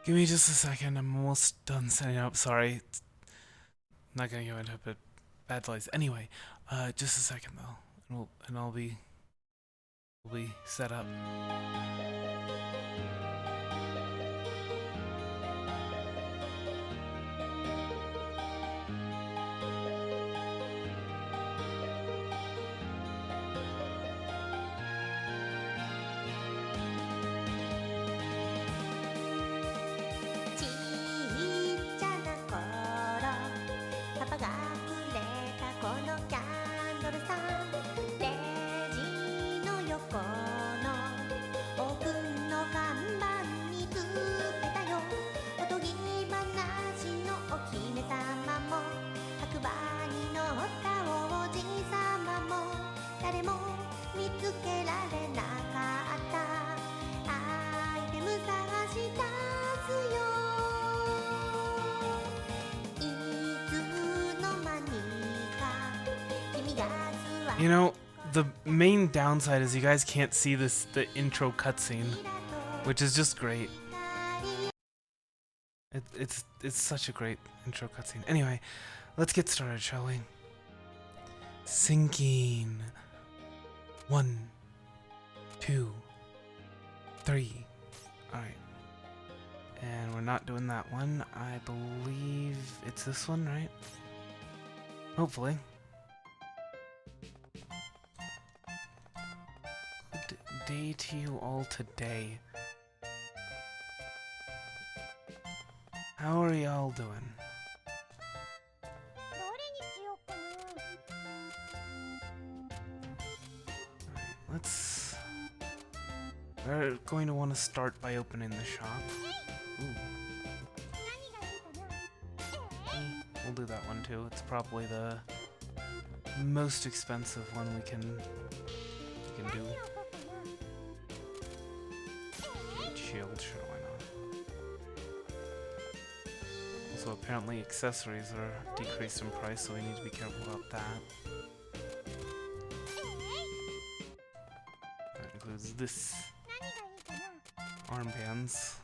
Give me just a second. I'm almost done setting up. Sorry. Not gonna go into it. Bad place. Anyway, just a second though, and we'll be set up. You know, the main downside is you guys can't see the intro cutscene, which is just great. It's such a great intro cutscene. Anyway, let's get started, shall we? Sinking. 1, 2, 3. Alright. And we're not doing that one. I believe it's this one, right? Hopefully. Good day to you all today. How are y'all doing? We're going to want to start by opening the shop. Ooh. We'll do that one too. It's probably the most expensive one we can do. Shield, sure, why not? Also, apparently accessories are decreased in price, so we need to be careful about that. That includes this. Armbands.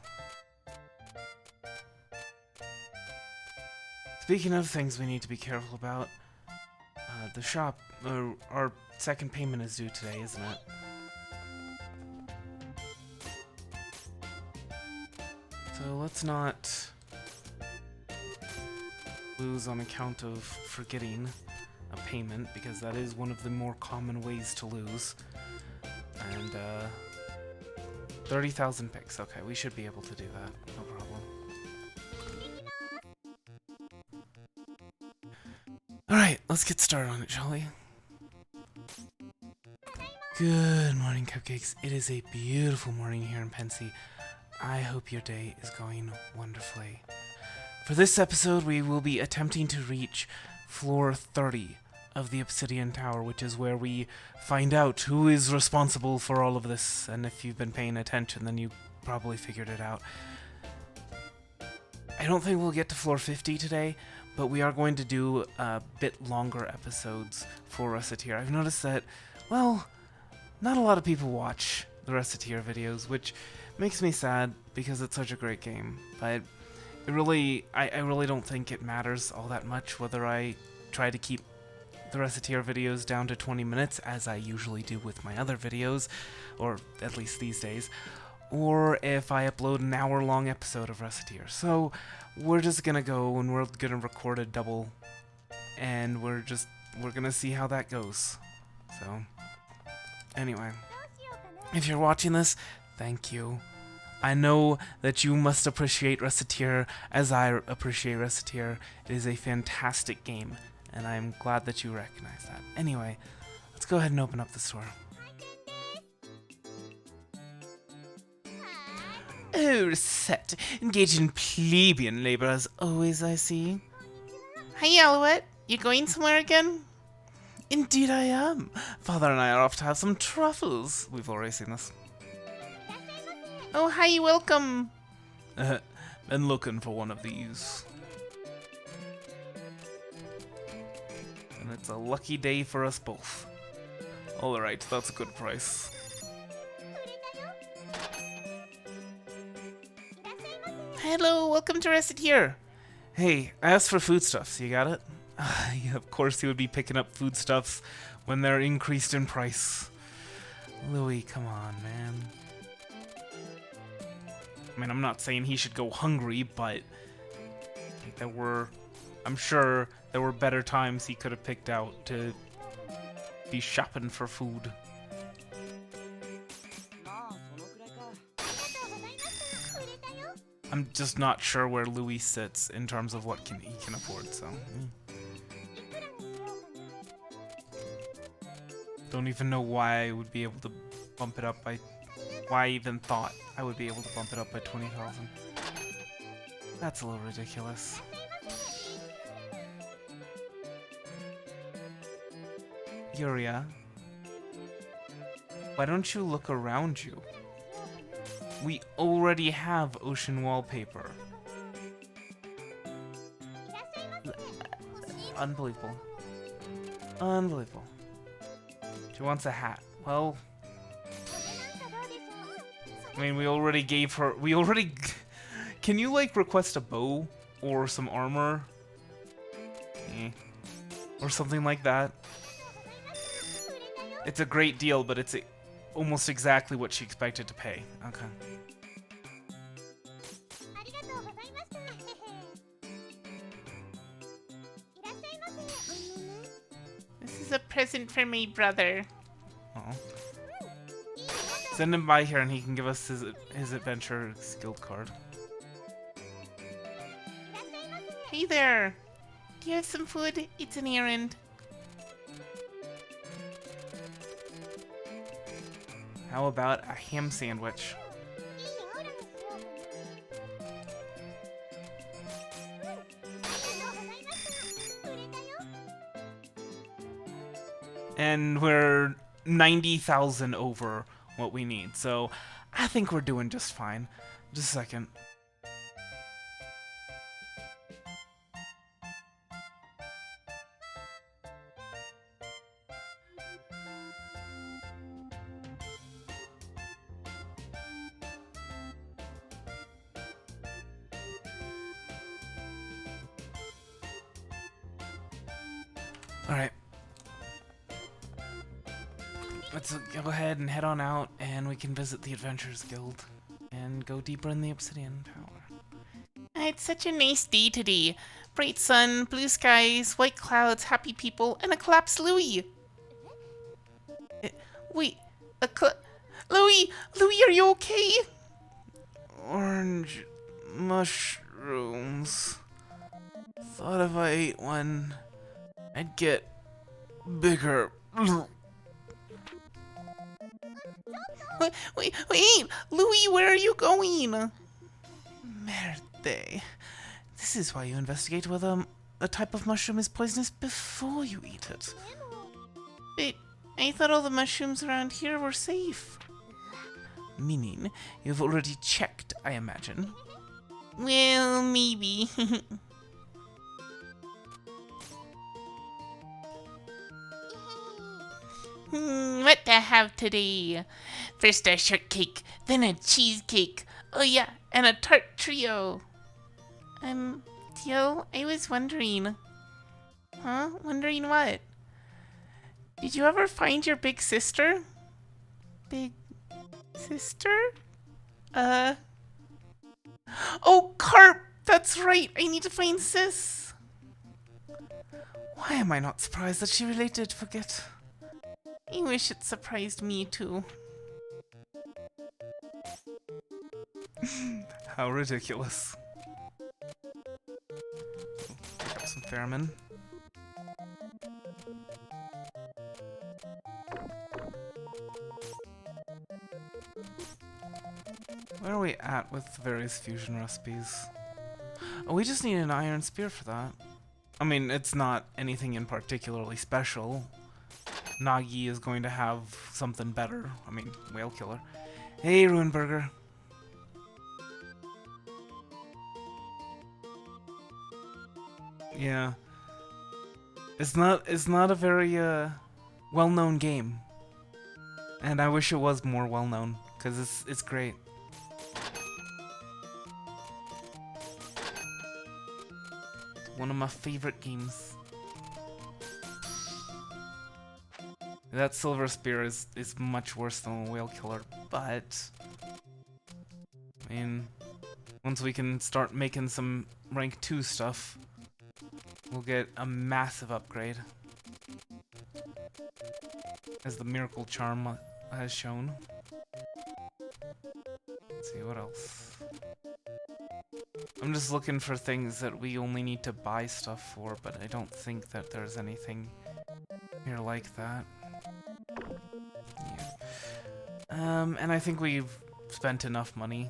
Speaking of things we need to be careful about, the shop, our second payment is due today, isn't it? So let's not lose on account of forgetting a payment, because that is one of the more common ways to lose. And, 30,000 picks. Okay, we should be able to do that. No problem. Alright, let's get started on it, shall we? Good morning, Cupcakes. It is a beautiful morning here in Pensy. I hope your day is going wonderfully. For this episode, we will be attempting to reach floor 30 of the Obsidian Tower, which is where we find out who is responsible for all of this, and if you've been paying attention, then you probably figured it out. I don't think we'll get to floor 50 today, but we are going to do a bit longer episodes for Recettear. I've noticed that, well, not a lot of people watch the Recettear videos, which makes me sad because it's such a great game, but I really don't think it matters all that much whether I try to keep the Recettear videos down to 20 minutes, as I usually do with my other videos, or at least these days, or if I upload an hour-long episode of Recettear. So we're just gonna go and we're gonna record a double, and we're gonna see how that goes. So anyway, if you're watching this, thank you. I know that you must appreciate Recettear as I appreciate Recettear. It is a fantastic game, and I'm glad that you recognize that. Anyway, let's go ahead and open up the store. Oh, Recette. Engaged in plebeian labor as always, I see. Hi, Alouette. You going somewhere again? Indeed I am. Father and I are off to have some truffles. We've already seen this. Oh, hi, welcome. Been looking for one of these. And it's a lucky day for us both. Alright, that's a good price. Hello, welcome to Recettear. Hey, I asked for foodstuffs. You got it? Yeah, of course he would be picking up foodstuffs when they're increased in price. Louis, come on, man. I mean, I'm not saying he should go hungry, but I'm sure there were better times he could have picked out to be shopping for food. I'm just not sure where Louis sits in terms of what he can afford, so... Don't even know why I would be able to bump it up by... Why I even thought I would be able to bump it up by 20,000. That's a little ridiculous. Yuria, why don't you look around you? We already have ocean wallpaper. Unbelievable. Unbelievable. She wants a hat. Well... I mean, we already gave her... Can you, like, request a bow? Or some armor? Or something like that? It's a great deal, but it's almost exactly what she expected to pay. Okay. This is a present for my brother. Oh. Send him by here and he can give us his adventure guild card. Hey there! Do you have some food? It's an errand. How about a ham sandwich? And we're 90,000 over what we need, so I think we're doing just fine. Just a second. Alright. Let's go ahead and head on out, and we can visit the Adventurers Guild and go deeper in the Obsidian Tower. It's such a nice day today. Bright sun, blue skies, white clouds, happy people, and a collapsed Louis. Wait, Louis, are you okay? Orange mushrooms. Thought if I ate one, I'd get bigger. Wait, Louis, where are you going? Merde. This is why you investigate whether a type of mushroom is poisonous before you eat it. But I thought all the mushrooms around here were safe. Meaning, you've already checked, I imagine. Well, maybe. What to have today? First a shortcake, then a cheesecake. Oh yeah, and a tart trio. Teal, I was wondering. Huh? Wondering what? Did you ever find your big sister? Big sister? Oh, Carpe! That's right, I need to find Sis. Why am I not surprised that she related? Forget. I wish it surprised me too. How ridiculous. Pick up some Fairman. Where are we at with the various fusion recipes? Oh, we just need an iron spear for that. I mean, it's not anything in particularly special. Nagi is going to have something better. I mean, Whale Killer. Hey, Ruinburger. Yeah. It's not a very well-known game. And I wish it was more well-known, because it's great. One of my favorite games. That silver spear is much worse than a whale killer, but I mean, once we can start making some rank 2 stuff, we'll get a massive upgrade, as the miracle charm has shown. Let's see, what else? I'm just looking for things that we only need to buy stuff for, but I don't think that there's anything here like that. Yeah. And I think we've spent enough money.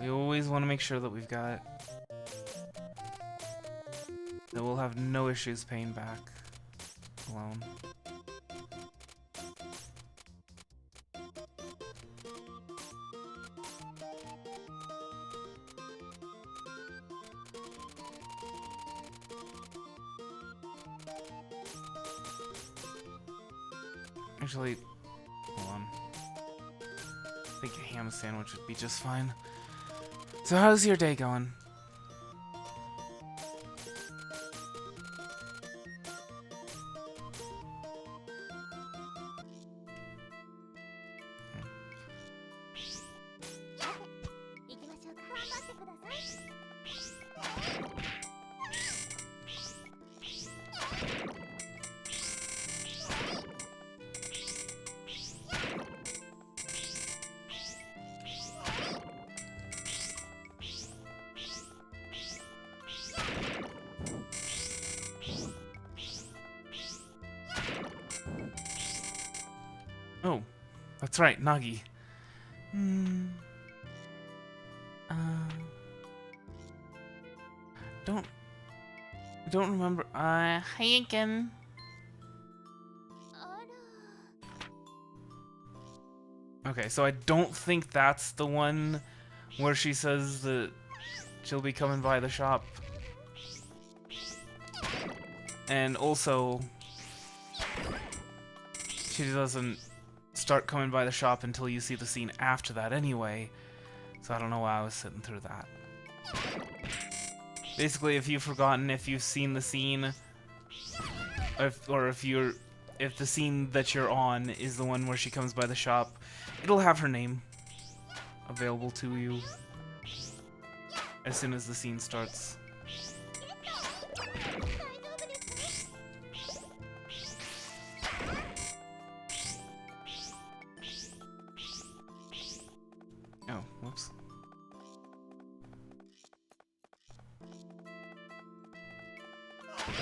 We always want to make sure that we've got... that we'll have no issues paying back a loan. Actually, hold on. I think a ham sandwich would be just fine. So how's your day going? Oh, that's right, Nagi. Don't remember. Hi again. Okay, so I don't think that's the one where she says that she'll be coming by the shop. And also, she doesn't start coming by the shop until you see the scene after that anyway. So I don't know why I was sitting through that. Basically, if you've forgotten, if you've seen the scene, if the scene that you're on is the one where she comes by the shop, it'll have her name available to you as soon as the scene starts. Oh, whoops.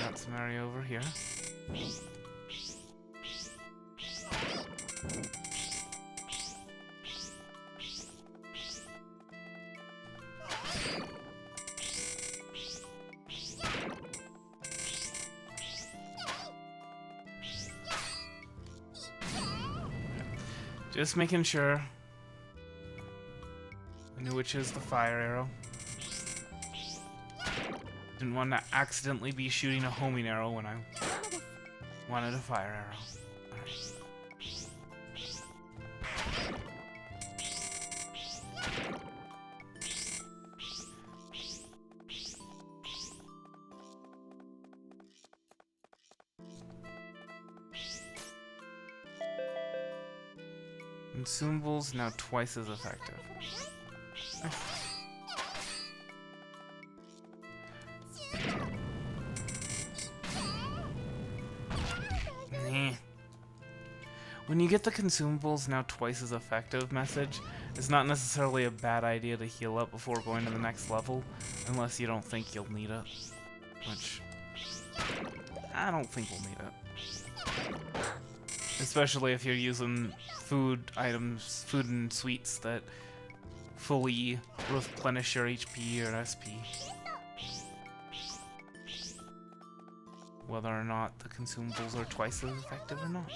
Got some area over here. Just making sure. I knew which is the fire arrow. Didn't want to accidentally be shooting a homing arrow when I wanted a fire arrow. Alright. Consumables now twice as effective. When you get the consumables now twice as effective message, it's not necessarily a bad idea to heal up before going to the next level, unless you don't think you'll need it. Which, I don't think we'll need it. Especially if you're using food items, food and sweets that fully replenish your HP or SP. Whether or not the consumables are twice as effective or not.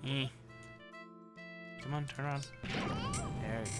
Eh. Come on, turn around. There you go.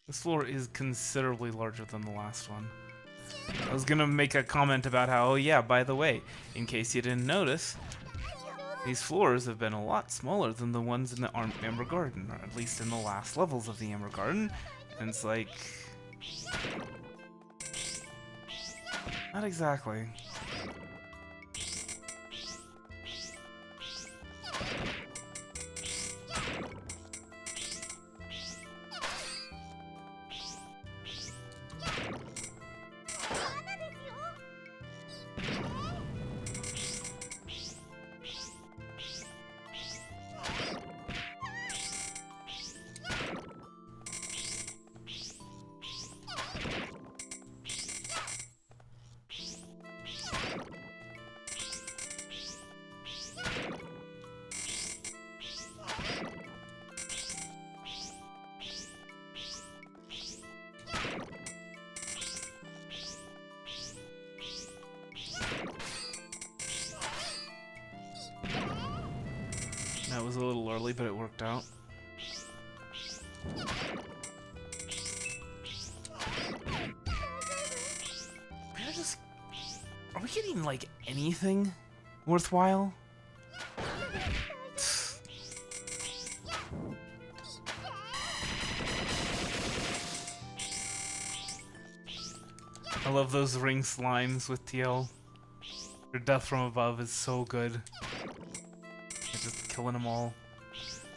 This floor is considerably larger than the last one. I was gonna make a comment about how, oh yeah, by the way, in case you didn't notice, these floors have been a lot smaller than the ones in the Amber Garden, or at least in the last levels of the Amber Garden. And it's like... not exactly. That was a little early, but it worked out. Are we getting, like, anything worthwhile? I love those ring slimes with TL. Their death from above is so good. Just killing them all.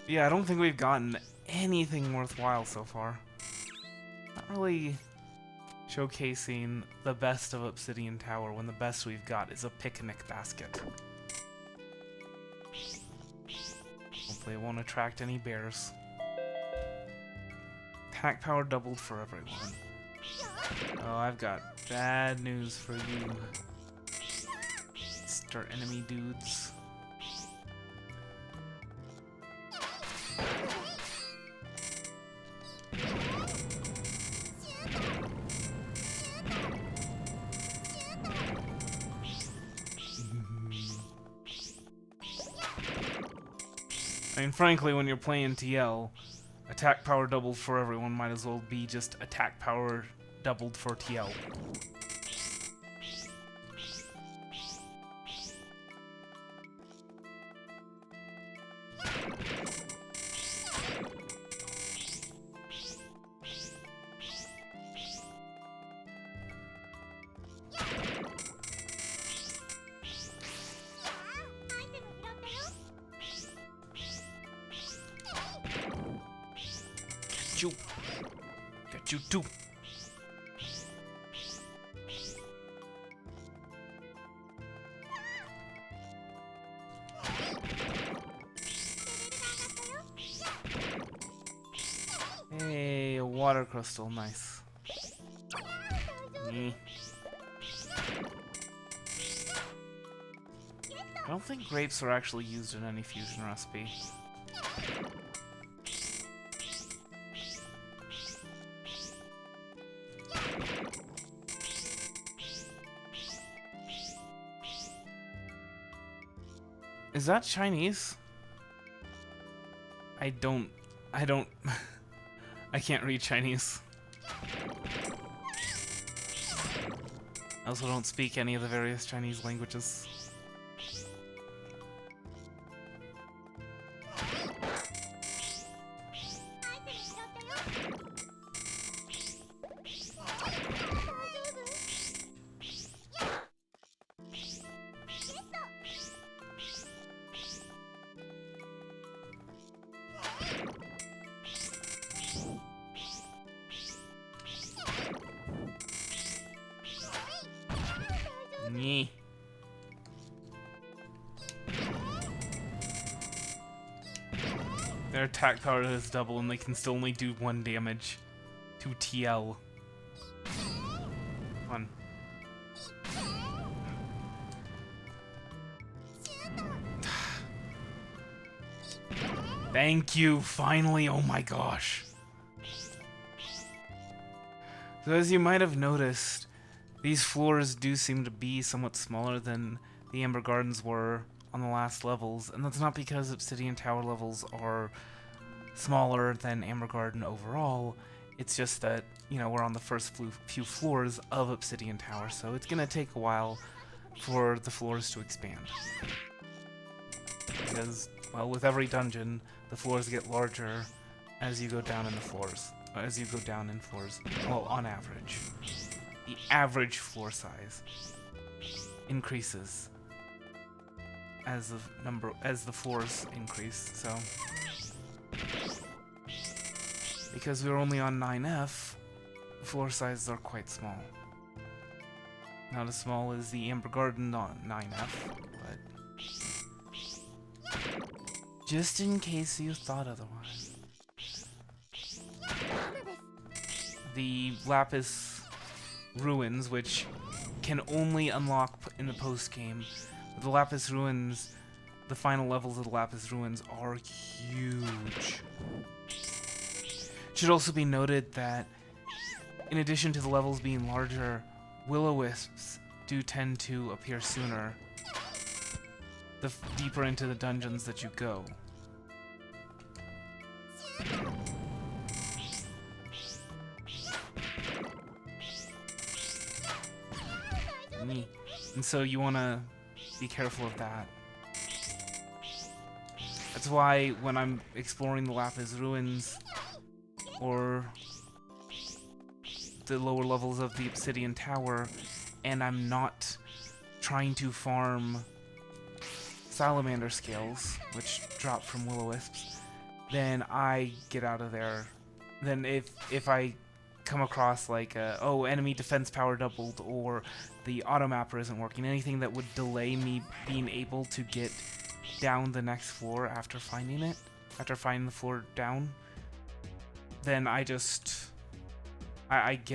Yeah, I don't think we've gotten anything worthwhile so far. Not really showcasing the best of Obsidian Tower when the best we've got is a picnic basket. Hopefully it won't attract any bears. Attack power doubled for everyone. Oh, I've got bad news for you. Start enemy dudes. I mean, frankly, when you're playing TL, attack power doubled for everyone might as well be just attack power doubled for TL. Got you too. Hey, a water crystal, nice. I don't think grapes are actually used in any fusion recipe. Is that Chinese? I don't, I can't read Chinese. I also don't speak any of the various Chinese languages. Nyeh. Their attack power is double and they can still only do 1 damage to TL. One. Thank you, finally, oh my gosh. So as you might have noticed, these floors do seem to be somewhat smaller than the Amber Gardens were on the last levels, and that's not because Obsidian Tower levels are smaller than Amber Garden overall. It's just that, you know, we're on the first few floors of Obsidian Tower, so it's gonna take a while for the floors to expand. Because, well, with every dungeon, the floors get larger as you go down in the floors. As you go down in floors. Well, on average. The average floor size increases as the floors increase, so because we're only on 9F, floor sizes are quite small. Not as small as the Amber Garden on 9F, but just in case you thought otherwise. The Lapis Ruins, which can only unlock in the post-game. The Lapis Ruins, the final levels of the Lapis Ruins are huge. It should also be noted that, in addition to the levels being larger, will-o-wisps do tend to appear sooner the deeper into the dungeons that you go. And so you want to be careful of that. That's why when I'm exploring the Lapis Ruins or the lower levels of the Obsidian Tower and I'm not trying to farm salamander scales, which drop from will-o-wisps, then I get out of there. Then if I come across like oh, enemy defense power doubled, or the auto mapper isn't working, anything that would delay me being able to get down the next floor after finding the floor down, then I get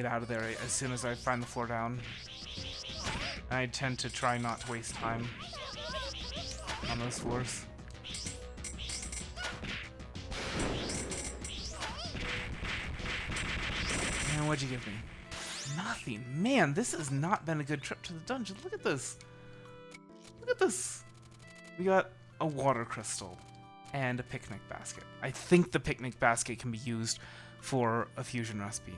out of there as soon as I find the floor down. I tend to try not to waste time on those floors. And what'd you give me? Nothing. Man, this has not been a good trip to the dungeon. Look at this. Look at this. We got a water crystal and a picnic basket. I think the picnic basket can be used for a fusion recipe,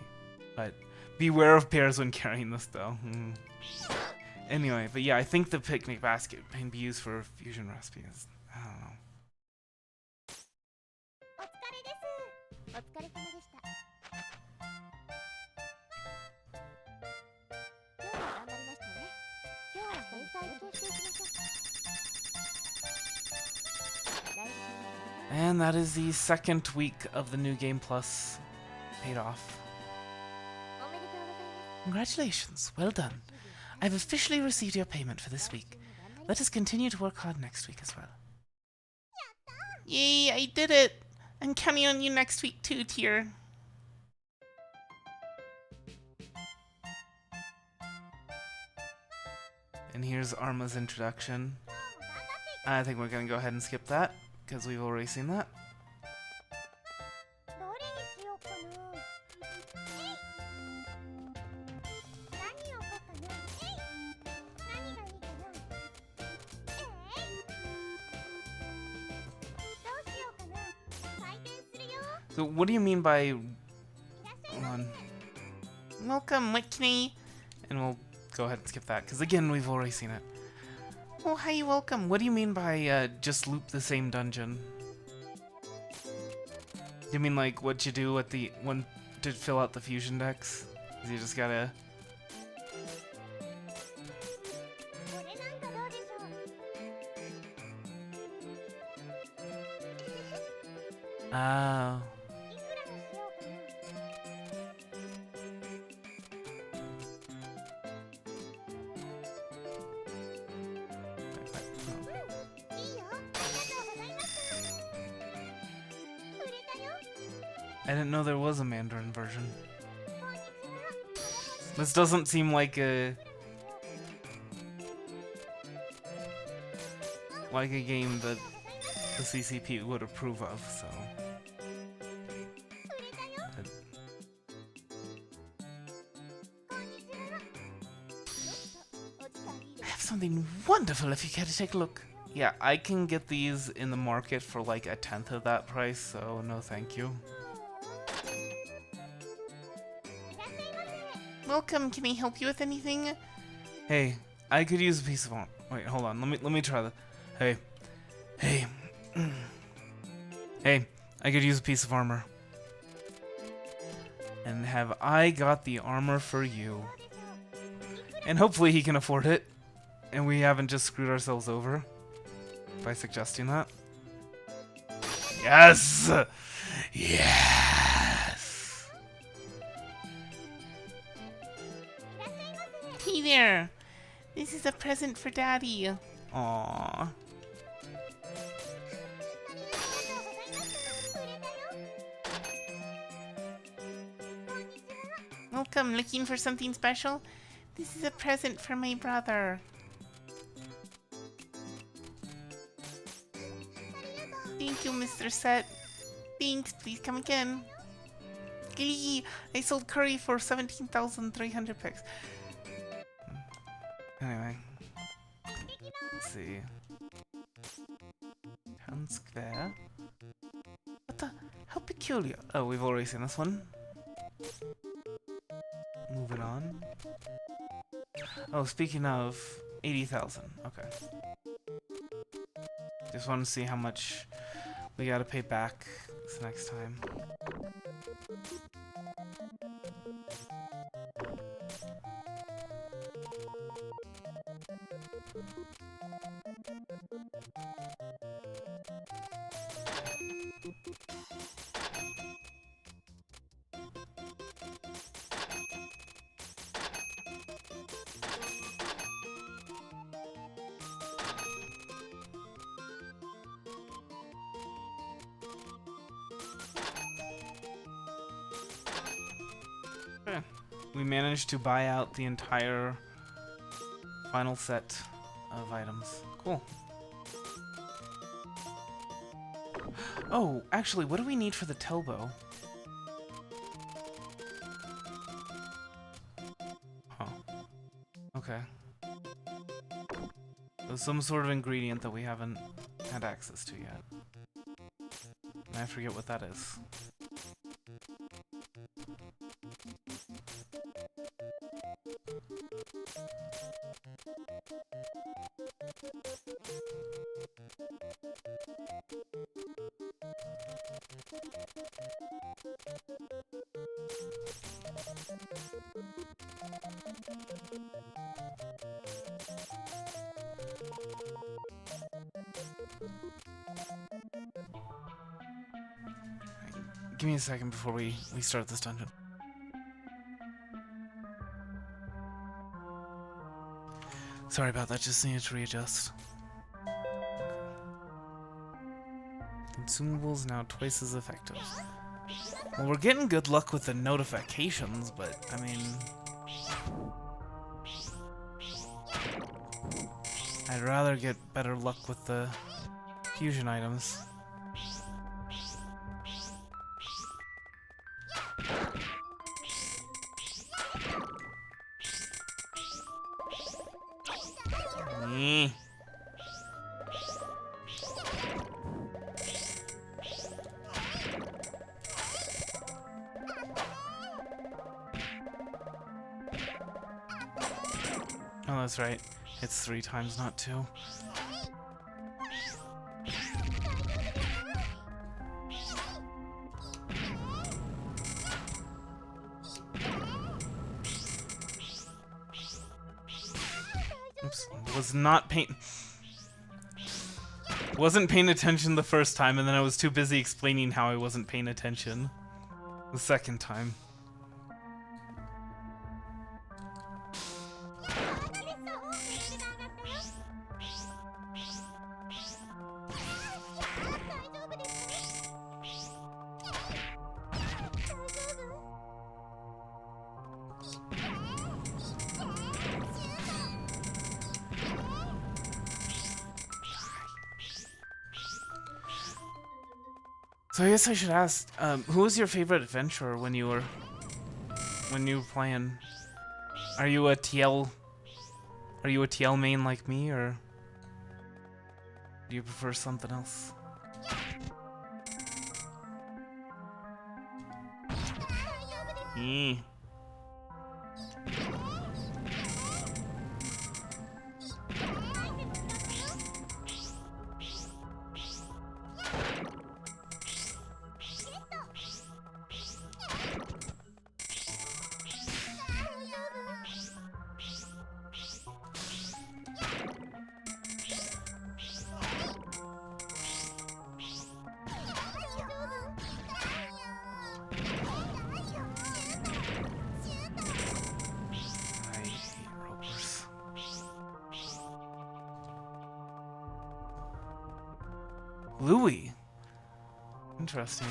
but beware of bears when carrying this, though. Anyway, but yeah, I think the picnic basket can be used for fusion recipes. I don't know. And that is the second week of the New Game Plus paid off. Congratulations, well done. I've officially received your payment for this week. Let us continue to work hard next week as well. Yay, I did it! I'm counting on you next week too, Tier. And here's Arma's introduction. I think we're gonna go ahead and skip that, because we've already seen that. So what do you mean by... Hold on. Welcome, Whitney! And we'll go ahead and skip that, because again, we've already seen it. Oh, hi, welcome. What do you mean by just loop the same dungeon? You mean like what you do at the one to fill out the fusion decks? You just gotta... Oh. I didn't know there was a Mandarin version. This doesn't seem like a game that the CCP would approve of, so. I have something wonderful if you care to take a look. Yeah, I can get these in the market for like 1/10 of that price, so no thank you. Welcome, can I help you with anything? Hey, I could use a piece of armor. Wait, hold on, let me try that. Hey. Hey, I could use a piece of armor. And have I got the armor for you? And hopefully he can afford it. And we haven't just screwed ourselves over by suggesting that. Yes! Yes! Hey there! This is a present for Daddy. Aww. Welcome, looking for something special? This is a present for my brother. Thank you, Mr. Set. Thanks, please come again. Glee! I sold curry for 17,300 picks. Anyway. Let's see. Town Square. What the? How peculiar. Oh, we've already seen this one. Moving on. Oh, speaking of, 80,000. Okay. Just want to see how much we gotta pay back this next time. We managed to buy out the entire final set of items. Cool. Oh, actually, what do we need for the Telbo? Huh. Okay. There's some sort of ingredient that we haven't had access to yet. And I forget what that is. Give me a second before we start this dungeon. Sorry about that, just needed to readjust. Consumables now twice as effective. Well, we're getting good luck with the notifications, but, I mean... I'd rather get better luck with the fusion items. Oh, that's right. It's 3 times, not 2. Oops. Wasn't paying attention the first time, and then I was too busy explaining how I wasn't paying attention the second time. So I guess I should ask, who was your favorite adventurer when you were playing? Are you a TL main like me, or do you prefer something else? Louis. Interesting.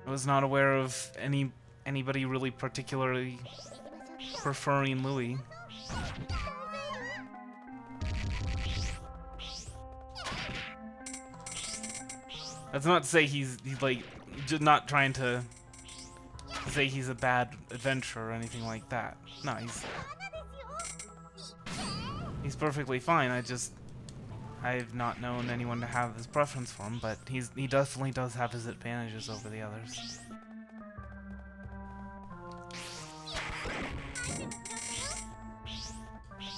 I was not aware of anybody really particularly preferring Louis. That's not to say he's like just not trying to say he's a bad adventurer or anything like that. No, he's perfectly fine. I've not known anyone to have his preference for him, but he definitely does have his advantages over the others.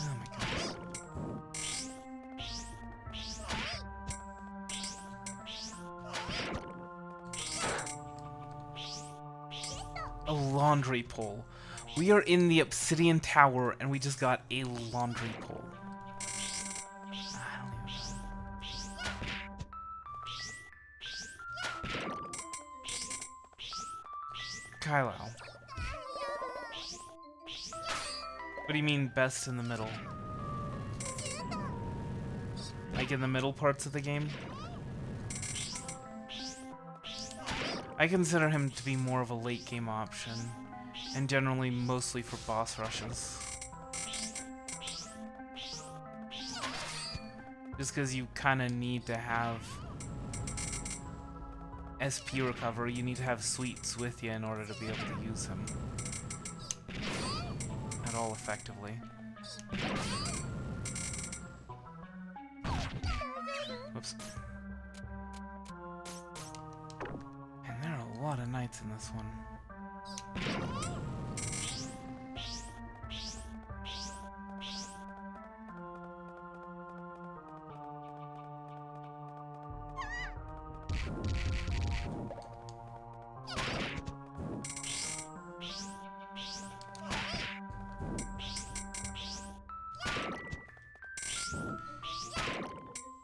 Oh my goodness. A laundry pole. We are in the Obsidian Tower and we just got a laundry pole. Kylo. What do you mean best in the middle? Like in the middle parts of the game? I consider him to be more of a late game option, and generally mostly for boss rushes. Just because you kind of need to have SP recovery, you need to have sweets with you in order to be able to use him at all effectively. Whoops. And there are a lot of knights in this one.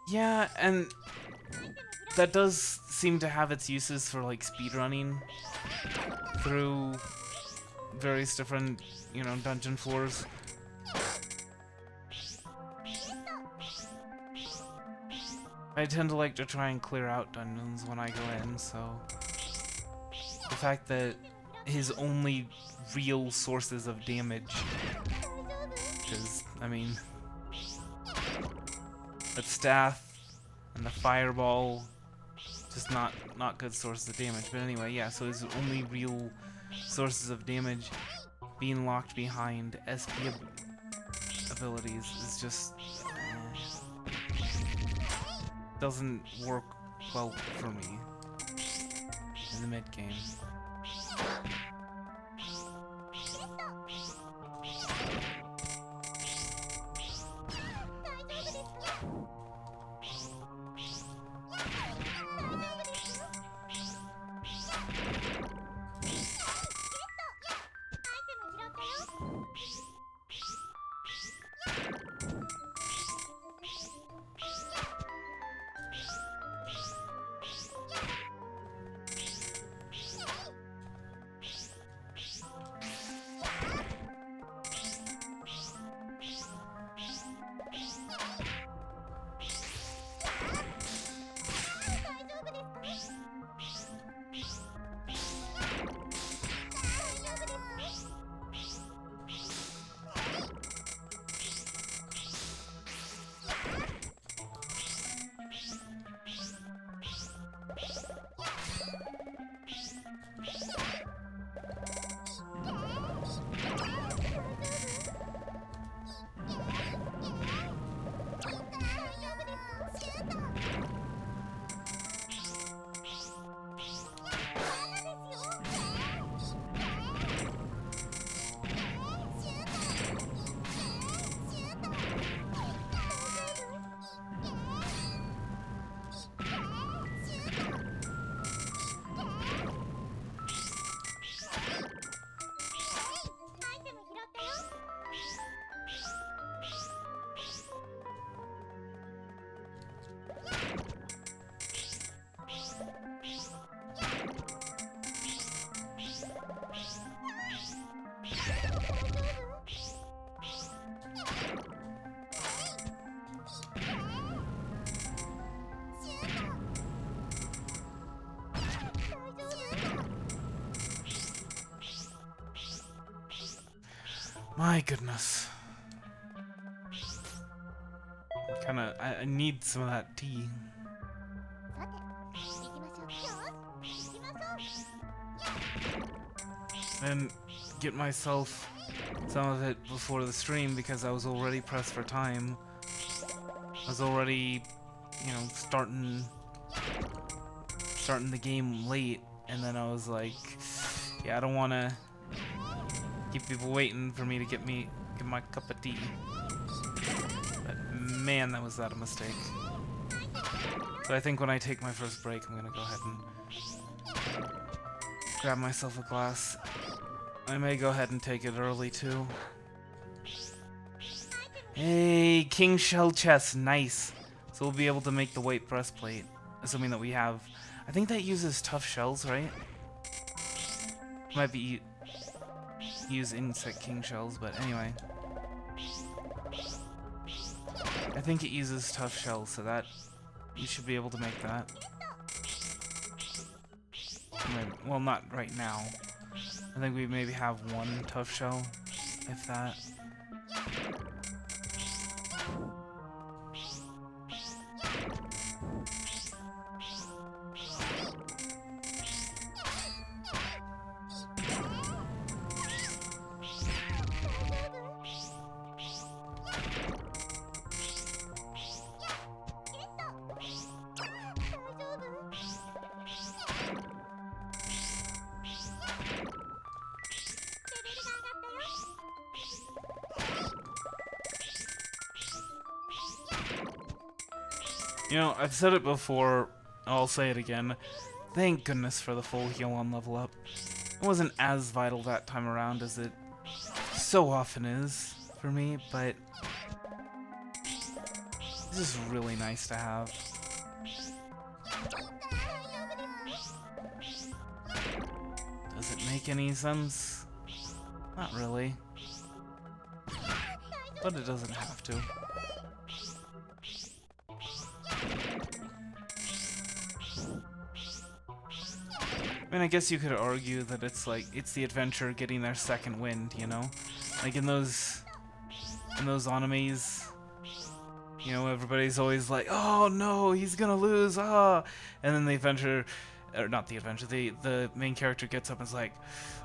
Yeah, and that does seem to have its uses for like speedrunning through various different, dungeon floors. I tend to like to try and clear out dungeons when I go in, so the fact that his only real sources of damage is, the staff and the fireball, just not good sources of damage. But anyway, yeah, so his only real sources of damage being locked behind SP abilities is just doesn't work well for me in the mid game. My goodness. I need some of that tea. And get myself some of it before the stream because I was already pressed for time. I was already, you know, starting the game late, and then I was like, yeah, I don't want to keep people waiting for me to get my cup of tea. But man, was that a mistake. So I think when I take my first break, I'm gonna go ahead and grab myself a glass. I may go ahead and take it early too. Hey, king shell chest, nice. So we'll be able to make the white breastplate, assuming that we have. I think that uses tough shells, right? Might be use insect king shells, but anyway. I think it uses tough shells, so that you should be able to make that. Well, not right now. I think we maybe have one tough shell, if that. You know, I've said it before, I'll say it again. Thank goodness for the full heal on level up. It wasn't as vital that time around as it so often is for me, but this is really nice to have. Does it make any sense? Not really. But it doesn't have to. I mean, I guess you could argue that it's like, it's the adventure getting their second wind, you know? Like in those animes, you know, everybody's always like, oh no, he's gonna lose, ah! And then the adventure, or not the adventure, the main character gets up and is like,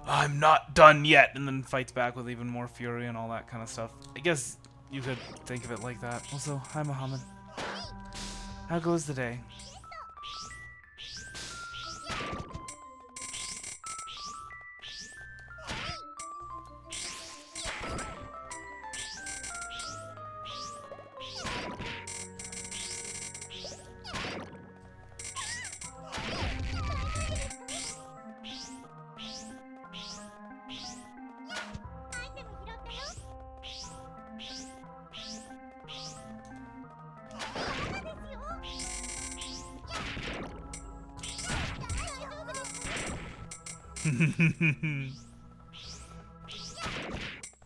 I'm not done yet! And then fights back with even more fury and all that kind of stuff. I guess you could think of it like that. Also, hi Muhammad. How goes the day?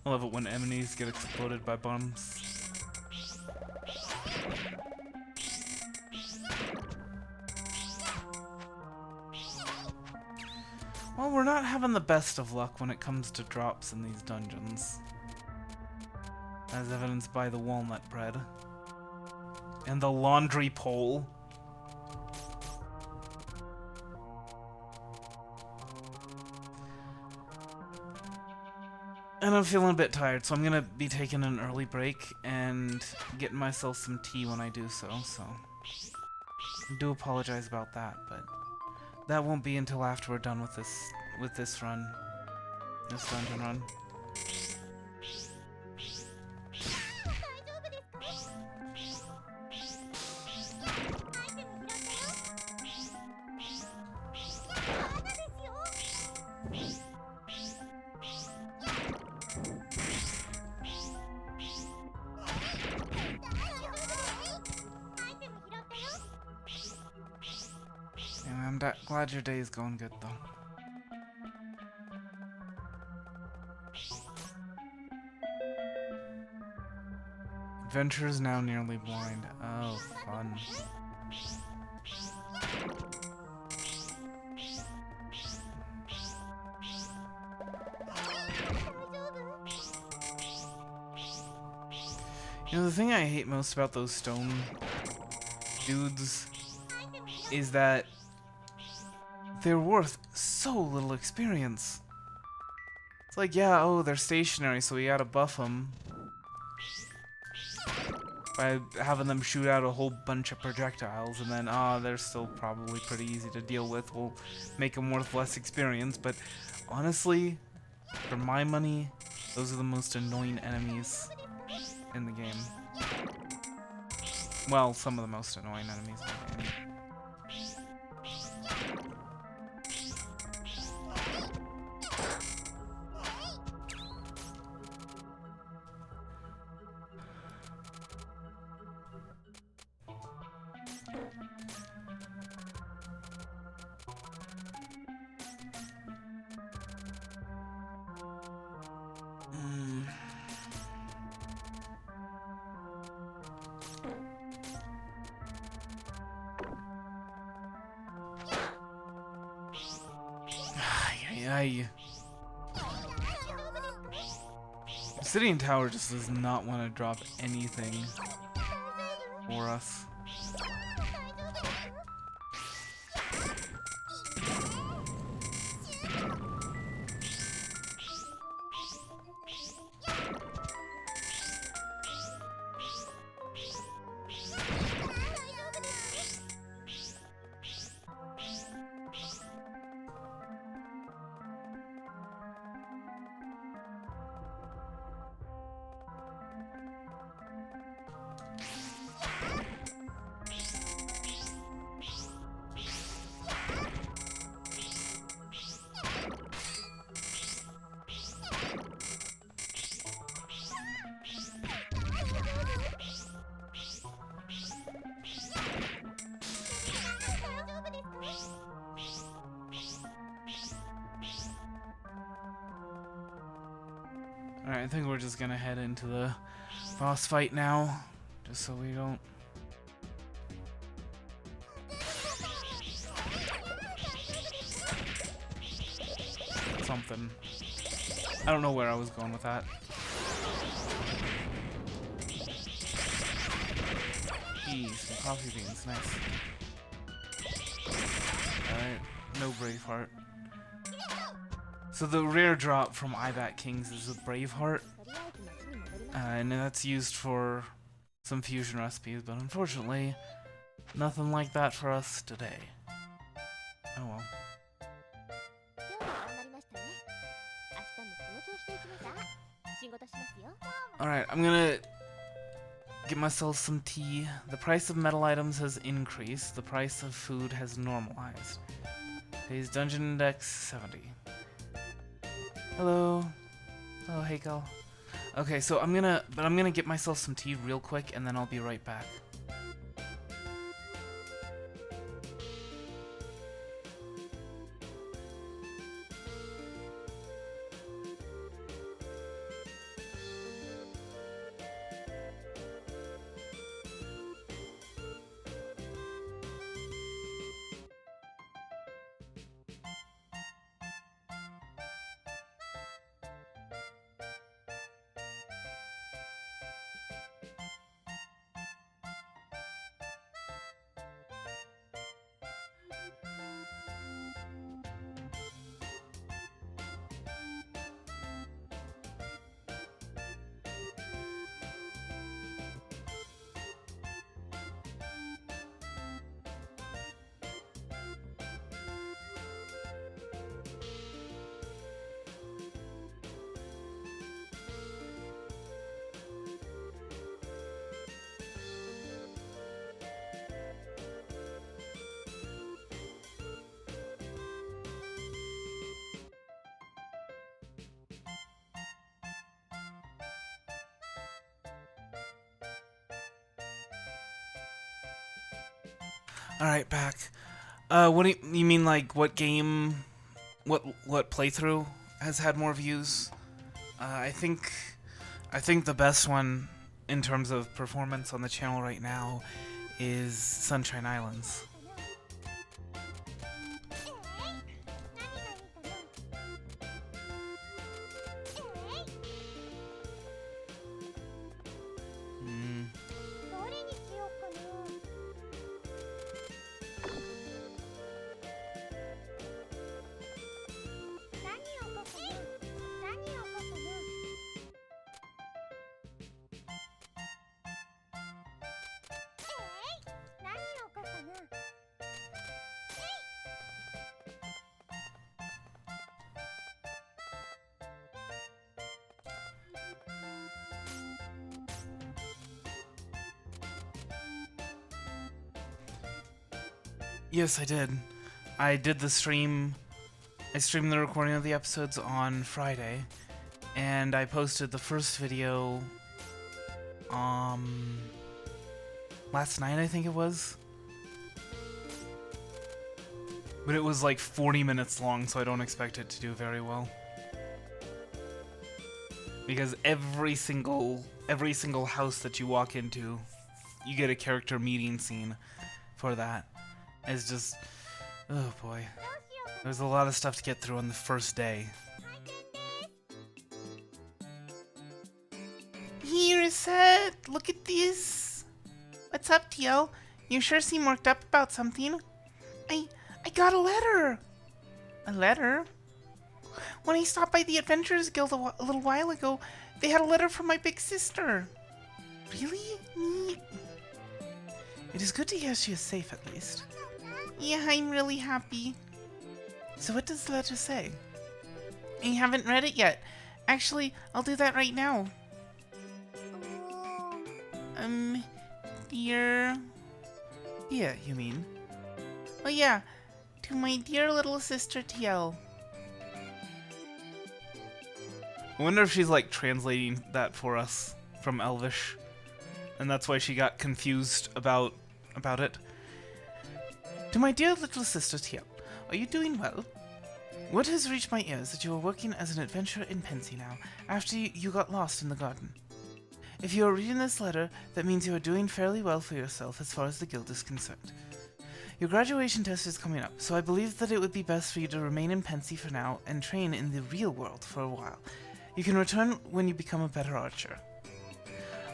I love it when enemies get exploded by bombs. Well, we're not having the best of luck when it comes to drops in these dungeons, as evidenced by the walnut bread and the laundry pole. And I'm feeling a bit tired, so I'm gonna be taking an early break and getting myself some tea when I do so, I do apologize about that, but that won't be until after we're done with this run. This dungeon run. I'm glad your day is going good, though. Adventure is now nearly blind. Oh, fun. You know, the thing I hate most about those stone dudes is that they're worth so little experience. It's like, yeah, oh, they're stationary, so we gotta buff them by having them shoot out a whole bunch of projectiles, and then, they're still probably pretty easy to deal with. We'll make them worth less experience, but honestly, for my money, those are the most annoying enemies in the game. Well, some of the most annoying enemies in the game. Obsidian Tower just does not want to drop anything for us. Alright, I think we're just gonna head into the boss fight now, just so we don't... something. I don't know where I was going with that. Jeez, some coffee beans, nice. Alright, no Braveheart. So the rare drop from Ibat Kings is a Braveheart, and that's used for some fusion recipes, but unfortunately, nothing like that for us today. Oh well. Alright, I'm gonna get myself some tea. The price of metal items has increased, the price of food has normalized. Today's dungeon index 70. Hello. Hello, Hakel. Okay, so I'm gonna get myself some tea real quick, and then I'll be right back. Alright, back. What do you mean, like, what game, what playthrough has had more views? I think the best one in terms of performance on the channel right now is Sunshine Islands. Yes, I did. I did the stream. I streamed the recording of the episodes on Friday, and I posted the first video last night, I think it was. But it was like 40 minutes long, so I don't expect it to do very well. Because every single house that you walk into, you get a character meeting scene for that. It's just, oh boy. There's a lot of stuff to get through on the first day. Here, Reset! Look at this! What's up, TL? You sure seem worked up about something. I got a letter! A letter? When I stopped by the Adventurers Guild a little while ago, they had a letter from my big sister. Really? Neat. It is good to hear she is safe, at least. Yeah, I'm really happy. So what does the letter say? I haven't read it yet. Actually, I'll do that right now. Dear... Yeah, you mean? Oh yeah, to my dear little sister TL. I wonder if she's like translating that for us from Elvish. And that's why she got confused about it. To my dear little sister TL, are you doing well? Word has reached my ears that you are working as an adventurer in Pensy now, after you got lost in the garden. If you are reading this letter, that means you are doing fairly well for yourself as far as the guild is concerned. Your graduation test is coming up, so I believe that it would be best for you to remain in Pensy for now and train in the real world for a while. You can return when you become a better archer.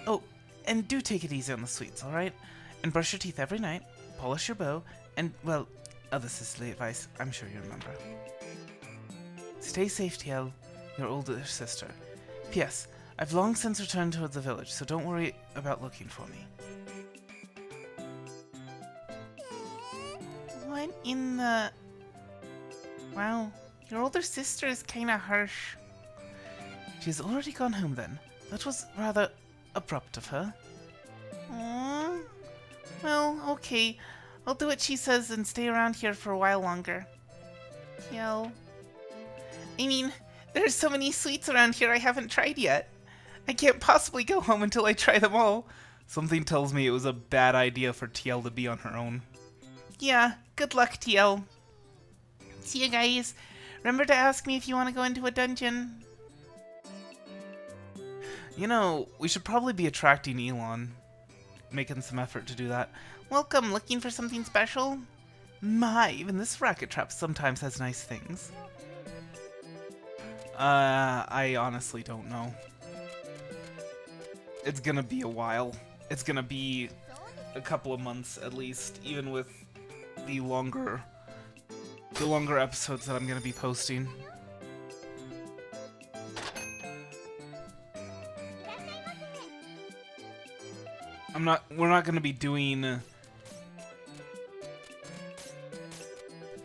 Oh, and do take it easy on the sweets, alright? And brush your teeth every night, polish your bow, and, well, other sisterly advice I'm sure you remember. Stay safe, TL, your older sister. P.S. I've long since returned to the village, so don't worry about looking for me. What in the... Wow, your older sister is kinda harsh. She's already gone home then. That was rather abrupt of her. Aww. Well, okay. I'll do what she says and stay around here for a while longer. Yo. I mean, there's so many sweets around here I haven't tried yet. I can't possibly go home until I try them all. Something tells me it was a bad idea for TL to be on her own. Yeah, good luck, TL. See you guys. Remember to ask me if you want to go into a dungeon. You know, we should probably be attracting Elon. Making some effort to do that. Welcome, looking for something special? My, even this racket trap sometimes has nice things. I honestly don't know. It's gonna be a while. It's gonna be a couple of months at least, even with the longer episodes that I'm gonna be posting. We're not gonna be doing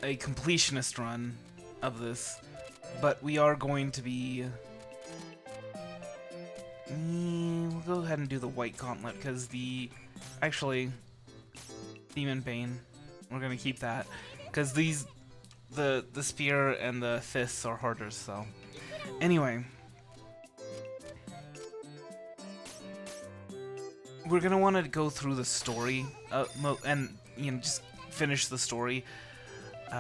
a completionist run of this, but we are going to be... We'll go ahead and do the White Gauntlet, because actually, Demon Bane, we're gonna keep that, because the Spear and the Fists are harder, so... Anyway. We're gonna want to go through the story, and, you know, just finish the story.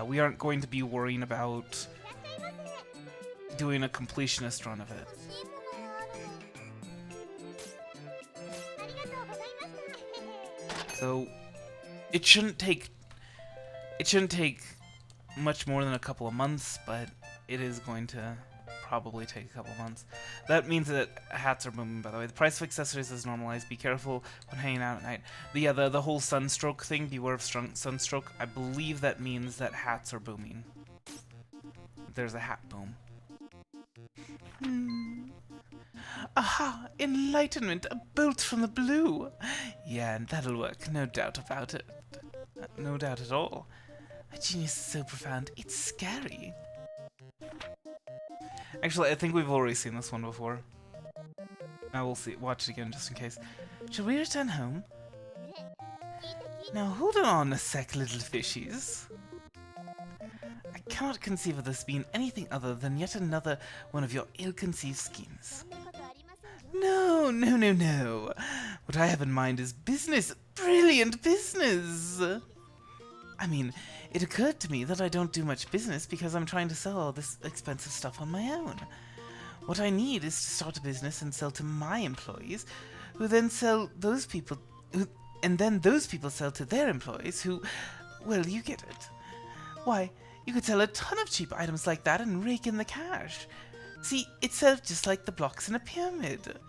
We aren't going to be worrying about doing a completionist run of it. So, it shouldn't take much more than a couple of months, but it is going to probably take a couple of months. That means that hats are booming, by the way. The price of accessories is normalized. Be careful when hanging out at night. The whole sunstroke thing, beware of sunstroke, I believe that means that hats are booming. There's a hat boom. Aha! Enlightenment! A bolt from the blue! Yeah, and that'll work, no doubt about it. No doubt at all. My genius is so profound, it's scary. Actually, I think we've already seen this one before. I will see. Watch it again just in case. Shall we return home? Now hold on a sec, little fishies. I cannot conceive of this being anything other than yet another one of your ill-conceived schemes. No, no, no, no. What I have in mind is business. Brilliant business! I mean, it occurred to me that I don't do much business because I'm trying to sell all this expensive stuff on my own. What I need is to start a business and sell to my employees, who then sell those people, and then those people sell to their employees who, well, you get it. Why, you could sell a ton of cheap items like that and rake in the cash. See, it's served just like the blocks in a pyramid.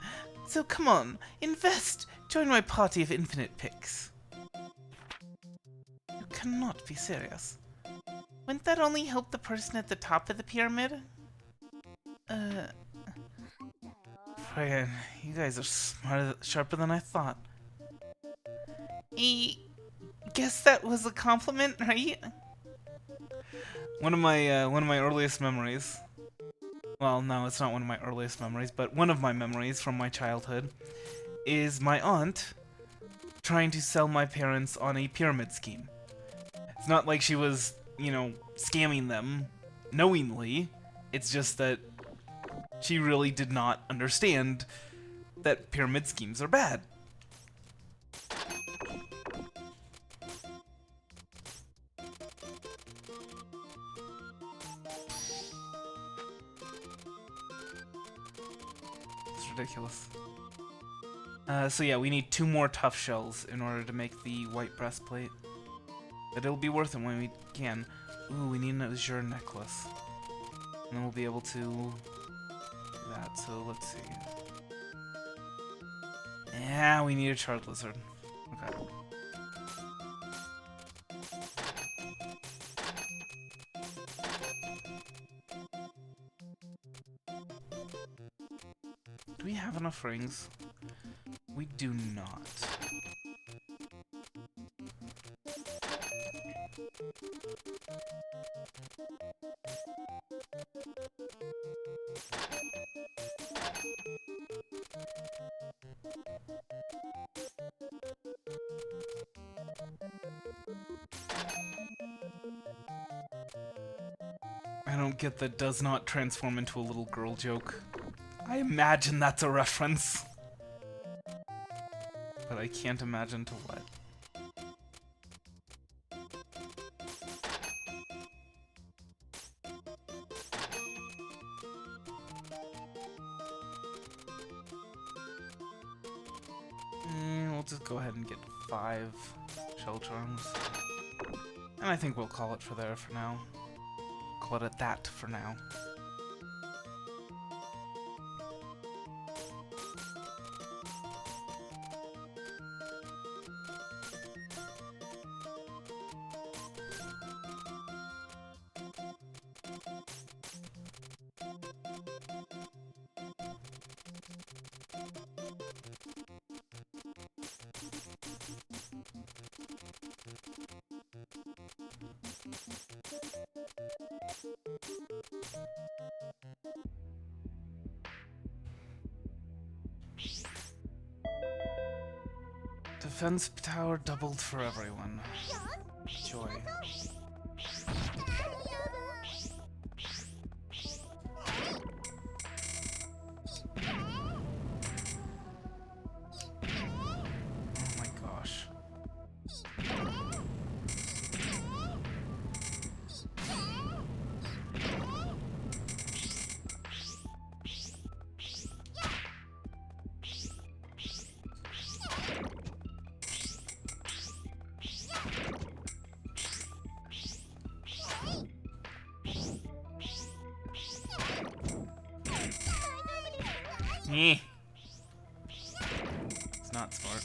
So come on, invest, join my party of infinite picks. You cannot be serious. Wouldn't that only help the person at the top of the pyramid? Friggin', you guys are sharper than I thought. Guess that was a compliment, right? One of my earliest memories. Well, no, it's not one of my earliest memories, but one of my memories from my childhood is my aunt trying to sell my parents on a pyramid scheme. It's not like she was, you know, scamming them knowingly. It's just that she really did not understand that pyramid schemes are bad. It's ridiculous. So yeah, we need 2 more tough shells in order to make the white breastplate. But it'll be worth it when we can. Ooh, we need an azure necklace. And then we'll be able to do that, so let's see. Yeah, we need a charred lizard. Okay. Do we have enough rings? We do not. I don't get the does not transform into a little girl joke. I imagine that's a reference. But I can't imagine to what. We'll just go ahead and get 5 shell charms. And I think we'll call it for now. Call it at that for now. Defense tower doubled for everyone. Joy. Oh my gosh. It's not smart.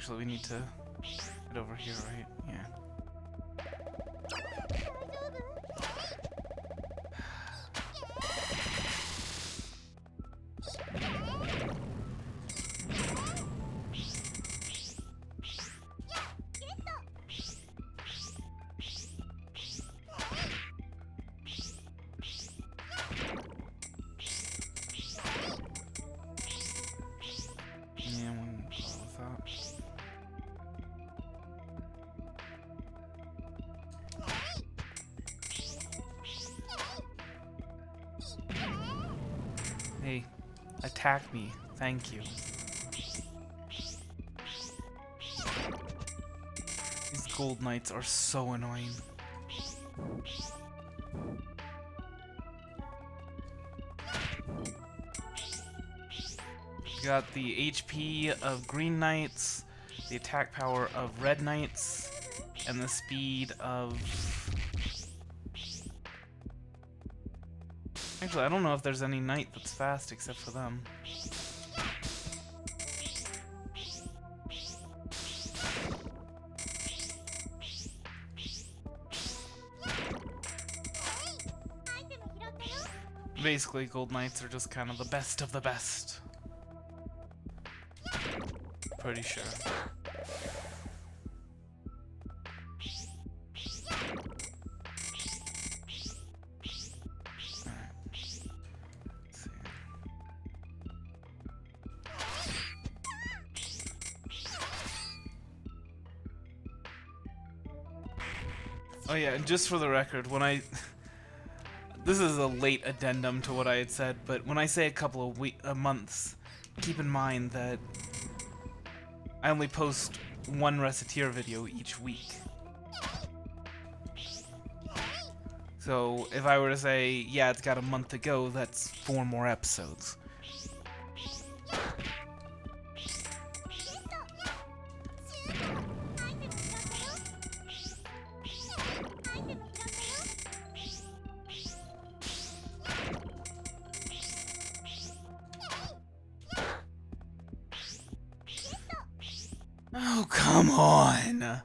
Actually, we need to get over here, right? Yeah. Hey, attack me. Thank you. These gold knights are so annoying. You got the HP of green knights, the attack power of red knights, and the speed of... Actually, I don't know if there's any knight that's fast except for them. Basically, gold knights are just kind of the best of the best. Pretty sure. Oh yeah, and just for the record, when I... This is a late addendum to what I had said, but when I say a couple of months, keep in mind that I only post one Recettear video each week. So if I were to say, yeah, it's got a month to go, that's 4 more episodes. Oh, come on!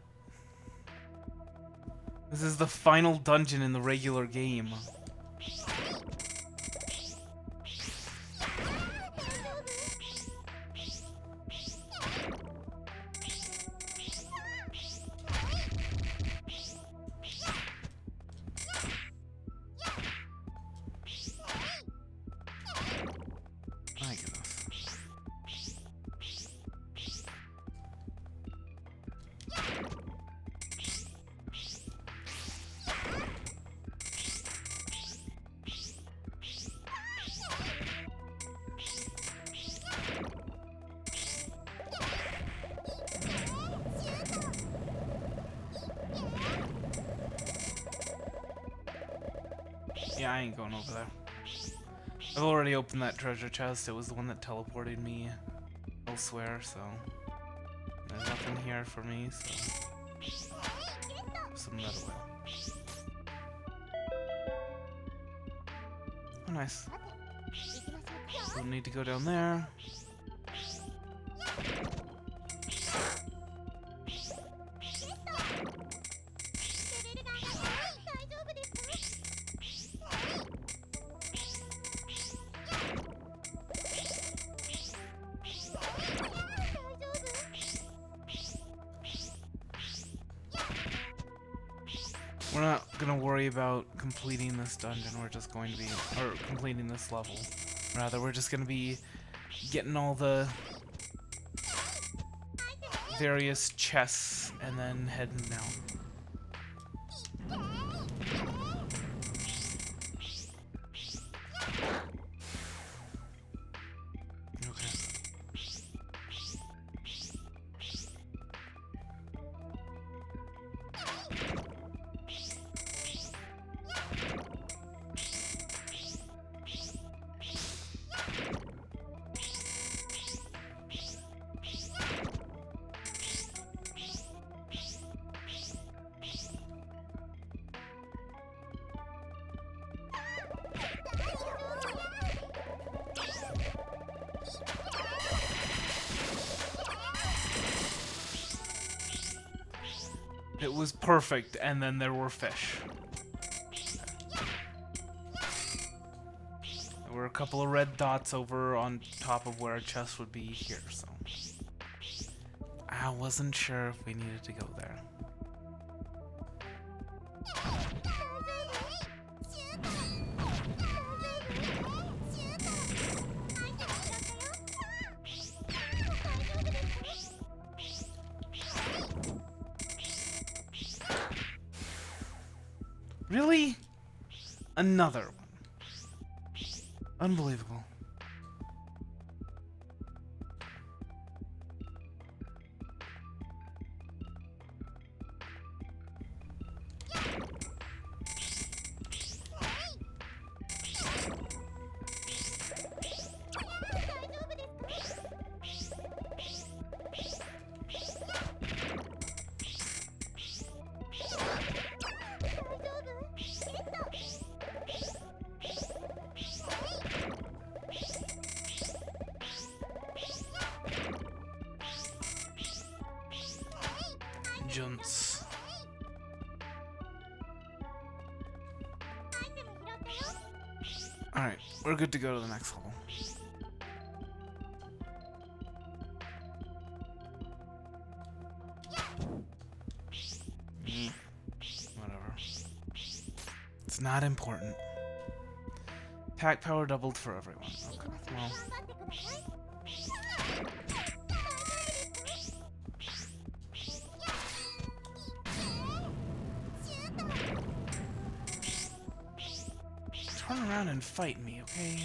This is the final dungeon in the regular game. My goodness. Yeah, I ain't going over there. I've already opened that treasure chest. It was the one that teleported me elsewhere, so there's nothing here for me, so some metal will. Oh, nice. Don't need to go down there. We're not gonna worry about completing this dungeon, we're just going to be, or completing this level. Rather, we're just gonna be getting all the various chests and then heading down. It was perfect, and then there were fish. There were a couple of red dots over on top of where a chest would be here, so... I wasn't sure if we needed to go there. Really? Another one. Unbelievable. Junts. Alright, we're good to go to the next level. Whatever. It's not important. Attack power doubled for everyone. Okay, well... Turn around and fight me, okay?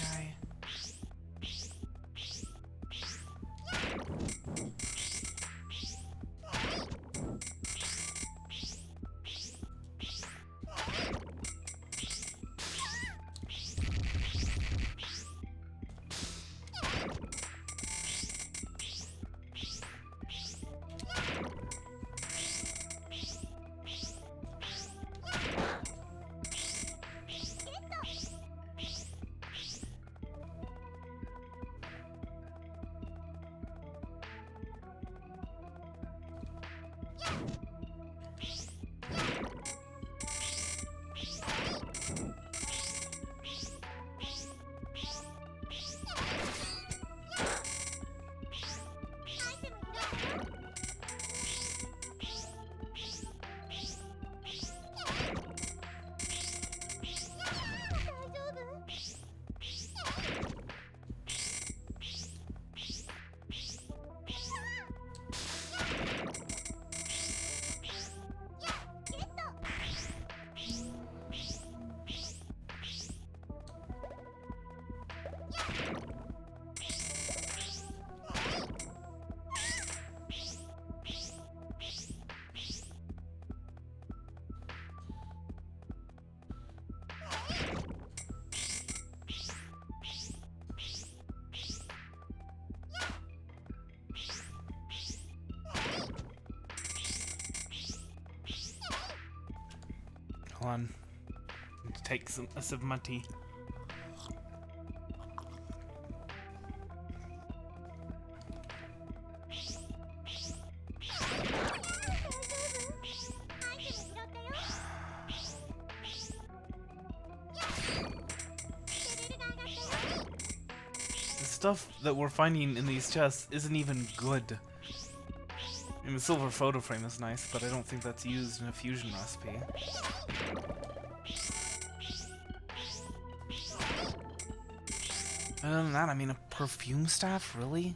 Hold on. Take a sip of my tea. The stuff that we're finding in these chests isn't even good. I mean, the silver photo frame is nice, but I don't think that's used in a fusion recipe. Other than that, I mean, a perfume staff, really?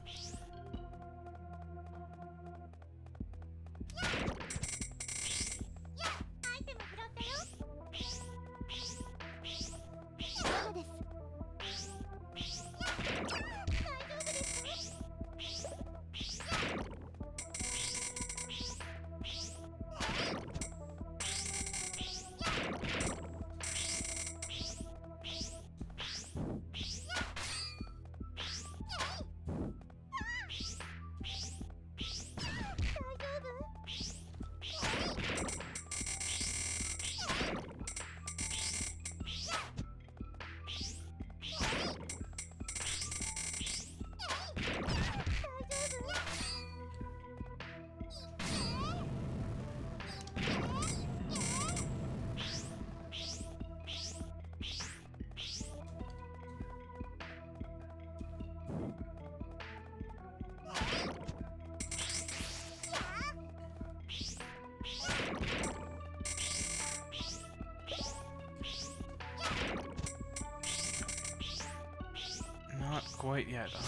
quite yet. Oh,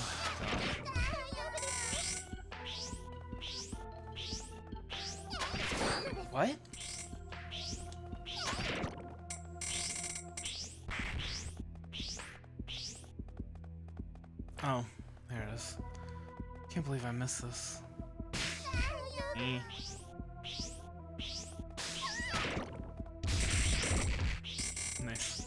gosh. What? Oh, there it is. Can't believe I missed this. Nice.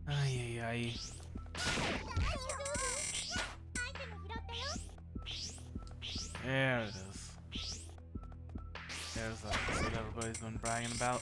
Ay, ay, ay. There it is. There's that episode everybody's been bragging about.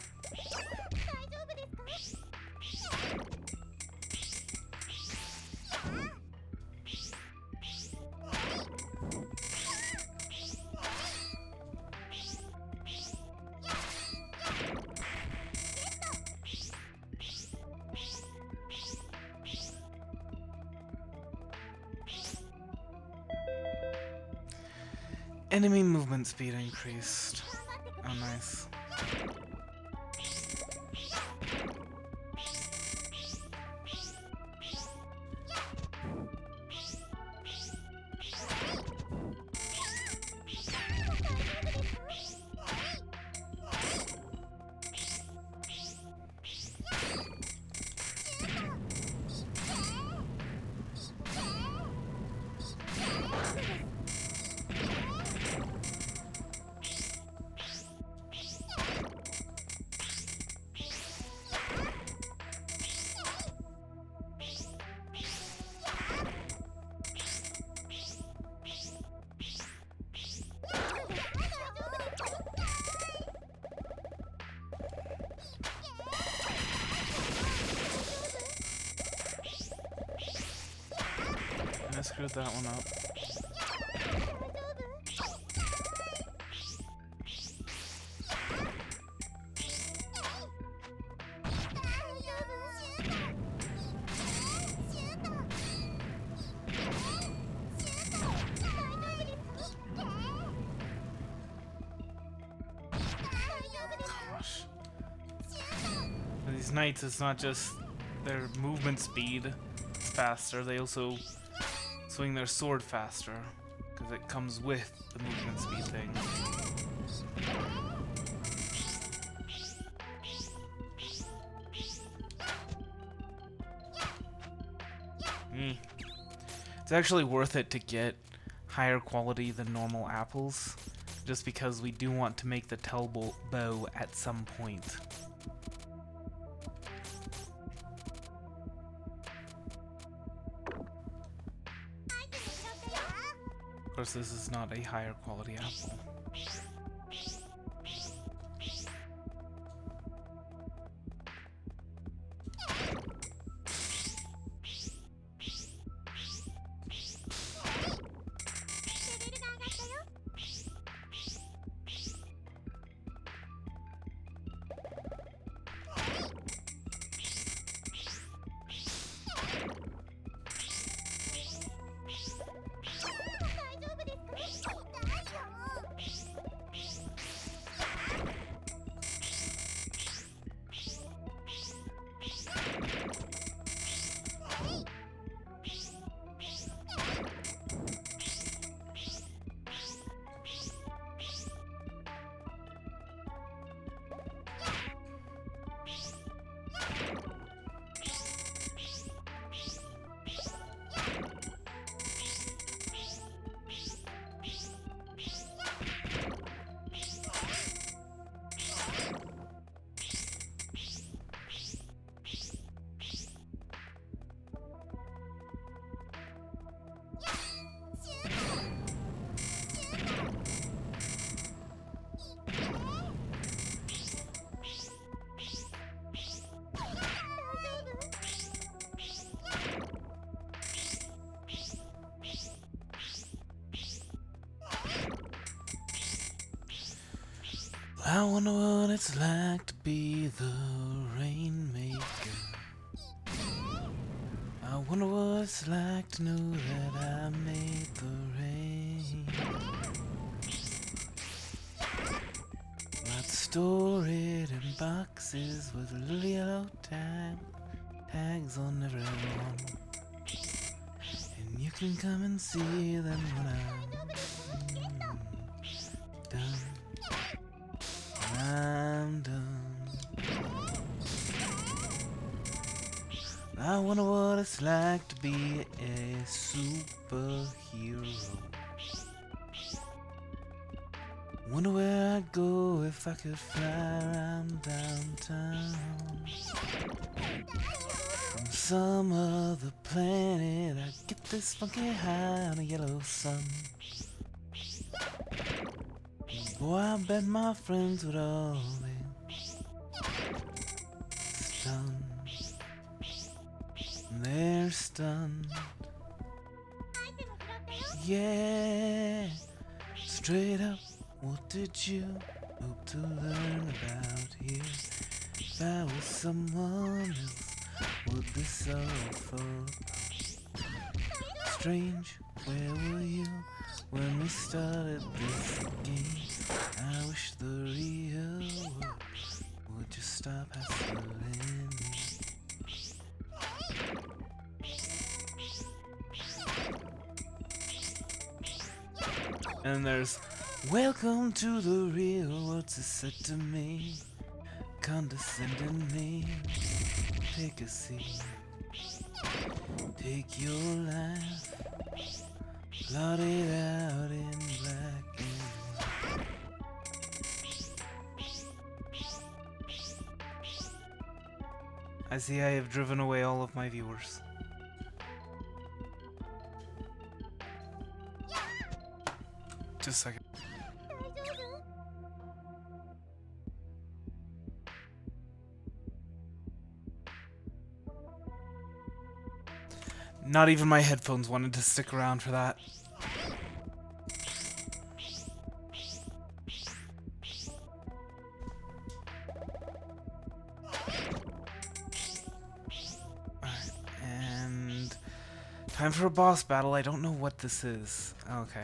Enemy movement speed increased. Oh, nice. I screwed that one up. Gosh. For these knights, it's not just their movement speed is faster, they also swing their sword faster, because it comes with the movement speed thing. It's actually worth it to get higher quality than normal apples, just because we do want to make the tell bow at some point. Of course, this is not a higher quality apple. I wonder what it's like to be the rainmaker. I wonder what it's like to know that I made the rain. That's store it in boxes with little yellow tags on everyone. And you can come and see them when I'm done. I wonder what it's like to be a superhero. Wonder where I'd go if I could fly around downtown. From some other planet, I'd get this funky high on a yellow sun. Boy, I bet my friends would all be stunned. They're stunned. Yeah, straight up, what did you hope to learn about here? If I was someone else, would this all fall apart? Strange, where were you when we started this game? I wish the real world would just stop hassling me. And there's, welcome to the real world, it's said to me, condescendingly. Take a seat, take your life, plot it out in black and white. I see I have driven away all of my viewers. Just a second. Not even my headphones wanted to stick around for that. Alright, and time for a boss battle. I don't know what this is. Okay.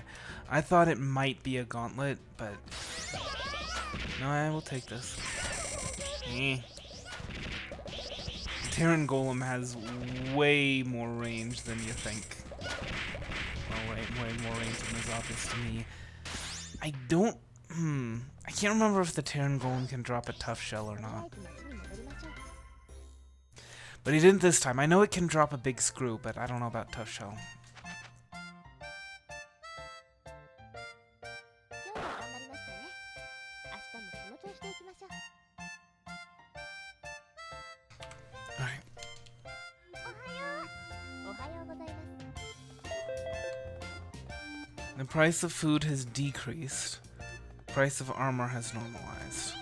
I thought it might be a gauntlet, but no, I will take this. Terran Golem has way more range than you think. Well, way more range than is obvious to me. I don't... I can't remember if the Terran Golem can drop a tough shell or not. But he didn't this time. I know it can drop a big screw, but I don't know about tough shell. The price of food has decreased. Price of armor has normalized.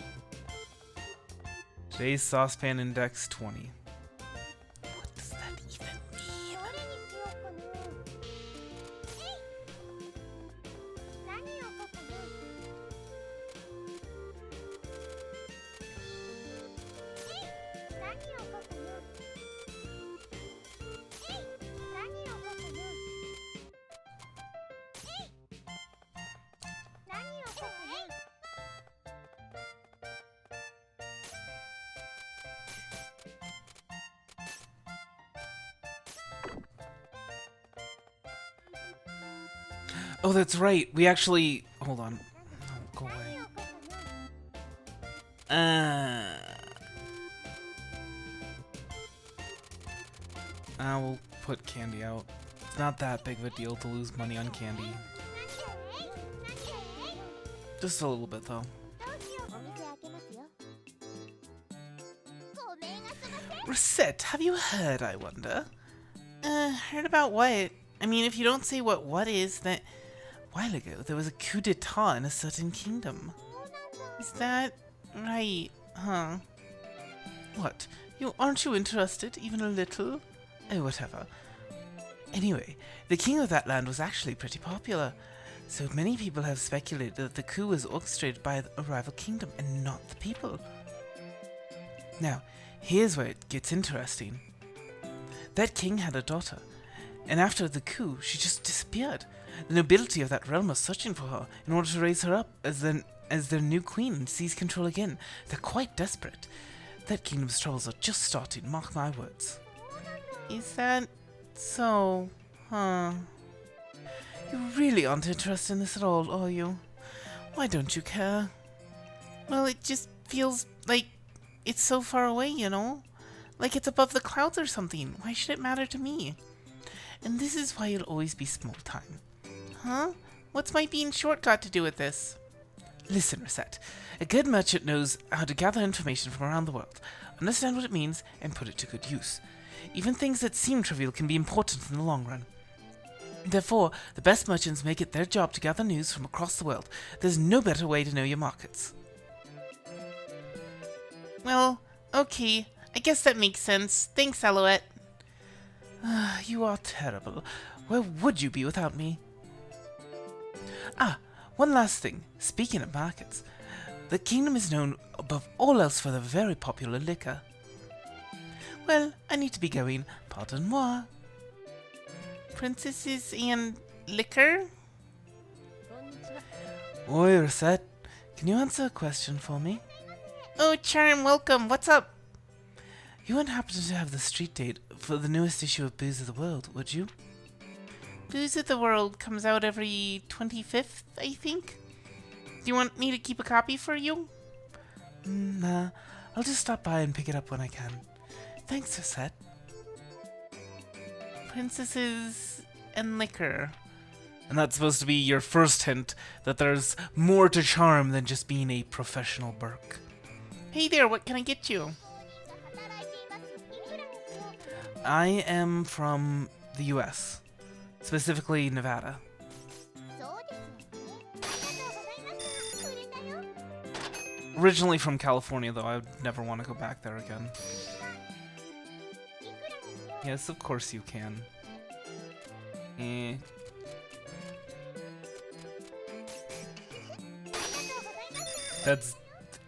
Today's saucepan index 20. What does that even mean? Oh, that's right. We actually... Hold on. No, go away. I will put candy out. It's not that big of a deal to lose money on candy. Just a little bit, though. Recette, have you heard, I wonder? Heard about what? I mean, if you don't say what is, then... A while ago, there was a coup d'etat in a certain kingdom. Is that right, huh? What? Aren't you interested, even a little? Oh, whatever. Anyway, the king of that land was actually pretty popular. So many people have speculated that the coup was orchestrated by a rival kingdom and not the people. Now, here's where it gets interesting. That king had a daughter, and after the coup, she just disappeared. The nobility of that realm was searching for her in order to raise her up as their as their new queen and seize control again. They're quite desperate. That kingdom's troubles are just starting, mark my words. Is that so? Huh? You really aren't interested in this at all, are you? Why don't you care? Well, it just feels like it's so far away, you know? Like it's above the clouds or something. Why should it matter to me? And this is why you'll always be small time. Huh? What's my being short got to do with this? Listen, Recette. A good merchant knows how to gather information from around the world, understand what it means, and put it to good use. Even things that seem trivial can be important in the long run. Therefore, the best merchants make it their job to gather news from across the world. There's no better way to know your markets. Well, okay. I guess that makes sense. Thanks, Alouette. You are terrible. Where would you be without me? Ah, one last thing. Speaking of markets, the kingdom is known above all else for their very popular liquor. Well, I need to be going. Pardon moi. Princesses and liquor? Oi, Recette. Can you answer a question for me? Oh, Charm, welcome. What's up? You wouldn't happen to have the street date for the newest issue of Booze of the World, would you? Booze of the World comes out every 25th, I think? Do you want me to keep a copy for you? Nah, I'll just stop by and pick it up when I can. Thanks, Recette. Princesses and liquor. And that's supposed to be your first hint that there's more to Charm than just being a professional Burke. Hey there, what can I get you? I am from the US, specifically Nevada. Originally from California, though. I would never want to go back there again. Yes, of course you can. That's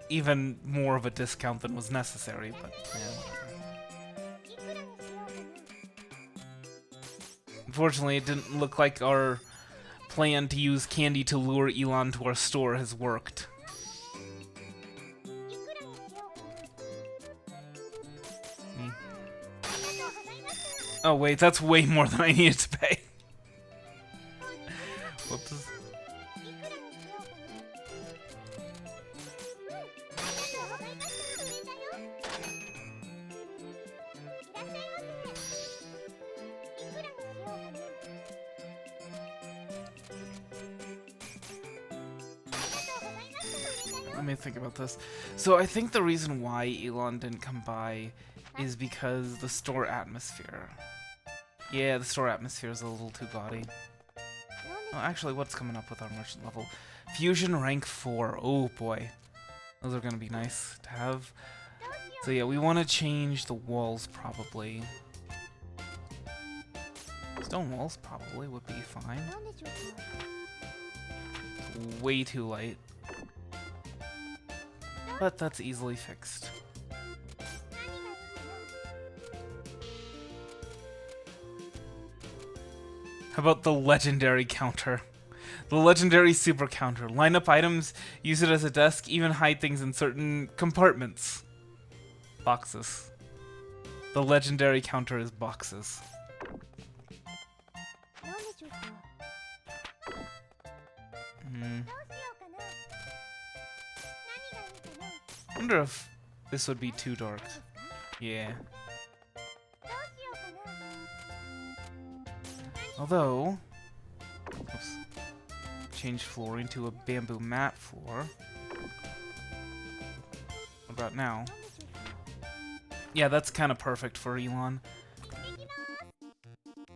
even more of a discount than was necessary, but yeah, whatever. Unfortunately, it didn't look like our plan to use candy to lure Elon to our store has worked. Oh wait, that's way more than I needed to pay. Whoops. Let me think about this. So I think the reason why Elon didn't come by is because the store atmosphere. Yeah, the store atmosphere is a little too gaudy. Oh, actually, what's coming up with our merchant level? Fusion rank 4. Oh boy. Those are going to be nice to have. So yeah, we want to change the walls probably. Stone walls probably would be fine. It's way too light. But that's easily fixed. How about the legendary counter? The legendary super counter. Line up items, use it as a desk, even hide things in certain compartments. Boxes. The legendary counter is boxes. I wonder if this would be too dark. Yeah. Although, oops, change flooring to a bamboo mat floor. What about now? Yeah, that's kind of perfect for Elon.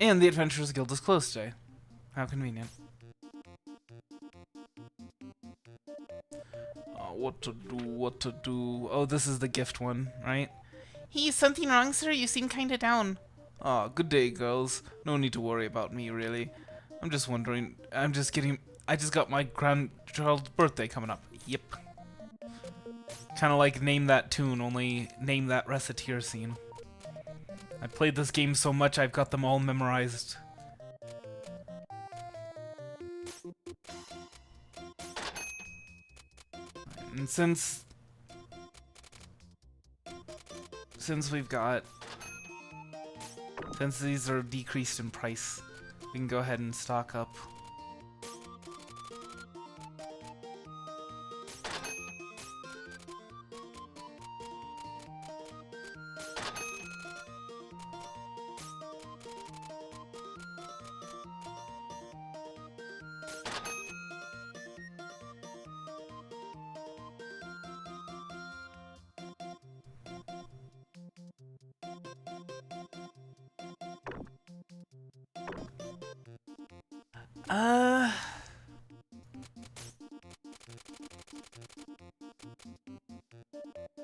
And the Adventurers Guild is closed today. How convenient. What to do? Oh, this is the gift one, right? Hey, is something wrong, sir? You seem kinda down. Ah, good day, girls. No need to worry about me, really. I'm just wondering, I just got my grandchild's birthday coming up. Yep. Kinda like Name That Tune, only name that Recettear scene. I played this game so much, I've got them all memorized. And since these are decreased in price, we can go ahead and stock up.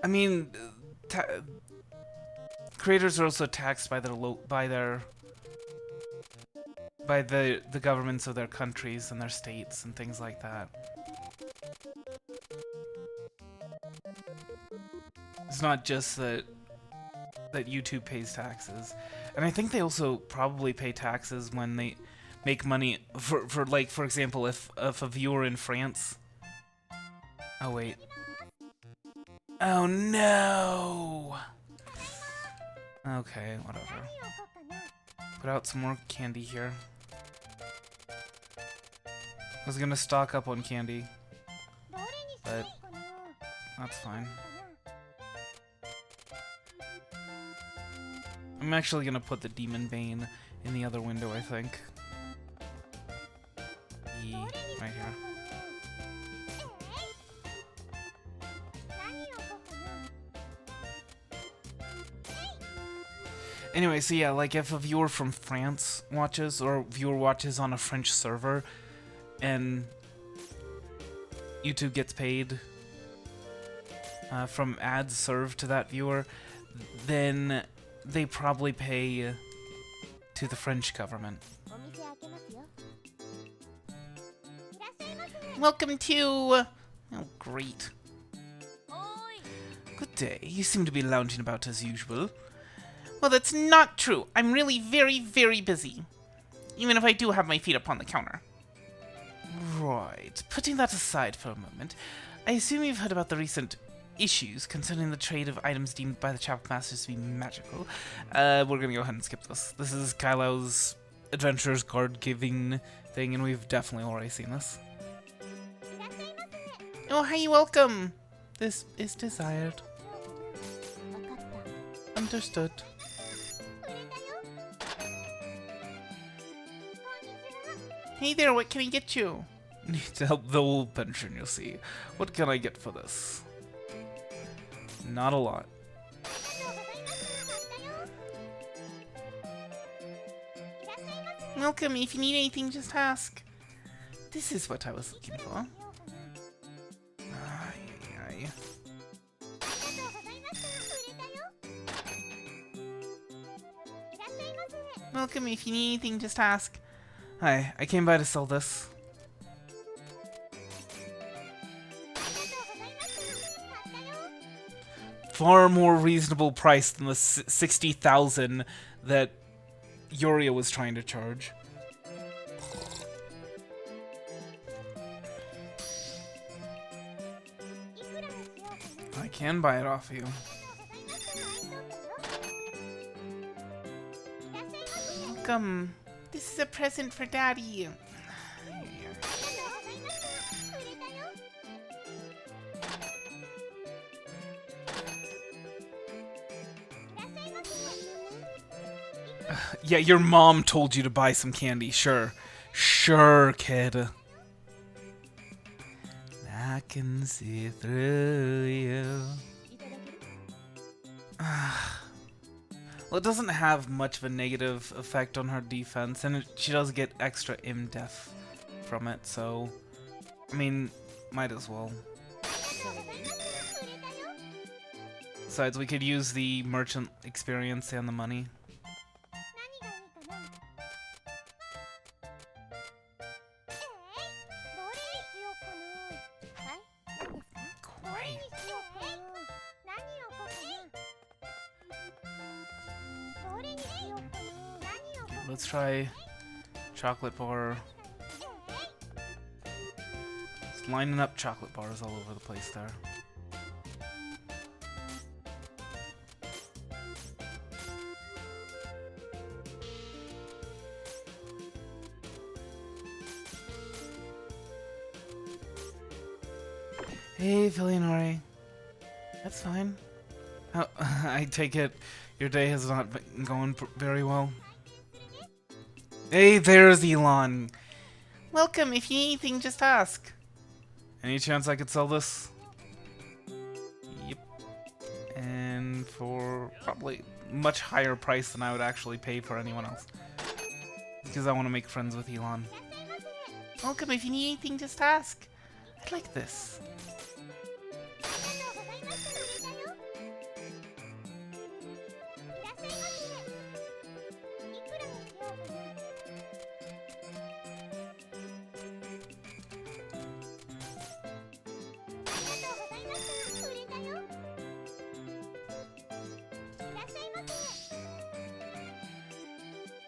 I mean, creators are also taxed by the governments of their countries and their states and things like that. It's not just that YouTube pays taxes, and I think they also probably pay taxes when they make money for like, for example, if a viewer in France. Oh wait. Oh no! Okay, whatever. Put out some more candy here. I was gonna stock up on candy, but that's fine. I'm actually gonna put the Demon Bane in the other window, I think. Right here. Anyway, so yeah, like if a viewer from France watches, or viewer watches on a French server, and YouTube gets paid from ads served to that viewer, then they probably pay to the French government. Welcome to... Oh, great. Good day. You seem to be lounging about as usual. Well, that's not true. I'm really very, very busy. Even if I do have my feet up on the counter. Right. Putting that aside for a moment, I assume you've heard about the recent issues concerning the trade of items deemed by the Chapter Masters to be magical. We're gonna go ahead and skip this. This is Kylo's Adventurer's Card giving thing, and we've definitely already seen this. Oh, hi, welcome! This is desired. Understood. Hey there, what can I get you? Need to help the old pension, you see. What can I get for this? Not a lot. Welcome, if you need anything, just ask. This is what I was looking for. Welcome, if you need anything, just ask. Hi, I came by to sell this. Far more reasonable price than the 60,000 that Yoria was trying to charge. I can buy it off you. Welcome. This is a present for Daddy. Yeah, your mom told you to buy some candy. Sure. Sure, kid. I can see through you. Well, it doesn't have much of a negative effect on her defense, and she does get extra im-def from it, so... I mean, might as well. Besides, we could use the merchant experience and the money. Let's try chocolate bar. Let's lining up chocolate bars all over the place there. Hey, Filianori. That's fine. Oh, I take it your day has not been going very well. Hey, there's Elon. Welcome. If you need anything, just ask. Any chance I could sell this? Yep. And for probably much higher price than I would actually pay for anyone else. Because I want to make friends with Elon. Welcome. If you need anything, just ask. I like this.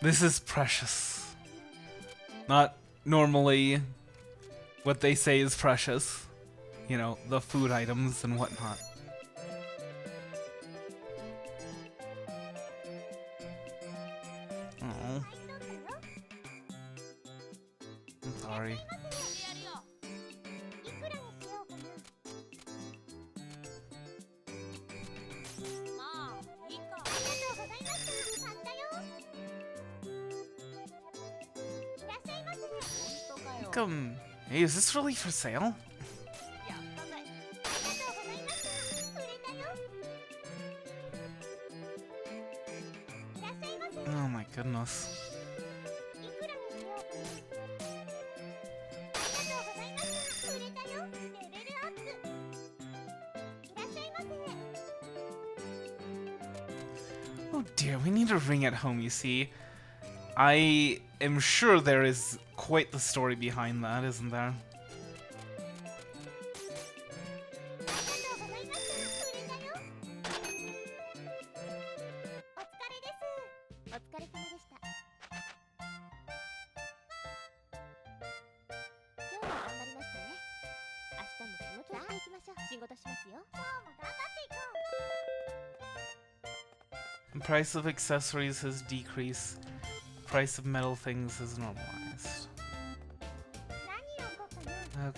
This is precious. Not normally what they say is precious. You know, the food items and whatnot. Oh. I'm sorry. Welcome. Hey, is this really for sale? Oh my goodness. Oh dear, we need a ring at home, you see. I am sure there is quite the story behind that, isn't there? The price of accessories has decreased. Price of metal things is normalized. Okay.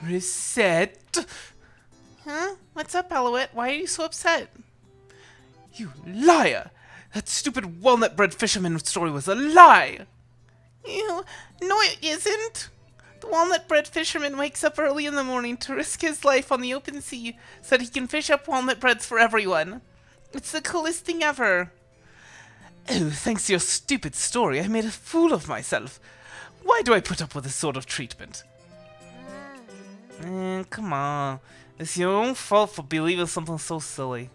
Reset? Huh? What's up, Alouette? Why are you so upset? You liar! That stupid walnut bread fisherman story was a lie! No, it isn't! The walnut bread fisherman wakes up early in the morning to risk his life on the open sea so that he can fish up walnut breads for everyone. It's the coolest thing ever. Oh, thanks to your stupid story, I made a fool of myself. Why do I put up with this sort of treatment? Come on. It's your own fault for believing something so silly.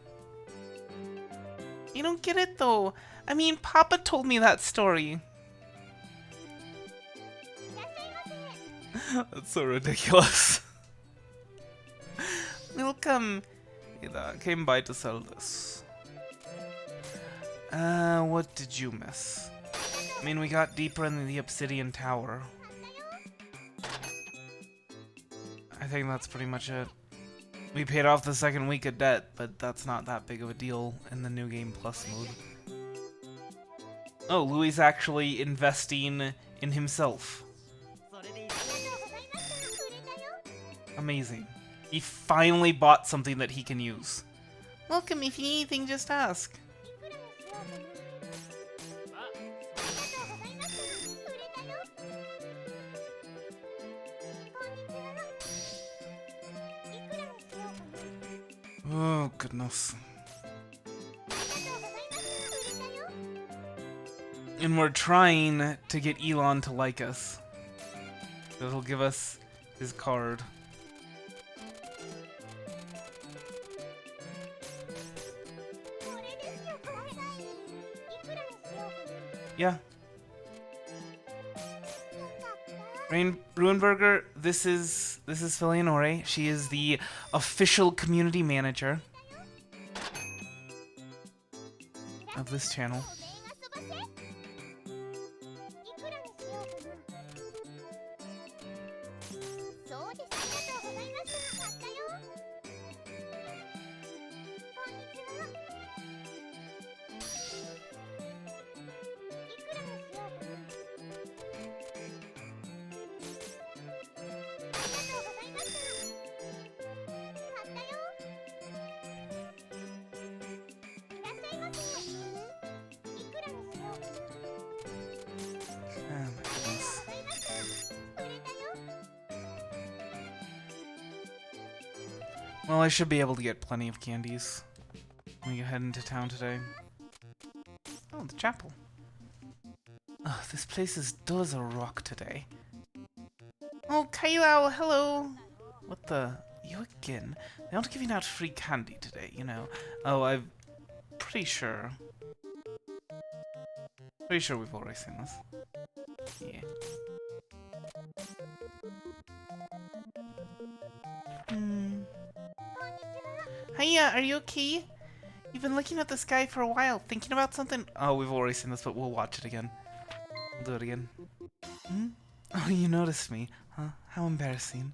You don't get it, though. I mean, Papa told me that story. That's so ridiculous. Welcome. I came by to sell this. What did you miss? I mean, we got deeper into the Obsidian Tower. I think that's pretty much it. We paid off the second week of debt, but that's not that big of a deal in the New Game Plus mode. Oh, Louis actually investing in himself. Amazing. He finally bought something that he can use. Welcome, if you need anything, just ask. Oh, goodness. And we're trying to get Elon to like us. So he'll give us his card. Yeah. Ruinberger, this is Filianore. She is the official community manager of this channel. Well, I should be able to get plenty of candies when we head into town today. Oh, the chapel. Oh, this place is dull as a rock today. Oh, Kailau, hello! What the? You again? They aren't giving out free candy today, you know. Oh, I'm pretty sure. Pretty sure we've already seen this. Yeah. Hiya, are you okay? You've been looking at the sky for a while, thinking about something? Oh, we've already seen this, but we'll watch it again. We'll do it again. Hmm? Oh, you noticed me, huh? How embarrassing.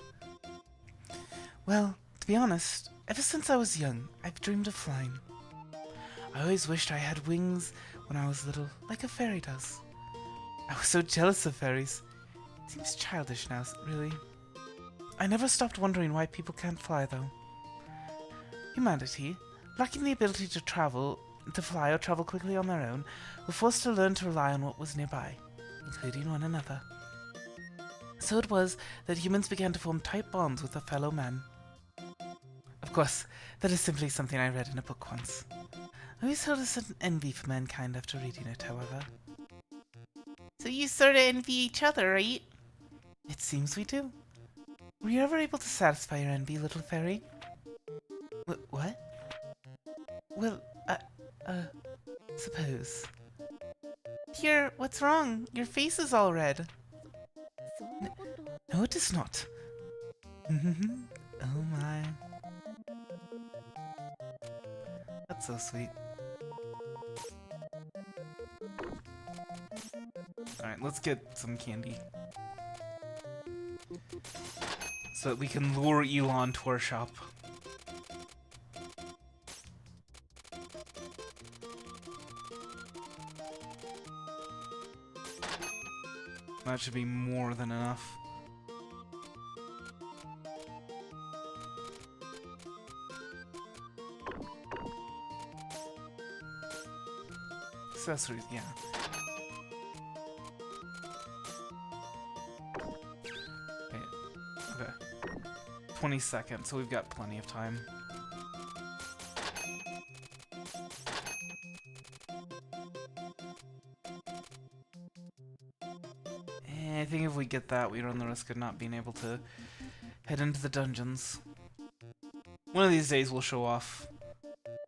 Well, to be honest, ever since I was young, I've dreamed of flying. I always wished I had wings when I was little, like a fairy does. I was so jealous of fairies. It seems childish now, really. I never stopped wondering why people can't fly, though. Humanity, lacking the ability to fly or travel quickly on their own, were forced to learn to rely on what was nearby, including one another. So it was that humans began to form tight bonds with their fellow man. Of course, that is simply something I read in a book once. I always held a certain envy for mankind after reading it, however. So you sort of envy each other, right? It seems we do. Were you ever able to satisfy your envy, little fairy? What? Well, suppose. Here, what's wrong? Your face is all red. No, it is not. Oh my. That's so sweet. Alright, let's get some candy. So that we can lure Elon to our shop. That should be more than enough. Accessories, yeah. Okay. 20 seconds, so we've got plenty of time. I think if we get that, we run the risk of not being able to head into the dungeons. One of these days we'll show off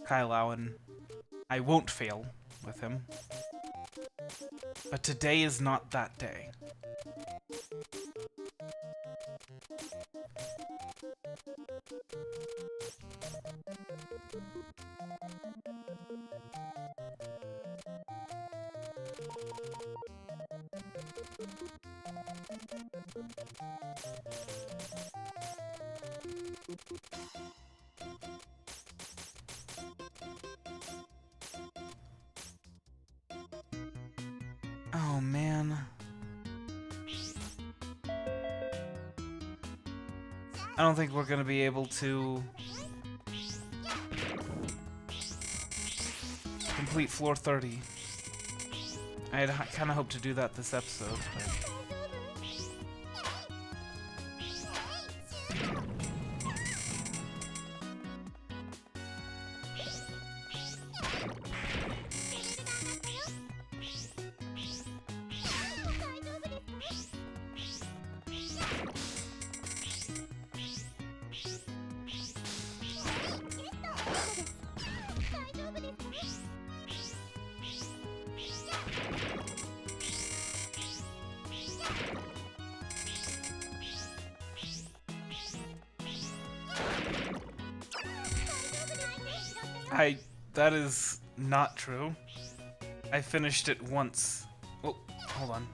Kailau and I won't fail with him. But today is not that day. Oh man. I don't think we're gonna be able to complete floor 30. I had kind of hoped to do that this episode, but... That is not true. I finished it once. Oh, hold on.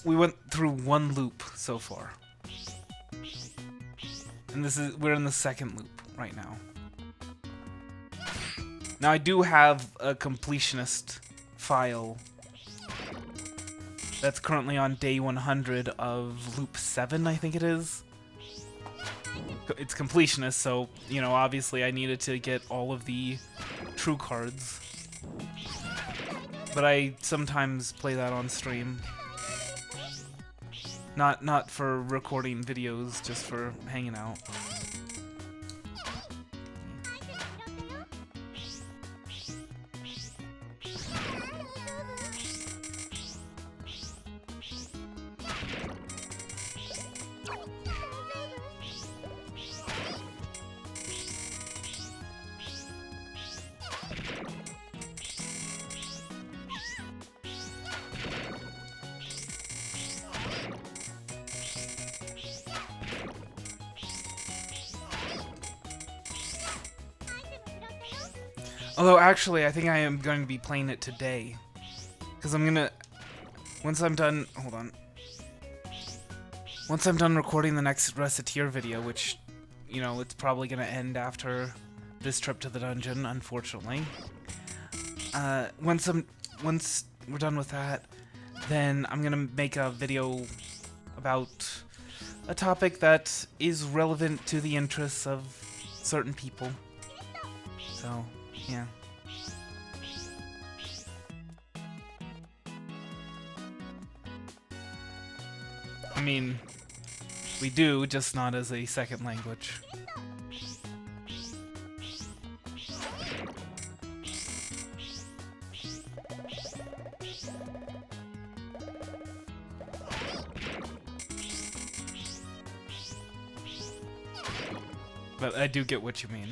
We went through one loop so far. And we're in the second loop right now. Now I do have a completionist file that's currently on day 100 of loop 7, I think it is. It's completionist, so, you know, obviously I needed to get all of the true cards. But I sometimes play that on stream. Not for recording videos, just for hanging out. Although, actually, I think I am going to be playing it today. Because I'm gonna... Once I'm done... Hold on. Once I'm done recording the next Recettear video, which, you know, it's probably gonna end after this trip to the dungeon, unfortunately. Once we're done with that, then I'm gonna make a video about a topic that is relevant to the interests of certain people. So... yeah. I mean, we do, just not as a second language. But I do get what you mean.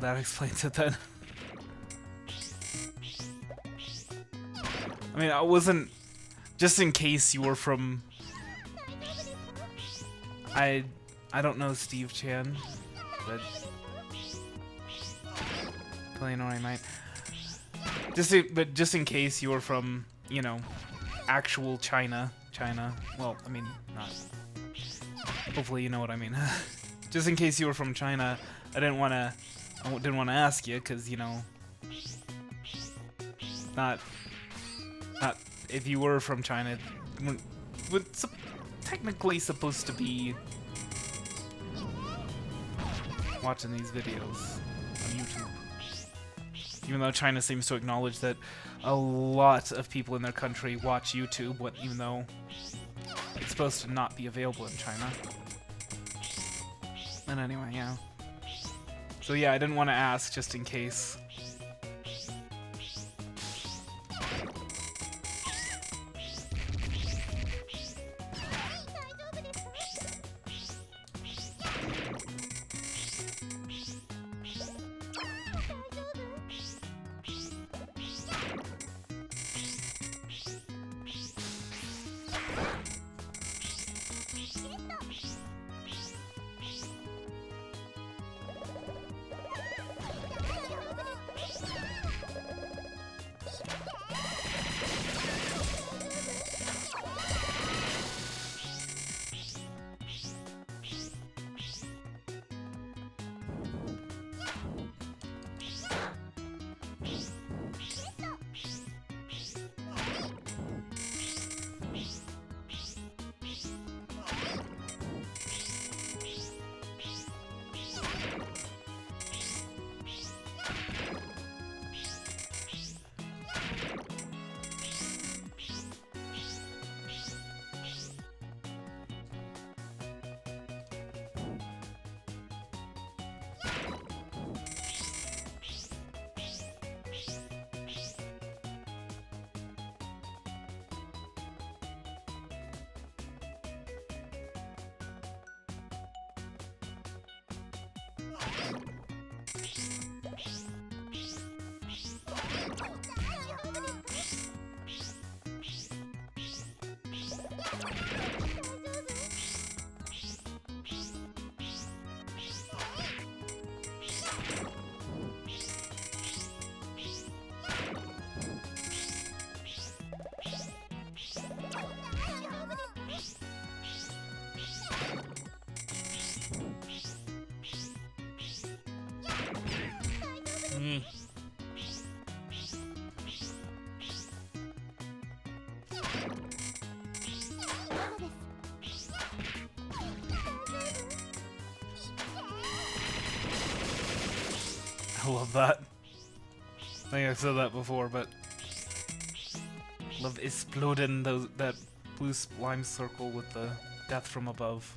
That explains it then. I mean, I wasn't... Just in case you were from... I don't know Steve Chan, but... Playing or I might. But just in case you were from, you know, actual China. Well, I mean, not... Hopefully you know what I mean. Just in case you were from China, I didn't want to ask you, because, you know, not if you were from China, we're technically supposed to be watching these videos on YouTube. Even though China seems to acknowledge that a lot of people in their country watch YouTube, even though it's supposed to not be available in China. And anyway, yeah. So yeah, I didn't want to ask just in case. I love that. I think I've said that before, but love exploding that blue slime circle with the death from above.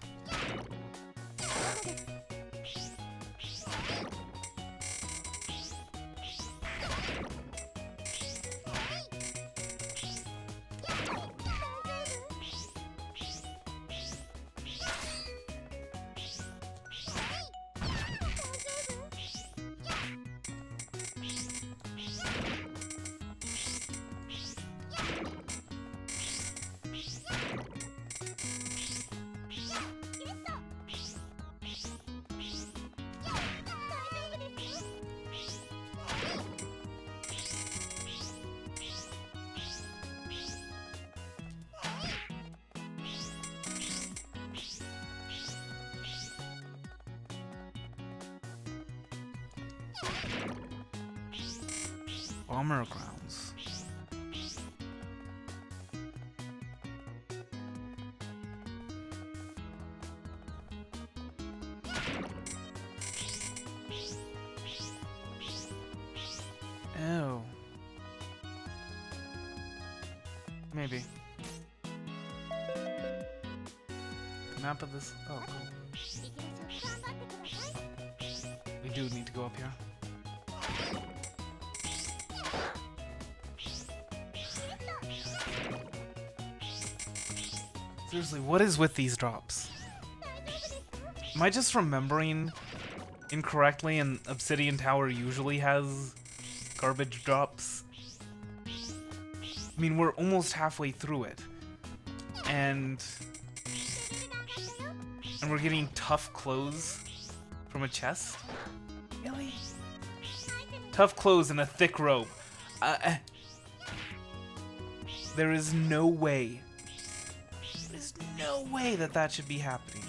Bomber grounds. Oh. Maybe. The map of this. Oh, cool. We do need to go up here. Seriously, what is with these drops? Am I just remembering incorrectly and Obsidian Tower usually has garbage drops? I mean, we're almost halfway through it. And we're getting tough clothes from a chest? Really? Tough clothes and a thick robe. There is no way. There's no way that that should be happening.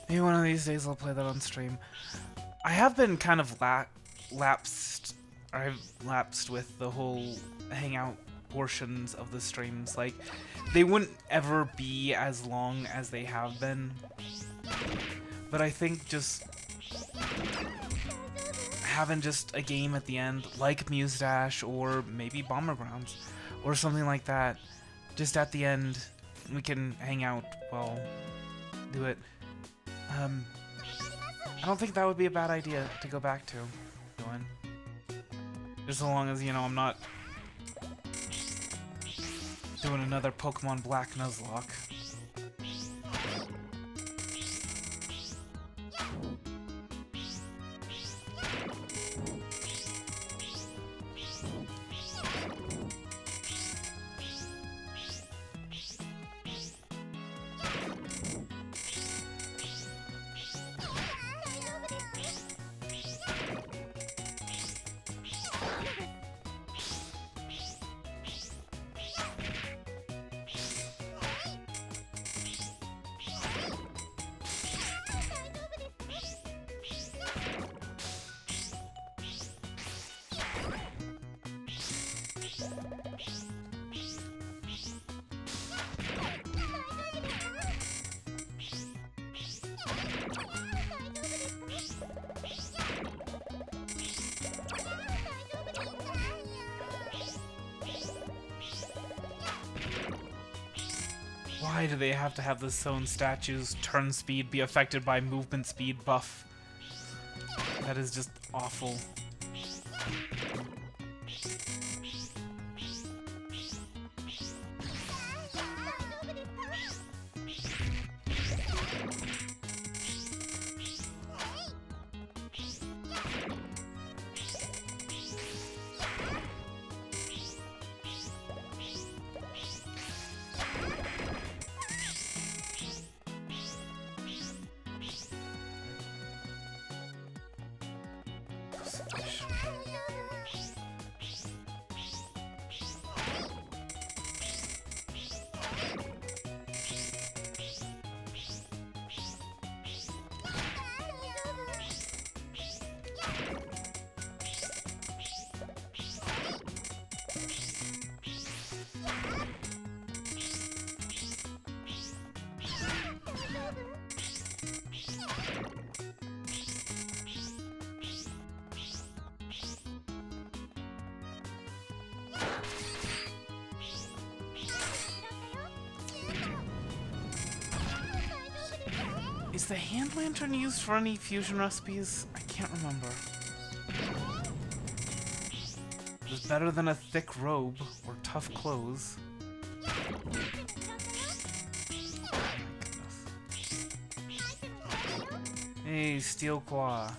Maybe one of these days I'll play that on stream. I have been kind of lapsed with the whole hangout portions of the streams. Like, they wouldn't ever be as long as they have been. But I think just having just a game at the end, like Muse Dash or maybe Bomber Grounds or something like that, just at the end we can hang out while do it. I don't think that would be a bad idea to go back to doing. Just so long as, you know, I'm not doing another Pokemon Black Nuzlocke. Why do they have to have the stone statue's turn speed be affected by movement speed buff? That is just awful. Splash. Is the hand lantern used for any fusion recipes? I can't remember. It's better than a thick robe or tough clothes. Oh my goodness. Hey, Steel Claw.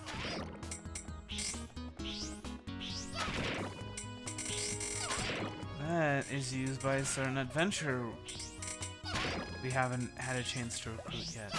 That is used by a certain adventure we haven't had a chance to recruit yet.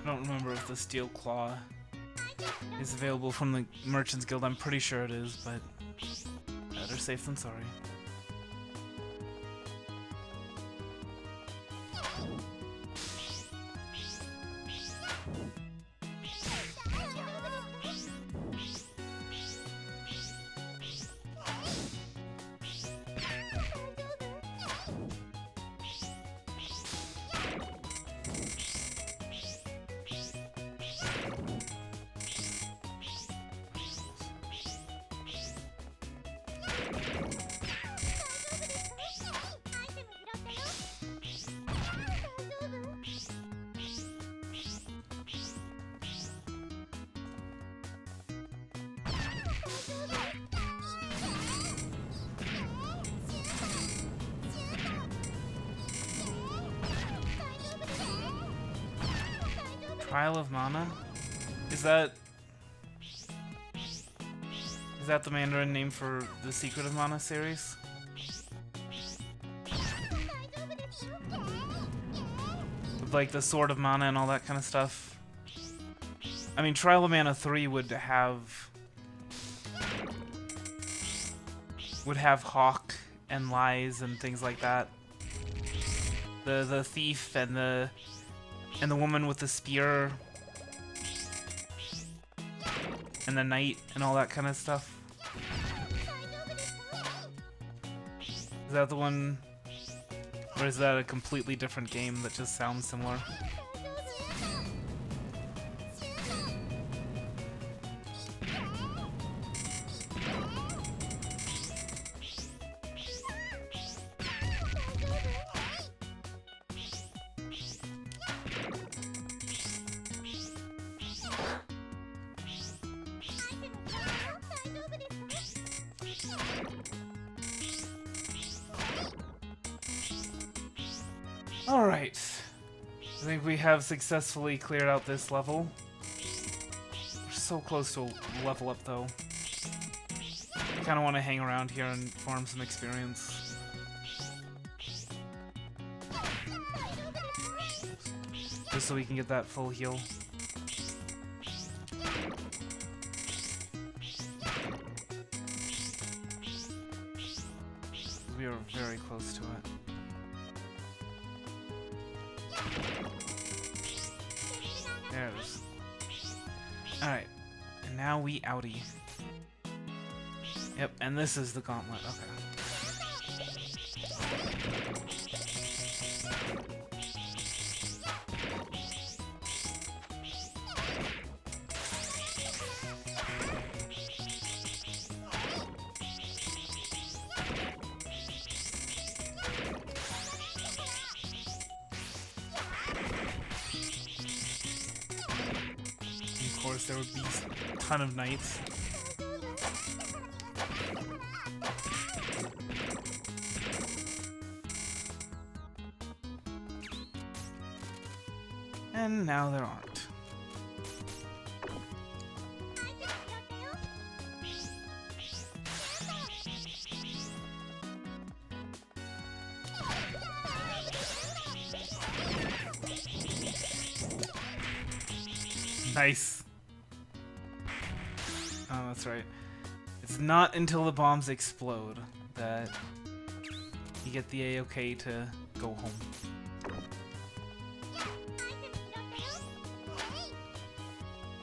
I don't remember if the Steel Claw is available from the Merchants Guild. I'm pretty sure it is, but better safe than sorry. Trial of Mana? Is that the Mandarin name for the Secret of Mana series? With like the Sword of Mana and all that kind of stuff? I mean, Trial of Mana 3 would have Hawk and Lies and things like that. The thief and the woman with the spear and the night and all that kind of stuff. Is that the one, or is that a completely different game that just sounds similar? Alright, I think we have successfully cleared out this level. We're so close to a level up though. I kinda wanna hang around here and farm some experience. Just so we can get that full heal. We are very close to it. There it is. Alright, and now we outie. Yep, and this is the gauntlet. Okay. Of course, there would be a ton of knights. And now there aren't. Nice. Oh, that's right. It's not until the bombs explode that you get the A-OK to go home.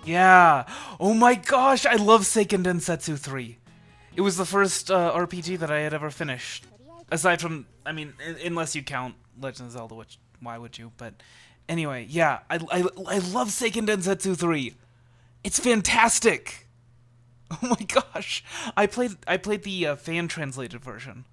Yeah! Oh my gosh, I love Seiken Densetsu 3. It was the first RPG that I had ever finished. Aside from, I mean, unless you count Legend of Zelda, which, why would you? But anyway, yeah, I love Seiken Densetsu 3. It's fantastic! Oh my gosh! I played the fan-translated version.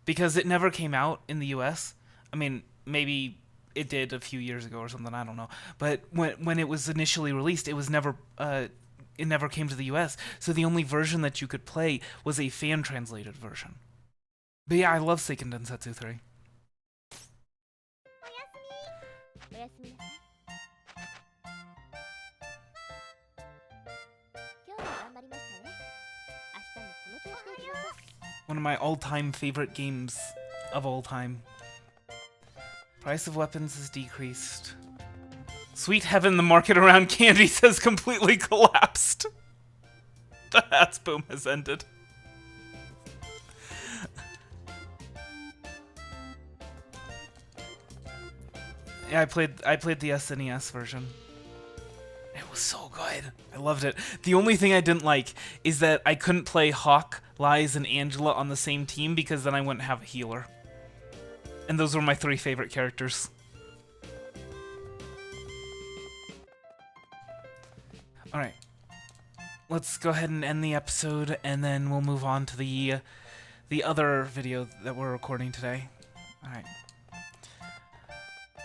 Because it never came out in the US. I mean, maybe it did a few years ago or something, I don't know. But when it was initially released, it was never it never came to the US. So the only version that you could play was a fan-translated version. But yeah, I love Seiken Densetsu 3. One of my all-time favorite games of all time. Price of weapons has decreased. Sweet heaven, the market around candies has completely collapsed. The hats boom has ended. Yeah, I played the SNES version. It was so good. I loved it. The only thing I didn't like is that I couldn't play Hawk, Lies, and Angela on the same team because then I wouldn't have a healer. And those were my 3 favorite characters. Alright. Let's go ahead and end the episode, and then we'll move on to the other video that we're recording today. Alright.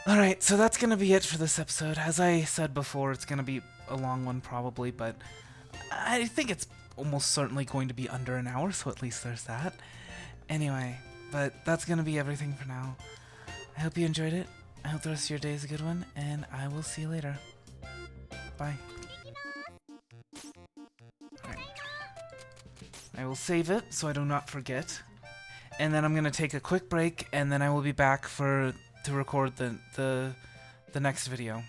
Alright, so that's gonna be it for this episode. As I said before, it's gonna be a long one probably, but I think it's almost certainly going to be under an hour, so at least there's that. Anyway, but that's gonna be everything for now. I hope you enjoyed it. I hope the rest of your day is a good one, and I will see you later. Bye. Alright. I will save it so I do not forget. And then I'm gonna take a quick break, and then I will be back to record the next video.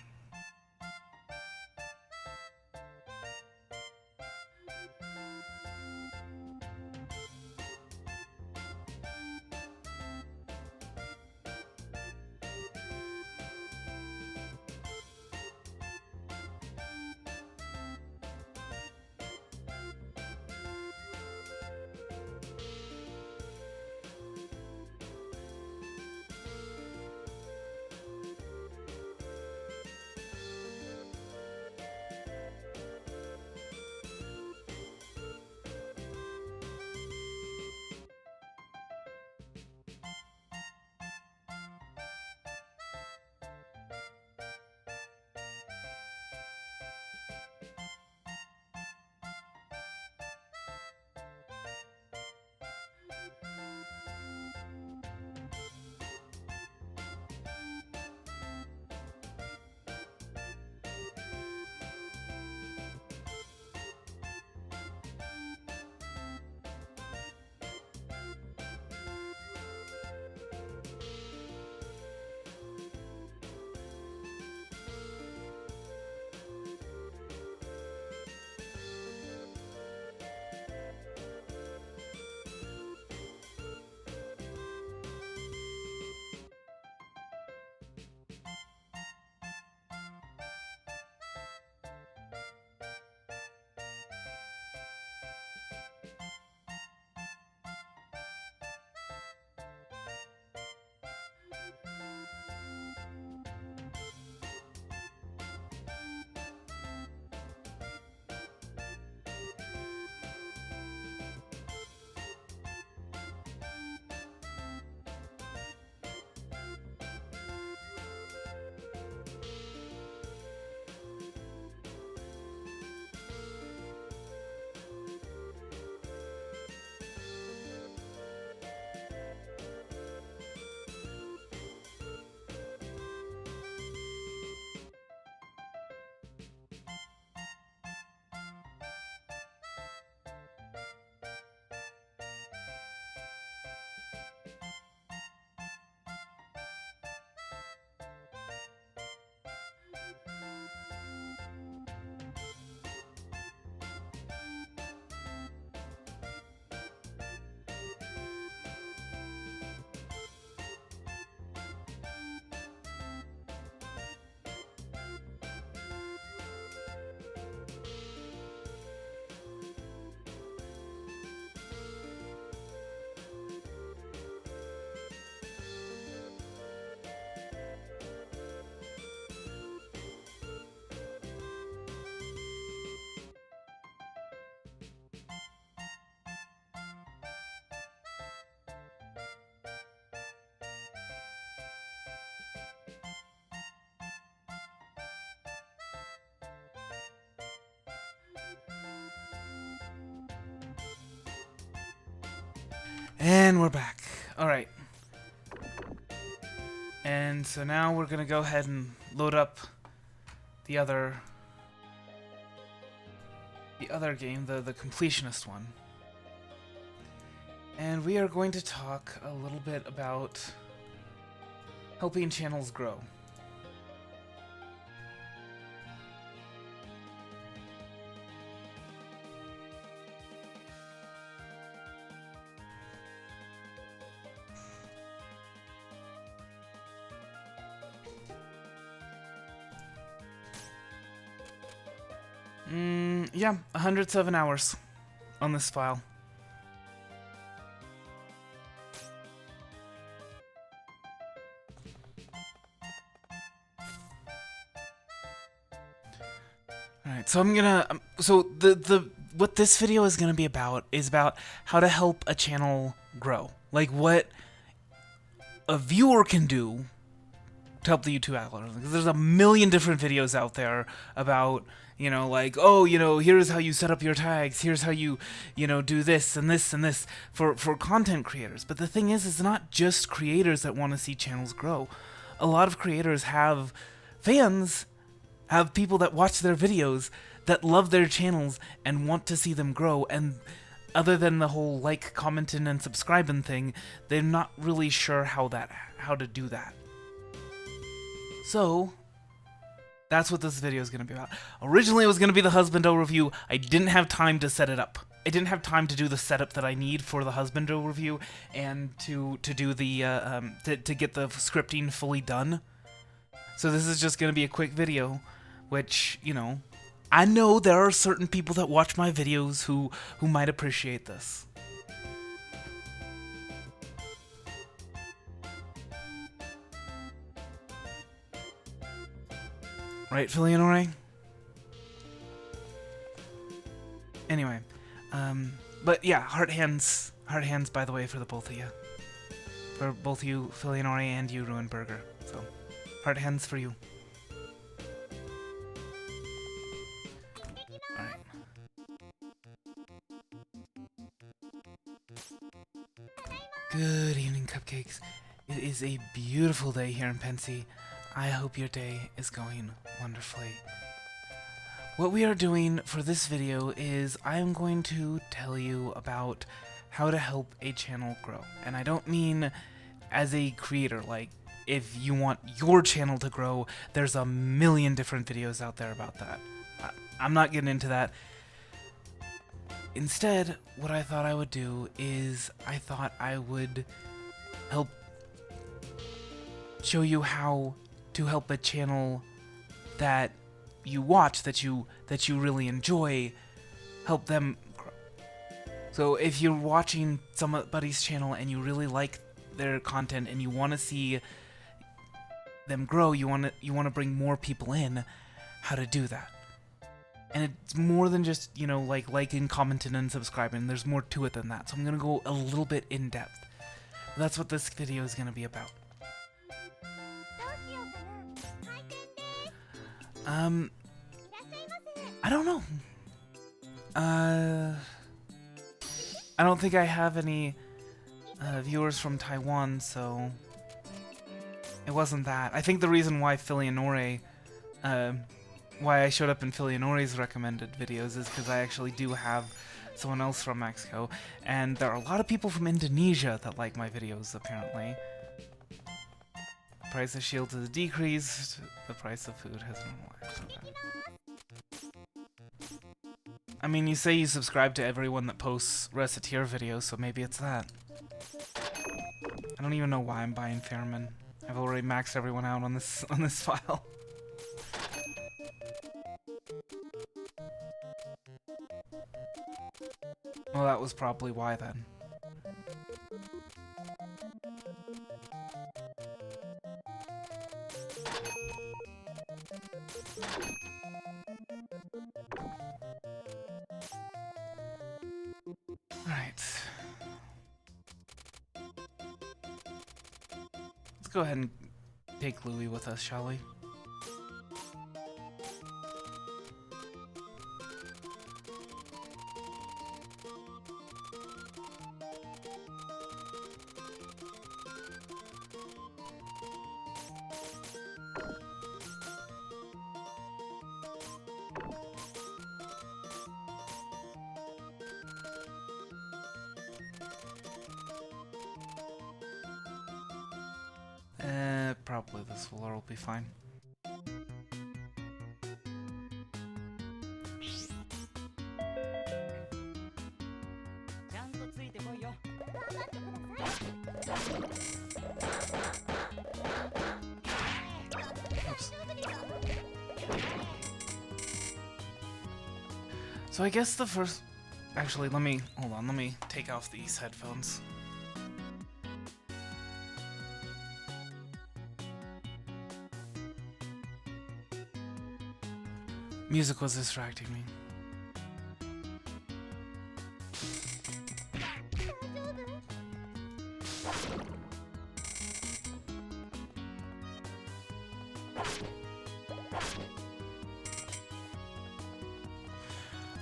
And we're back. Alright. And so now we're gonna go ahead and load up the other game, the completionist one. And we are going to talk a little bit about helping channels grow. Yeah, 107 hours on this file. Alright, so I'm gonna... so what this video is gonna be about is about how to help a channel grow. Like, what a viewer can do to help the YouTube algorithm. Because there's a million different videos out there about, you know, like, oh, you know, here's how you set up your tags, here's how you, you know, do this and this and this for content creators. But the thing is, it's not just creators that want to see channels grow. A lot of creators have fans, have people that watch their videos that love their channels and want to see them grow, and other than the whole like, commenting, and subscribing thing, they're not really sure how to do that. So, that's what this video is going to be about. Originally, it was going to be the Husbando review. I didn't have time to set it up. I didn't have time to do the setup that I need for the Husbando review, and to do the to get the scripting fully done. So this is just going to be a quick video, which, you know, I know there are certain people that watch my videos who might appreciate this. Right, Philionore? Anyway, but yeah, heart hands, by the way, for the both of you. For both you, Philionore, and you, Ruined Burger. So, heart hands for you. Alright. Good evening, cupcakes. It is a beautiful day here in Pensy. I hope your day is going wonderfully. What we are doing for this video is I am going to tell you about how to help a channel grow. And I don't mean as a creator, like if you want your channel to grow, there's a million different videos out there about that. I'm not getting into that. Instead, what I thought I would do is I thought I would help show you how to help a channel that you watch, that you really enjoy, help them grow. So if you're watching somebody's channel and you really like their content and you want to see them grow, you want to bring more people in, how to do that. And it's more than just, you know, like liking, commenting, and subscribing. There's more to it than that. So I'm going to go a little bit in depth. That's what this video is going to be about. I don't know. I don't think I have any viewers from Taiwan, so it wasn't that. I think the reason why why I showed up in Philionore's recommended videos is because I actually do have someone else from Mexico, and there are a lot of people from Indonesia that like my videos, apparently. The price of shields has decreased, the price of food has normalized. Okay. I mean, you say you subscribe to everyone that posts Recettear videos, so maybe it's that. I don't even know why I'm buying Fairman. I've already maxed everyone out on this file. Well, that was probably why then. Alright. Let's go ahead and take Louie with us, shall we? this will all be fine. Oops. So I guess the first... Actually, hold on, let me take off these headphones. Music was distracting me.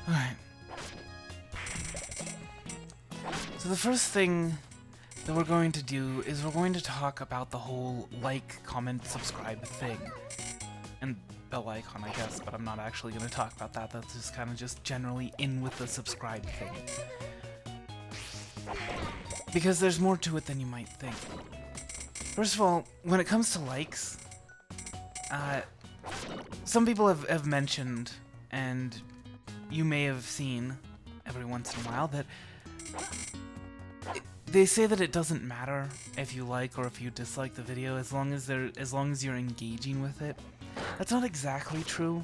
Alright. So the first thing that we're going to do is we're going to talk about the whole like, comment, subscribe thing. And bell icon, I guess, but I'm not actually going to talk about that. That's just kind of just generally in with the subscribe thing. Because there's more to it than you might think. First of all, when it comes to likes, some people have mentioned, and you may have seen every once in a while, that they say that it doesn't matter if you like or if you dislike the video as long as you're engaging with it. That's not exactly true.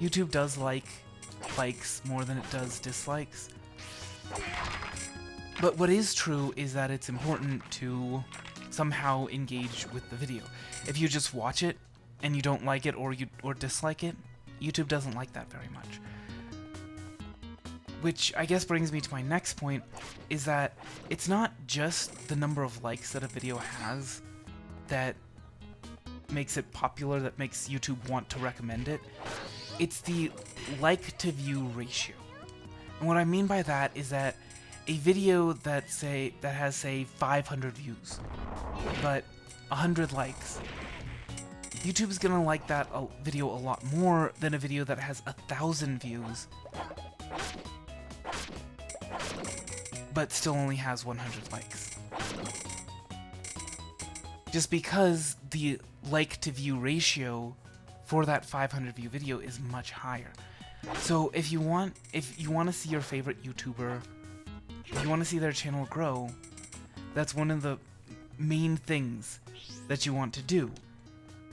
YouTube does like likes more than it does dislikes. But what is true is that it's important to somehow engage with the video. If you just watch it and you don't like it or dislike it, YouTube doesn't like that very much. Which I guess brings me to my next point, is that it's not just the number of likes that a video has that makes it popular, that makes YouTube want to recommend it. It's the like to view ratio. And what I mean by that is that a video that has say 500 views, but 100 likes, YouTube's gonna like that video a lot more than a video that has 1,000 views, but still only has 100 likes. Just because the like to view ratio for that 500 view video is much higher. So if you want to see your favorite YouTuber, if you want to see their channel grow, that's one of the main things that you want to do,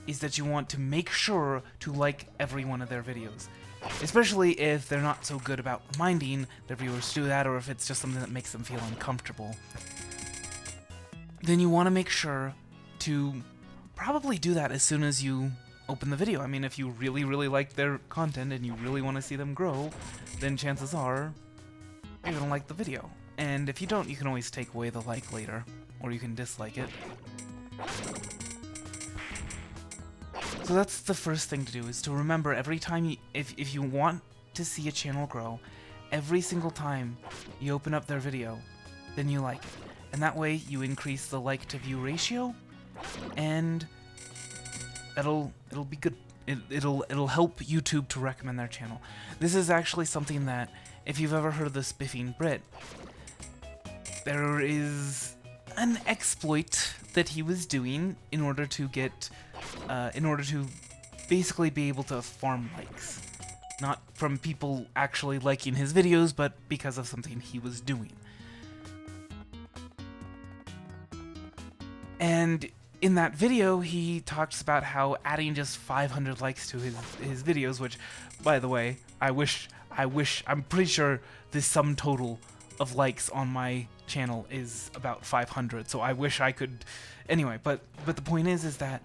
is that you want to make sure to like every one of their videos. Especially if they're not so good about reminding their viewers to do that, or if it's just something that makes them feel uncomfortable. Then you want to make sure to probably do that as soon as you open the video. I mean, if you really, really like their content and you really want to see them grow, then chances are you're going to like the video. And if you don't, you can always take away the like later, or you can dislike it. So that's the first thing to do, is to remember every time if you want to see a channel grow, every single time you open up their video, then you like it. And that way you increase the like to view ratio, and it'll be good. It'll help YouTube to recommend their channel. This is actually something that, if you've ever heard of the Spiffing Brit, there is an exploit that he was doing in order to basically be able to farm likes. Not from people actually liking his videos, but because of something he was doing. And in that video, he talks about how adding just 500 likes to his videos, which, by the way, I'm pretty sure the sum total of likes on my channel is about 500, so I wish I could... Anyway, but the point is that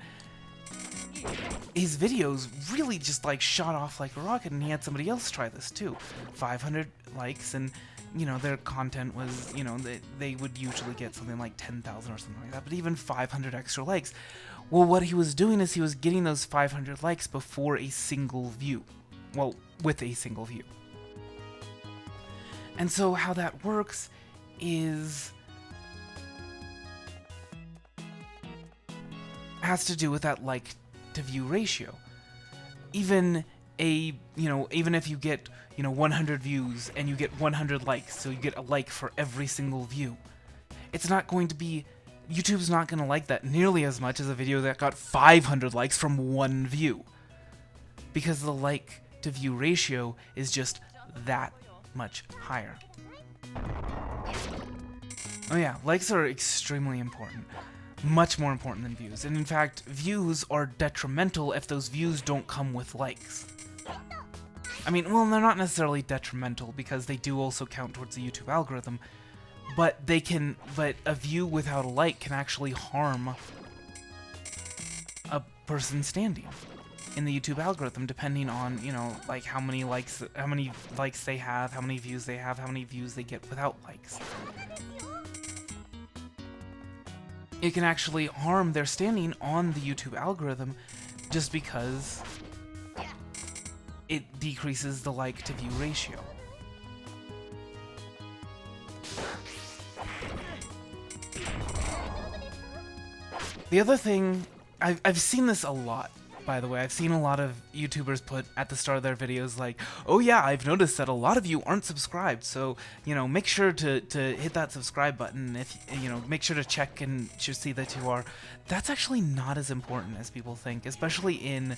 his videos really just like shot off like a rocket, and he had somebody else try this too. 500 likes, and you know, their content was, you know, they would usually get something like 10,000 or something like that, but even 500 extra likes. Well, what he was doing is he was getting those 500 likes before a single view. Well, with a single view. And so how that works is... has to do with that like to view ratio. Even if you get, 100 views and you get 100 likes, so you get a like for every single view, it's not going to be YouTube's not going to like that nearly as much as a video that got 500 likes from one view. Because the like to view ratio is just that much higher. Oh yeah, likes are extremely important. Much more important than views. And in fact, views are detrimental if those views don't come with likes. I mean, well, they're not necessarily detrimental because they do also count towards the YouTube algorithm, but a view without a like can actually harm a person's standing in the YouTube algorithm, depending on, you know, like how many likes they have, how many views they have, how many views they get without likes. It can actually harm their standing on the YouTube algorithm just because it decreases the like to view ratio. The other thing, I've seen this a lot, by the way. I've seen a lot of YouTubers put at the start of their videos like, oh yeah, I've noticed that a lot of you aren't subscribed, so, you know, make sure to hit that subscribe button. If, you know, make sure to check and see that you are. That's actually not as important as people think, especially in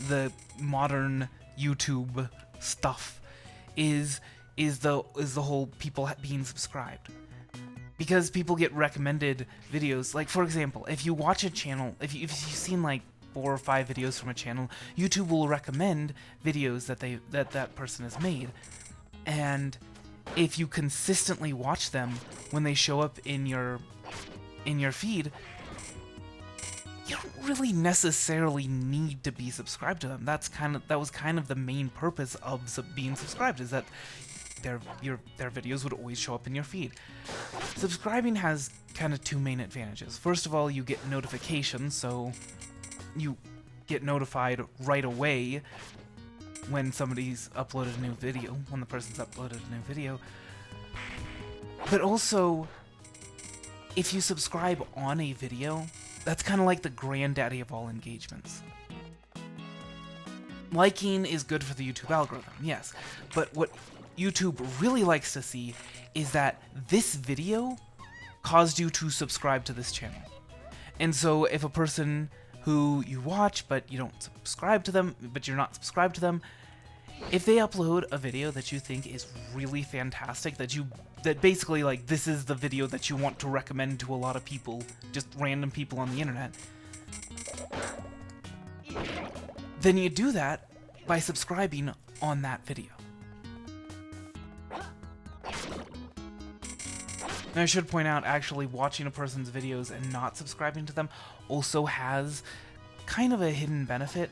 the modern YouTube stuff, is the whole people being subscribed. Because people get recommended videos, like for example, if you watch a channel, if you've seen like 4 or 5 videos from a channel, YouTube will recommend videos that person has made, and if you consistently watch them when they show up in your feed, you don't really necessarily need to be subscribed to them. That was kind of the main purpose of being subscribed, is that their videos would always show up in your feed. Subscribing has kind of 2 main advantages. First of all, you get notifications, so you get notified right away when somebody's uploaded a new video, when the person's uploaded a new video. But also, if you subscribe on a video, that's kind of like the granddaddy of all engagements. Liking is good for the YouTube algorithm, yes, but what YouTube really likes to see is that this video caused you to subscribe to this channel. And so if a person who you watch but you don't subscribe to them, but you're not subscribed to them, if they upload a video that you think is really fantastic, that basically like this is the video that you want to recommend to a lot of people, just random people on the internet, then you do that by subscribing on that video. Now, I should point out, actually, watching a person's videos and not subscribing to them also has kind of a hidden benefit.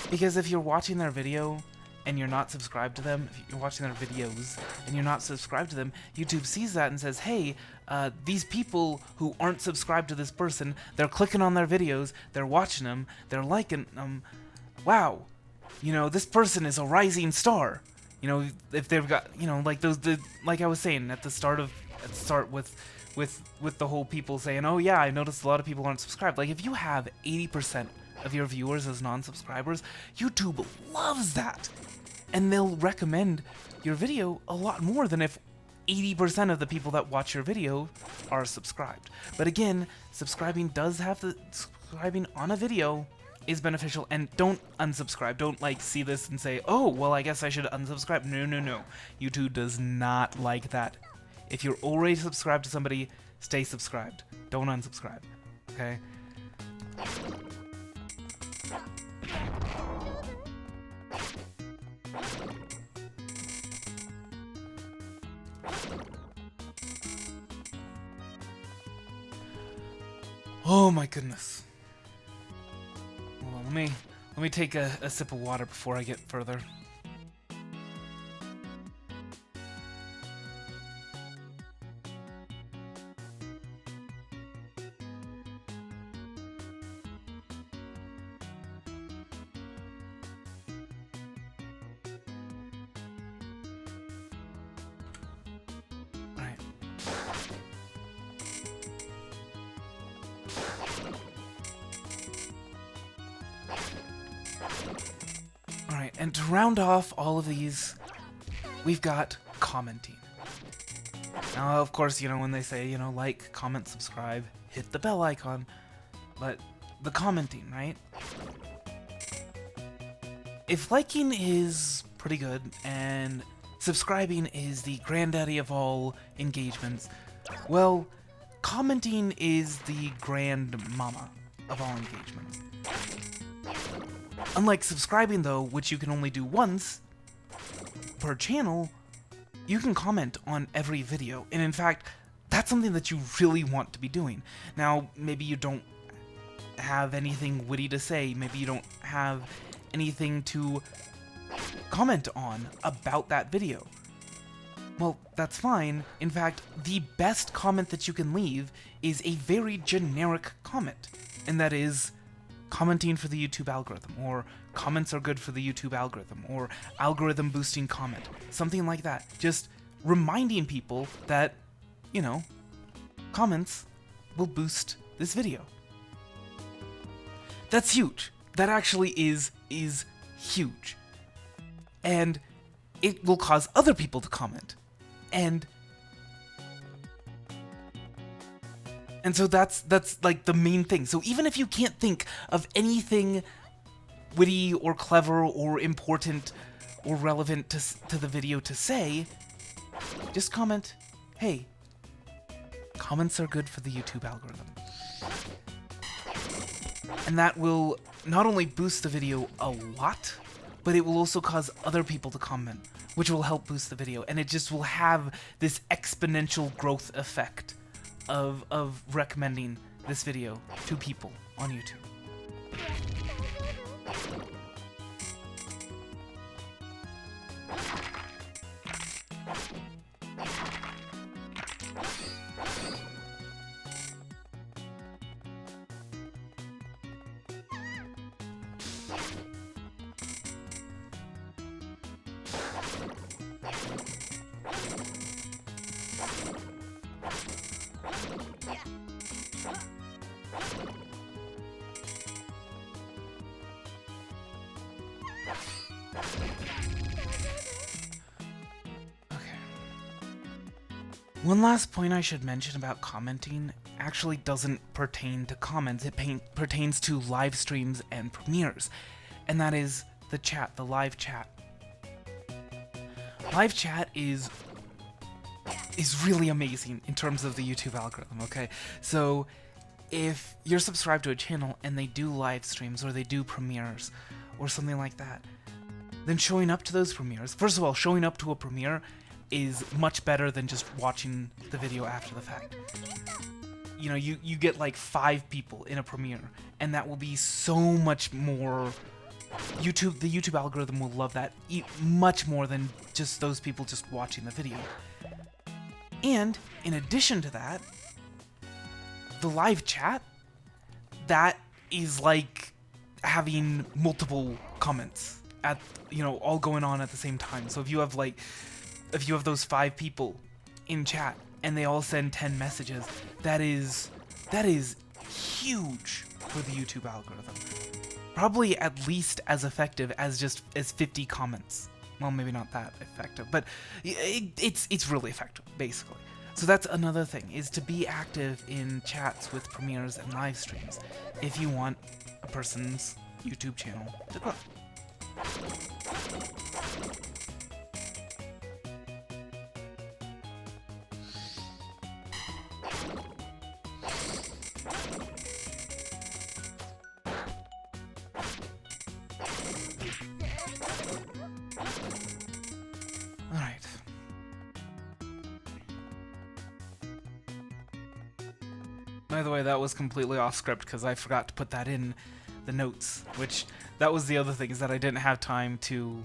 Because if you're watching their video and you're not subscribed to them, if you're watching their videos and you're not subscribed to them, YouTube sees that and says, hey, these people who aren't subscribed to this person, they're clicking on their videos, they're watching them, they're liking them. Wow, you know, this person is a rising star. You know, if they've got, you know, like like I was saying at the start with the whole people saying, oh yeah, I noticed a lot of people aren't subscribed. Like if you have 80% of your viewers as non-subscribers, YouTube loves that. And they'll recommend your video a lot more than if 80% of the people that watch your video are subscribed. But again, subscribing on a video is beneficial, and don't unsubscribe. Don't like see this and say, oh, well, I guess I should unsubscribe. No. YouTube does not like that. If you're already subscribed to somebody, stay subscribed. Don't unsubscribe. Okay? Oh my goodness. Hold on, let me take a sip of water before I get further. Alright, and to round off all of these, we've got commenting. Now, of course, you know, when they say, you know, like, comment, subscribe, hit the bell icon, but the commenting, right? If liking is pretty good and subscribing is the granddaddy of all engagements, well, commenting is the grandmama of all engagements. Unlike subscribing, though, which you can only do once per channel, you can comment on every video. And in fact, that's something that you really want to be doing. Now, maybe you don't have anything witty to say. Maybe you don't have anything to comment on about that video. Well, that's fine. In fact, the best comment that you can leave is a very generic comment, and that is commenting for the YouTube algorithm, or comments are good for the YouTube algorithm, or algorithm boosting comment, something like that. Just reminding people that, you know, comments will boost this video. That's huge. That actually is huge. And it will cause other people to comment. And so that's like the main thing. So even if you can't think of anything witty or clever or important or relevant to the video to say, just comment, hey, comments are good for the YouTube algorithm. And that will not only boost the video a lot, but it will also cause other people to comment, which will help boost the video. And it just will have this exponential growth effect of recommending this video to people on YouTube. One last point I should mention about commenting actually doesn't pertain to comments, it pertains to live streams and premieres, and that is the chat, the live chat. Live chat is really amazing in terms of the YouTube algorithm, okay? So if you're subscribed to a channel and they do live streams or they do premieres or something like that, then showing up to those premieres, first of all, showing up to a premiere is much better than just watching the video after the fact. You know, you get like 5 people in a premiere, and that will be so much more. The YouTube algorithm will love that much more than just those people just watching the video. And in addition to that, the live chat, that is like having multiple comments at, you know, all going on at the same time. So if you have those 5 people in chat and they all send 10 messages, that is huge for the YouTube algorithm. Probably at least as effective as 50 comments. Well, maybe not that effective, but it's really effective, basically. So that's another thing, is to be active in chats with premieres and live streams if you want a person's YouTube channel to grow. Alright. By the way, that was completely off script because I forgot to put that in the notes, which that was the other thing, is that I didn't have time to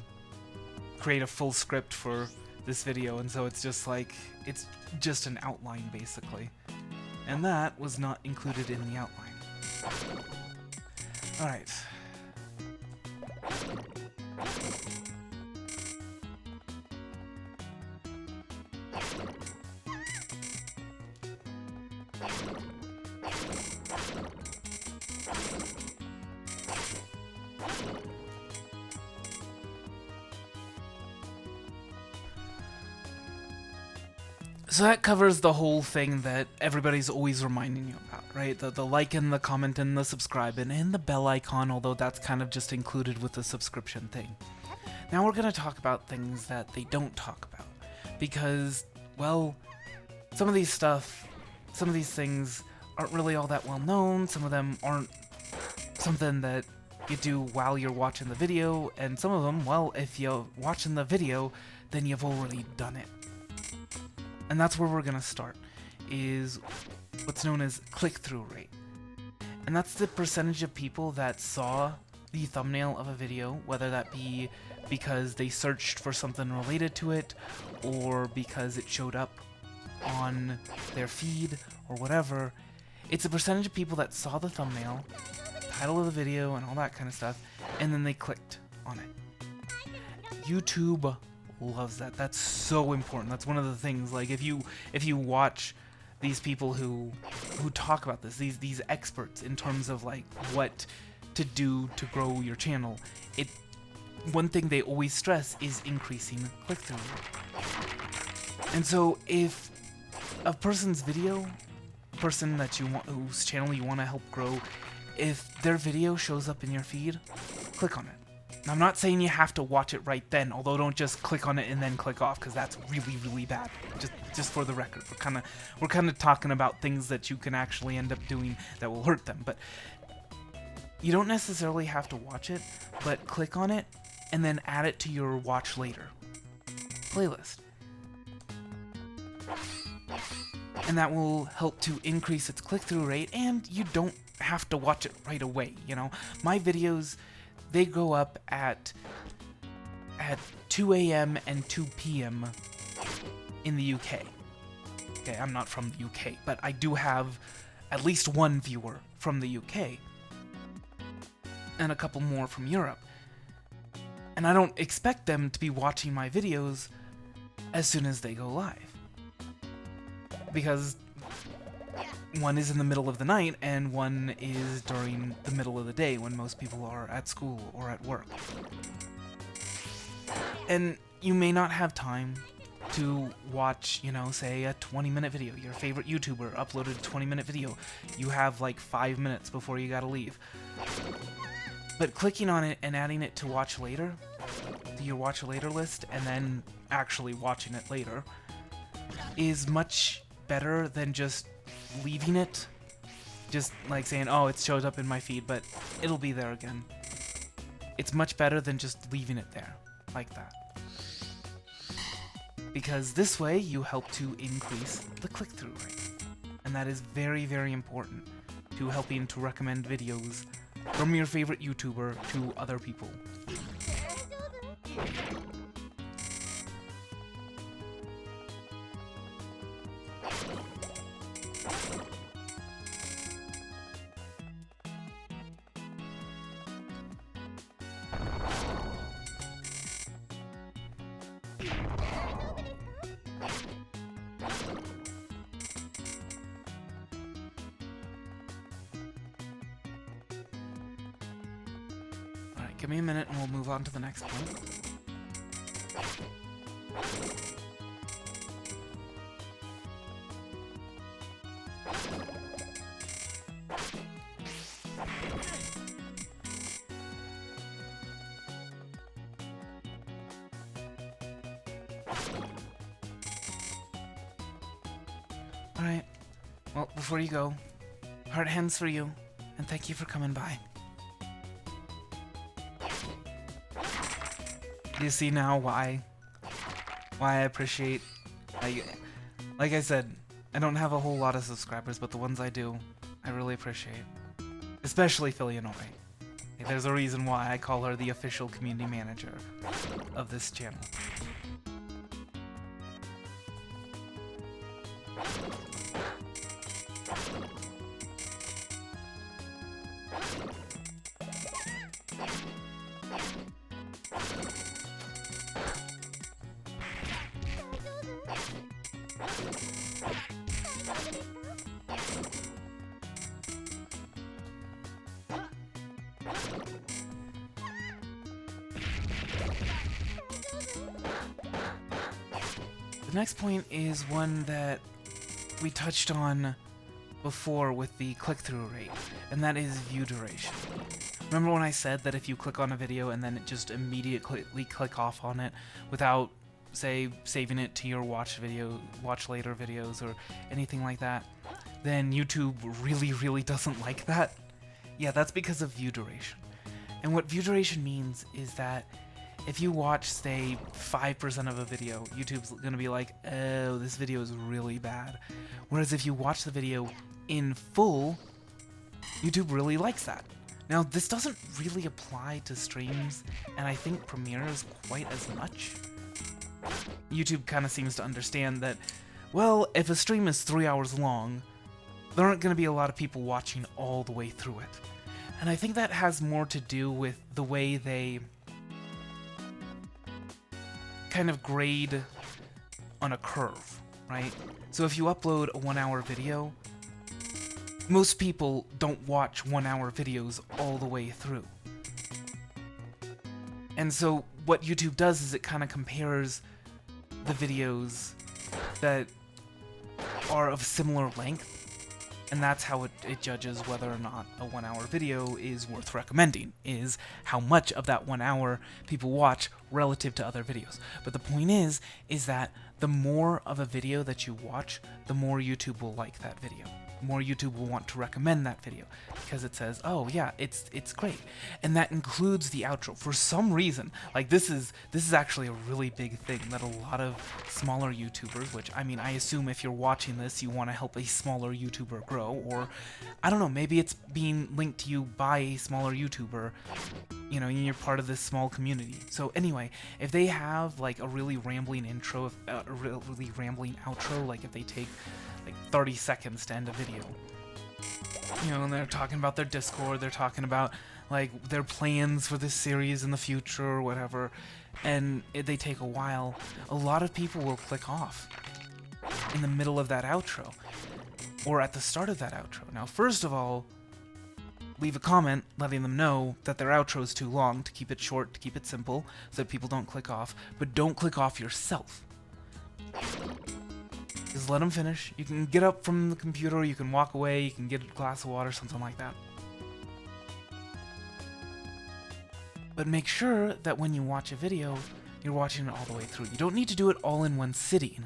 create a full script for this video, and so it's just like, it's just an outline basically. And that was not included in the outline. Alright. So that covers the whole thing that everybody's always reminding you about, right? The like and the comment and the subscribe and the bell icon, although that's kind of just included with the subscription thing. Now we're going to talk about things that they don't talk about. Because, well, some of these things aren't really all that well known. Some of them aren't something that you do while you're watching the video. And some of them, well, if you're watching the video, then you've already done it. And that's where we're going to start, is what's known as click-through rate. And that's the percentage of people that saw the thumbnail of a video, whether that be because they searched for something related to it, or because it showed up on their feed, or whatever. It's a percentage of people that saw the thumbnail, title of the video, and all that kind of stuff, and then they clicked on it. YouTube loves that. That's so important. That's one of the things. Like if you watch these people who talk about this, these experts in terms of like what to do to grow your channel, one thing they always stress is increasing click-through rate. And so if a person's video, whose channel you want to help grow, if their video shows up in your feed, click on it. I'm not saying you have to watch it right then, although don't just click on it and then click off, because that's really, really bad. Just for the record, we're kind of talking about things that you can actually end up doing that will hurt them. But you don't necessarily have to watch it, but click on it and then add it to your watch later playlist. And that will help to increase its click-through rate, and you don't have to watch it right away, you know? My videos, they go up at 2 a.m. and 2 p.m. in the UK. Okay, I'm not from the UK, but I do have at least one viewer from the UK. And a couple more from Europe. And I don't expect them to be watching my videos as soon as they go live. Because one is in the middle of the night, and one is during the middle of the day when most people are at school or at work. And you may not have time to watch, you know, say a 20-minute video. Your favorite YouTuber uploaded a 20-minute video. You have like 5 minutes before you gotta leave. But clicking on it and adding it to watch later, to your watch later list, and then actually watching it later, is much better than just leaving it, just like saying, oh, it shows up in my feed, but it'll be there again. It's much better than just leaving it there, like that. Because this way, you help to increase the click-through rate. And that is very, very important to helping to recommend videos from your favorite YouTuber to other people. Give me a minute and we'll move on to the next one. Alright, well, before you go, heart hands for you, and thank you for coming by. You see now why I appreciate, like I said, I don't have a whole lot of subscribers, but the ones I do, I really appreciate. Especially Philionoi. There's a reason why I call her the official community manager of this channel. The next point is one that we touched on before with the click-through rate, and that is view duration. Remember when I said that if you click on a video and then it just immediately click off on it without, say, saving it to your watch later videos or anything like that, then YouTube really doesn't like that? Yeah, that's because of view duration. And what view duration means is that if you watch, say, 5% of a video, YouTube's gonna be like, oh, this video is really bad. Whereas if you watch the video in full, YouTube really likes that. Now, this doesn't really apply to streams, and I think premieres quite as much. YouTube kind of seems to understand that, well, if a stream is 3 hours long, there aren't going to be a lot of people watching all the way through it. And I think that has more to do with the way they kind of grade on a curve, right? So if you upload a 1 hour video, most people don't watch 1 hour videos all the way through. And so what YouTube does is it kind of compares the videos that are of similar length, and that's how it judges whether or not a 1 hour video is worth recommending, is how much of that 1 hour people watch relative to other videos. But the point is that the more of a video that you watch, the more YouTube will like that video. The more YouTube will want to recommend that video, because it says, oh yeah, it's great. And that includes the outro. For some reason, like this is actually a really big thing that a lot of smaller YouTubers, which, I mean, I assume if you're watching this, you want to help a smaller YouTuber grow, or, I don't know, maybe it's being linked to you by a smaller YouTuber, you know, and you're part of this small community. So anyway, if they have like a really rambling intro, a really rambling outro, like if they take like 30 seconds to end a video, you know, and they're talking about their Discord, they're talking about like their plans for this series in the future or whatever, and they take a while, a lot of people will click off in the middle of that outro or at the start of that outro. Now, first of all, leave a comment letting them know that their outro is too long, to keep it short, to keep it simple, so that people don't click off, but don't click off yourself. Just let them finish. You can get up from the computer, you can walk away, you can get a glass of water, something like that. But make sure that when you watch a video, you're watching it all the way through. You don't need to do it all in one sitting,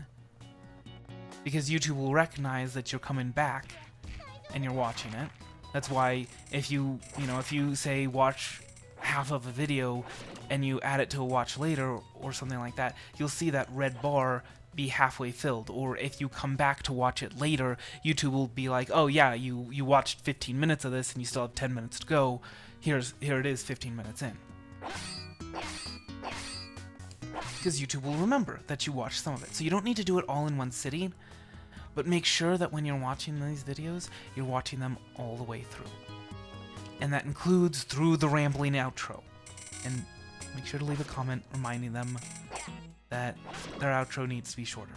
because YouTube will recognize that you're coming back and you're watching it. That's why if you say watch half of a video and you add it to a watch later or something like that, you'll see that red bar be halfway filled. Or if you come back to watch it later, YouTube will be like, oh yeah, you watched 15 minutes of this and you still have 10 minutes to go. Here it is 15 minutes in. Because YouTube will remember that you watched some of it. So you don't need to do it all in one sitting, but make sure that when you're watching these videos, you're watching them all the way through. And that includes through the rambling outro. And make sure to leave a comment reminding them that their outro needs to be shorter.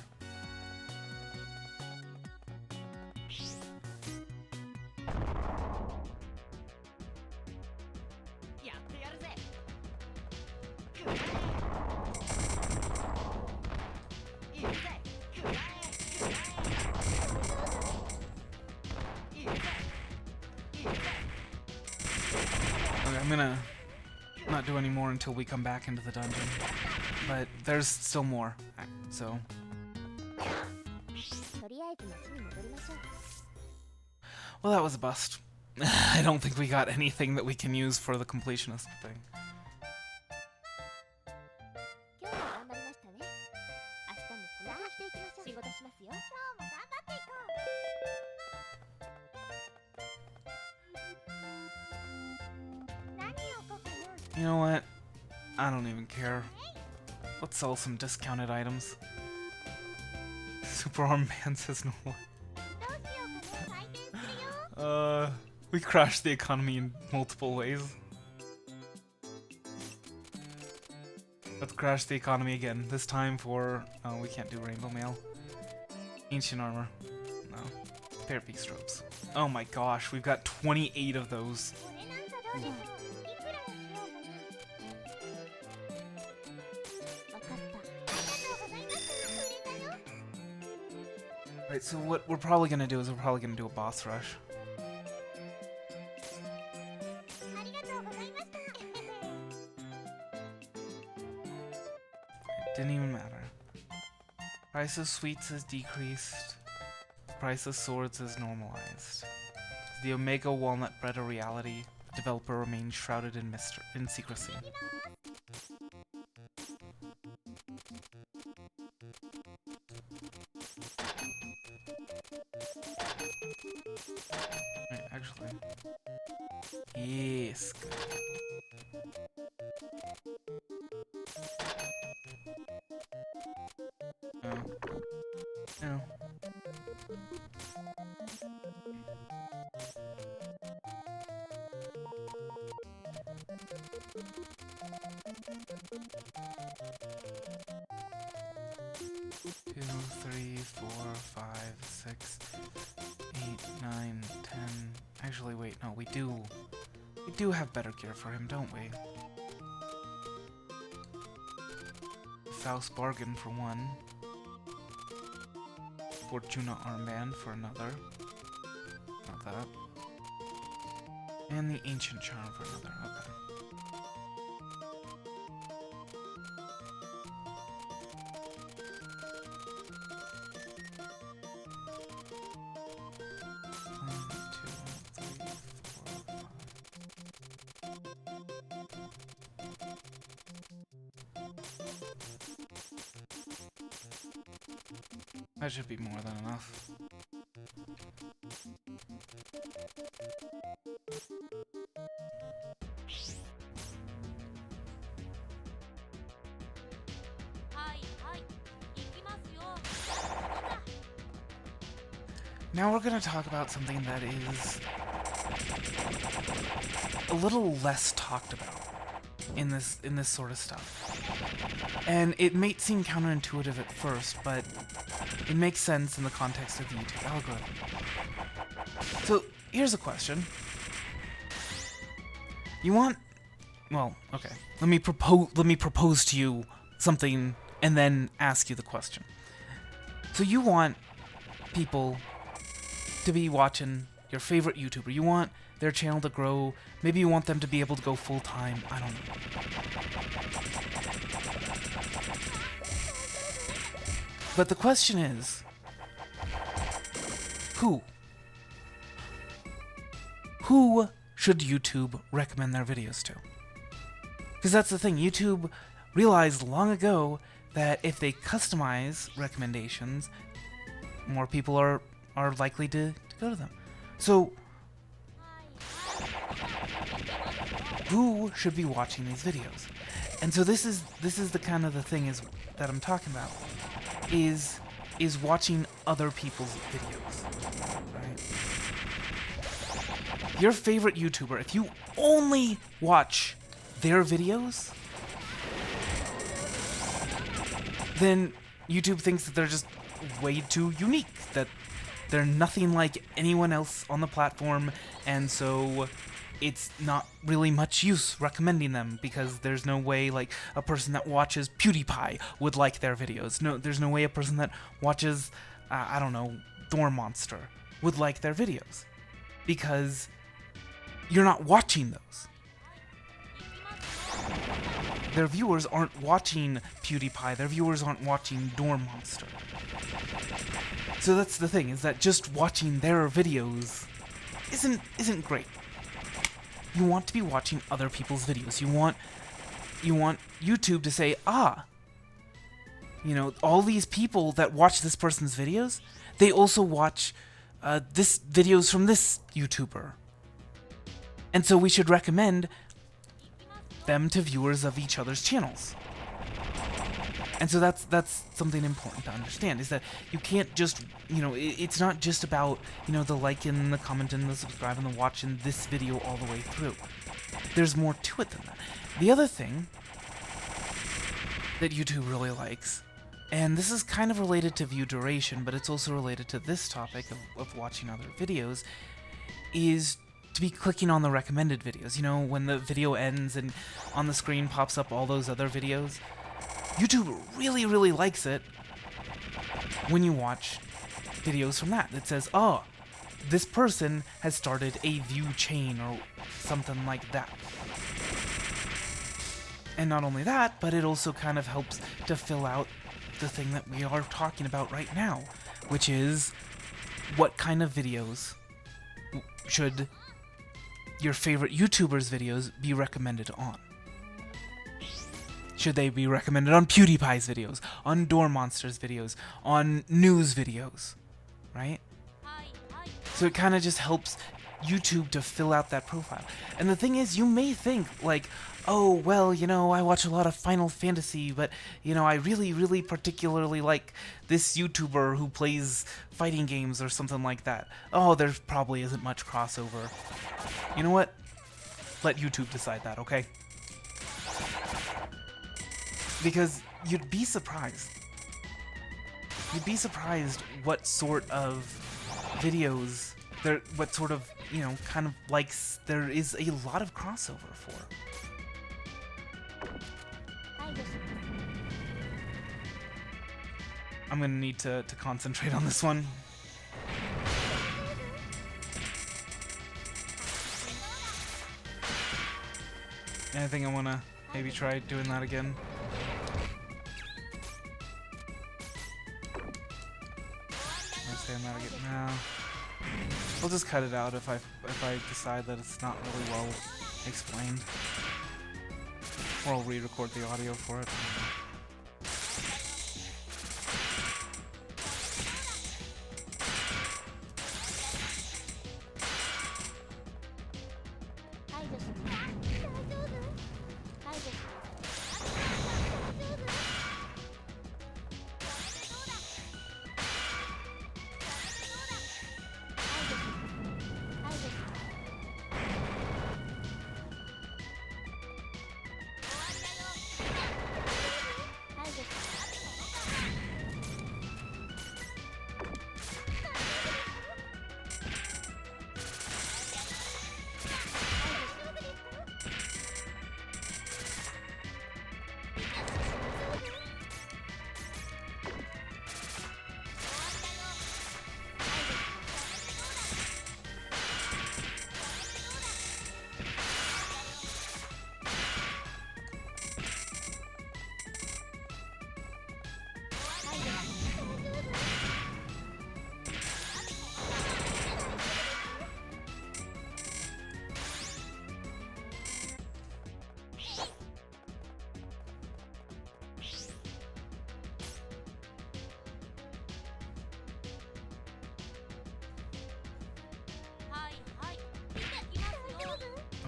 Okay, I'm gonna not do any more until we come back into the dungeon. But there's still more, so... Well, that was a bust. I don't think we got anything that we can use for the completionist thing. You know what? I don't even care. Let's sell some discounted items. Super Arm Man says no one. We crashed the economy in multiple ways. Let's crash the economy again. This time for... Oh, we can't do Rainbow Mail. Ancient Armor. No. Therapy Strobes. Oh my gosh, we've got 28 of those. Ooh. Right, so what we're probably gonna do is we're probably gonna do a boss rush. It didn't even matter. Price of sweets is decreased. Price of swords is normalized. Is the Omega Walnut bread a reality? The developer remains shrouded in secrecy. Wait, actually. Yes, good. Oh. No. Two, three, 4, 5, 6, 8, 9, 10. Actually, wait, no, we do have better gear for him, don't we? Faust bargain for one. Fortuna armband for another. Not that. And the ancient charm for another. Okay. That should be more than enough. Now we're going to talk about something that is a little less talked about in this sort of stuff. And it may seem counterintuitive at first, but it makes sense in the context of the YouTube algorithm. So, here's a question. You want... Well, okay. Let me propose to you something and then ask you the question. So you want people to be watching your favorite YouTuber. You want their channel to grow. Maybe you want them to be able to go full-time. I don't know. But the question is, who? Who should YouTube recommend their videos to? Because that's the thing, YouTube realized long ago that if they customize recommendations, more people are likely to go to them. So, who should be watching these videos? And so this is the kind of the thing is that I'm talking about. Is watching other people's videos, right? Your favorite YouTuber, if you only watch their videos, then YouTube thinks that they're just way too unique, that they're nothing like anyone else on the platform, and so it's not really much use recommending them, because there's no way like a person that watches PewDiePie would like their videos. No, there's no way a person that watches, I don't know, Thor Monster would like their videos, because you're not watching those. Their viewers aren't watching PewDiePie. Their viewers aren't watching Door Monster. So that's the thing, is that just watching their videos isn't great. You want to be watching other people's videos. You want YouTube to say, you know, all these people that watch this person's videos, they also watch this videos from this YouTuber. And so we should recommend them to viewers of each other's channels. And so that's something important to understand, is that you can't just, you know, it's not just about, you know, the like and the comment and the subscribe and the watch and this video all the way through. There's more to it than that. The other thing that YouTube really likes, and this is kind of related to view duration, but it's also related to this topic of watching other videos, is to be clicking on the recommended videos. You know, when the video ends and on the screen pops up all those other videos, YouTube really, really likes it when you watch videos from that says, oh, this person has started a view chain or something like that. And not only that, but it also kind of helps to fill out the thing that we are talking about right now, which is what kind of videos should your favorite YouTubers' videos be recommended on? Should they be recommended on PewDiePie's videos, on Door Monster's videos, on news videos, right? So it kind of just helps YouTube to fill out that profile. And the thing is, you may think, like, oh, well, you know, I watch a lot of Final Fantasy, but, you know, I really, really particularly like this YouTuber who plays fighting games or something like that. Oh, there probably isn't much crossover. You know what? Let YouTube decide that, okay? Because you'd be surprised. You'd be surprised what sort of videos there, what sort of, you know, kind of likes there is a lot of crossover for. I'm gonna need to concentrate on this one. And I think I wanna maybe try doing that again. Understand that again now. I'll just cut it out if I decide that it's not really well explained. Or I'll re-record the audio for it.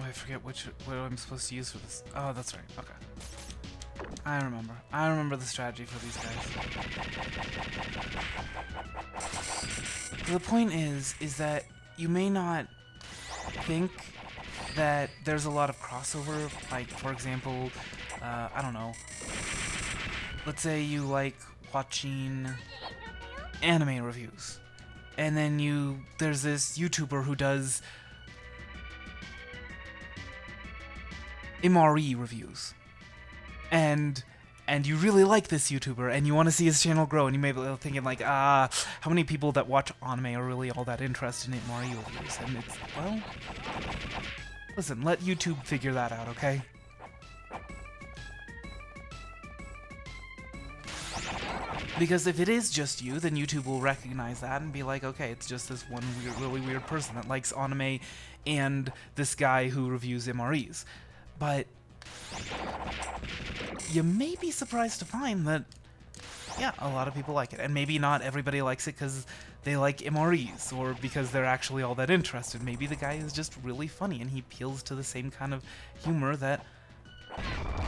I forget what I'm supposed to use for this. Oh, that's right. Okay. I remember. I remember the strategy for these guys. The point is that you may not think that there's a lot of crossover. Like, for example, I don't know. Let's say you like watching anime reviews, and then there's this YouTuber who does MRE reviews, and you really like this YouTuber and you want to see his channel grow, and you may be thinking like, how many people that watch anime are really all that interested in MRE reviews? And it's, well, listen, let YouTube figure that out, okay? Because if it is just you, then YouTube will recognize that and be like, okay, it's just this one really weird person that likes anime and this guy who reviews MREs. But you may be surprised to find that, yeah, a lot of people like it. And maybe not everybody likes it because they like MREs or because they're actually all that interested. Maybe the guy is just really funny and he appeals to the same kind of humor that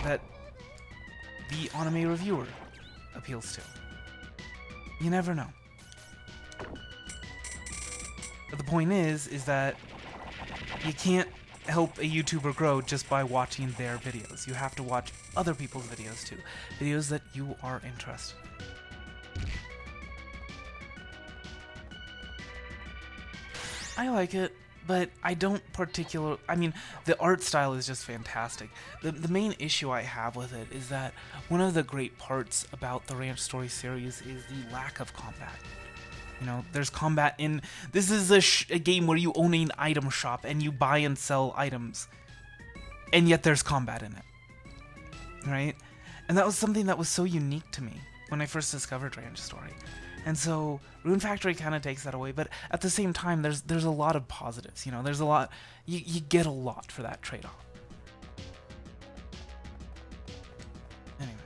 the anime reviewer appeals to. You never know. But the point is that you can't help a YouTuber grow just by watching their videos. You have to watch other people's videos too. Videos that you are interested in. I like it, but I don't I mean, the art style is just fantastic. The main issue I have with it is that one of the great parts about the Ranch Story series is the lack of combat. You know, there's combat in... This is a game where you own an item shop and you buy and sell items. And yet there's combat in it. Right? And that was something that was so unique to me when I first discovered Range Story. And so Rune Factory kind of takes that away, but at the same time, there's a lot of positives. You know, there's a lot... You get a lot for that trade-off. Anyway.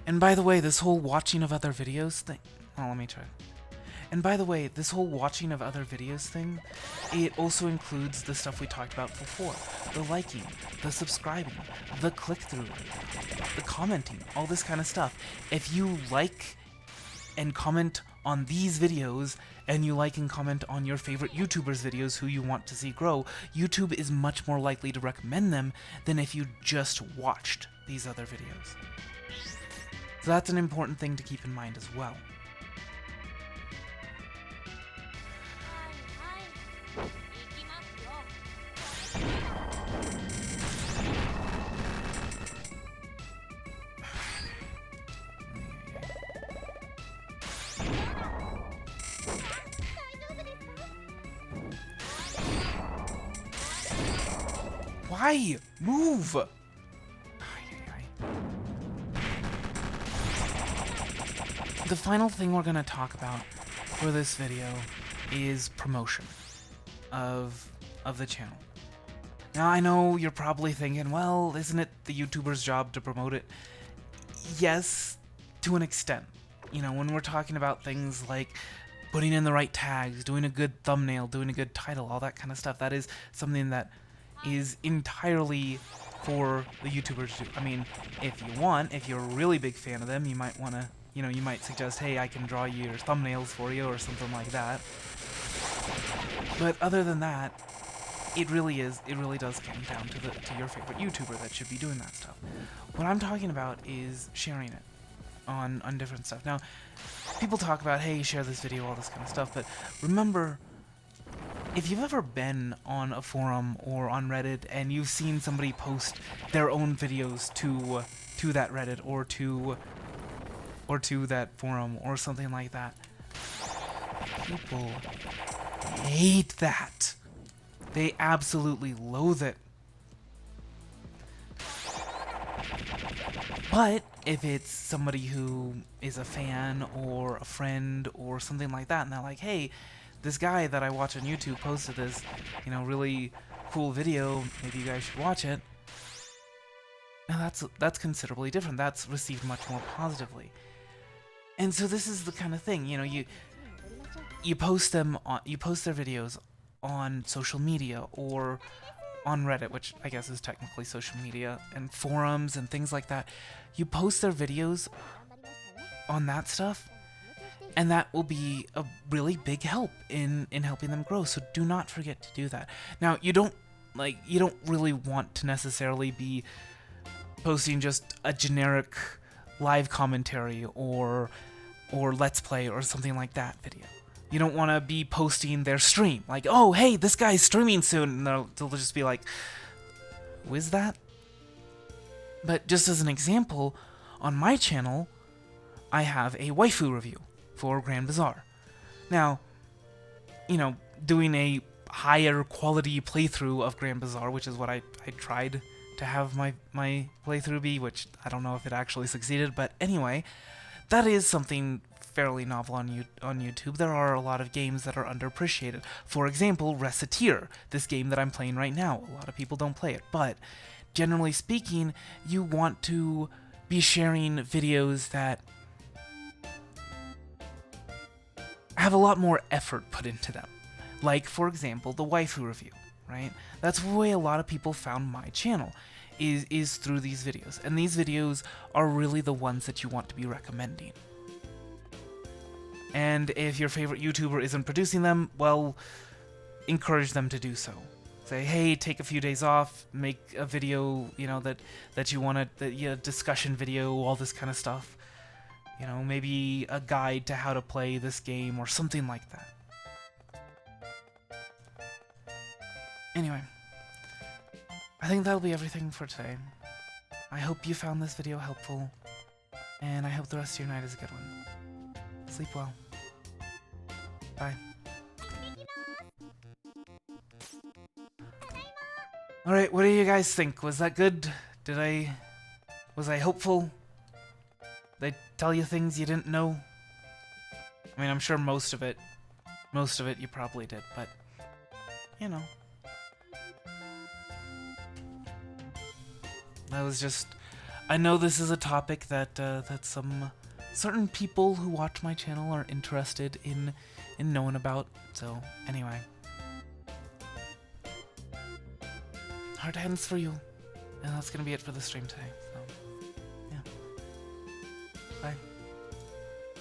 And by the way, this whole watching of other videos thing... Oh, let me try. And by the way, this whole watching of other videos thing, it also includes the stuff we talked about before. The liking, the subscribing, the click-through rate, the commenting, all this kind of stuff. If you like and comment on these videos, and you like and comment on your favorite YouTubers' videos who you want to see grow, YouTube is much more likely to recommend them than if you just watched these other videos. So that's an important thing to keep in mind as well. Why? Move! The final thing we're going to talk about for this video is promotion of the channel. Now, I know you're probably thinking, well, isn't it the YouTuber's job to promote it? Yes, to an extent. You know, when we're talking about things like putting in the right tags, doing a good thumbnail, doing a good title, all that kind of stuff, that is something that is entirely for the YouTubers to do. I mean, if you want, if you're a really big fan of them, you might want to, you know, you might suggest, hey, I can draw your thumbnails for you or something like that. But other than that, it really does come down to your favorite YouTuber that should be doing that stuff. What I'm talking about is sharing it on different stuff. Now, people talk about, hey, share this video, all this kind of stuff, but remember, if you've ever been on a forum or on Reddit and you've seen somebody post their own videos to that Reddit or to that forum or something like that, people hate that. They absolutely loathe it. But if it's somebody who is a fan or a friend or something like that, and they're like, hey, this guy that I watch on YouTube posted this, you know, really cool video, maybe you guys should watch it. Now that's considerably different. That's received much more positively. And so this is the kind of thing, you know, you post their videos on social media or on Reddit, which I guess is technically social media, and forums and things like that. You post their videos on that stuff, and that will be a really big help in helping them grow. So do not forget to do that. Now, you don't really want to necessarily be posting just a generic live commentary or let's play or something like that video. You don't want to be posting their stream. Like, oh, hey, this guy's streaming soon. And they'll just be like, who is that? But just as an example, on my channel, I have a waifu review for Grand Bazaar. Now, you know, doing a higher quality playthrough of Grand Bazaar, which is what I tried to have my playthrough be, which I don't know if it actually succeeded, but anyway, that is something fairly novel on YouTube. There are a lot of games that are underappreciated. For example, Recettear, this game that I'm playing right now. A lot of people don't play it, but generally speaking, you want to be sharing videos that have a lot more effort put into them. Like, for example, the waifu review, right? That's the way a lot of people found my channel, is through these videos. And these videos are really the ones that you want to be recommending. And if your favorite YouTuber isn't producing them, well, encourage them to do so. Say, hey, take a few days off, make a video, you know, that you want to, discussion video, all this kind of stuff. You know, maybe a guide to how to play this game or something like that. Anyway, I think that'll be everything for today. I hope you found this video helpful. And I hope the rest of your night is a good one. Sleep well. Bye. Alright, what do you guys think? Was that good? Was I hopeful? Did I tell you things you didn't know? I mean, I'm sure most of it you probably did, but, you know. I was just... I know this is a topic that that some certain people who watch my channel are interested in knowing about, so anyway. Hard hands for you. And that's gonna be it for the stream today, so, yeah. Bye.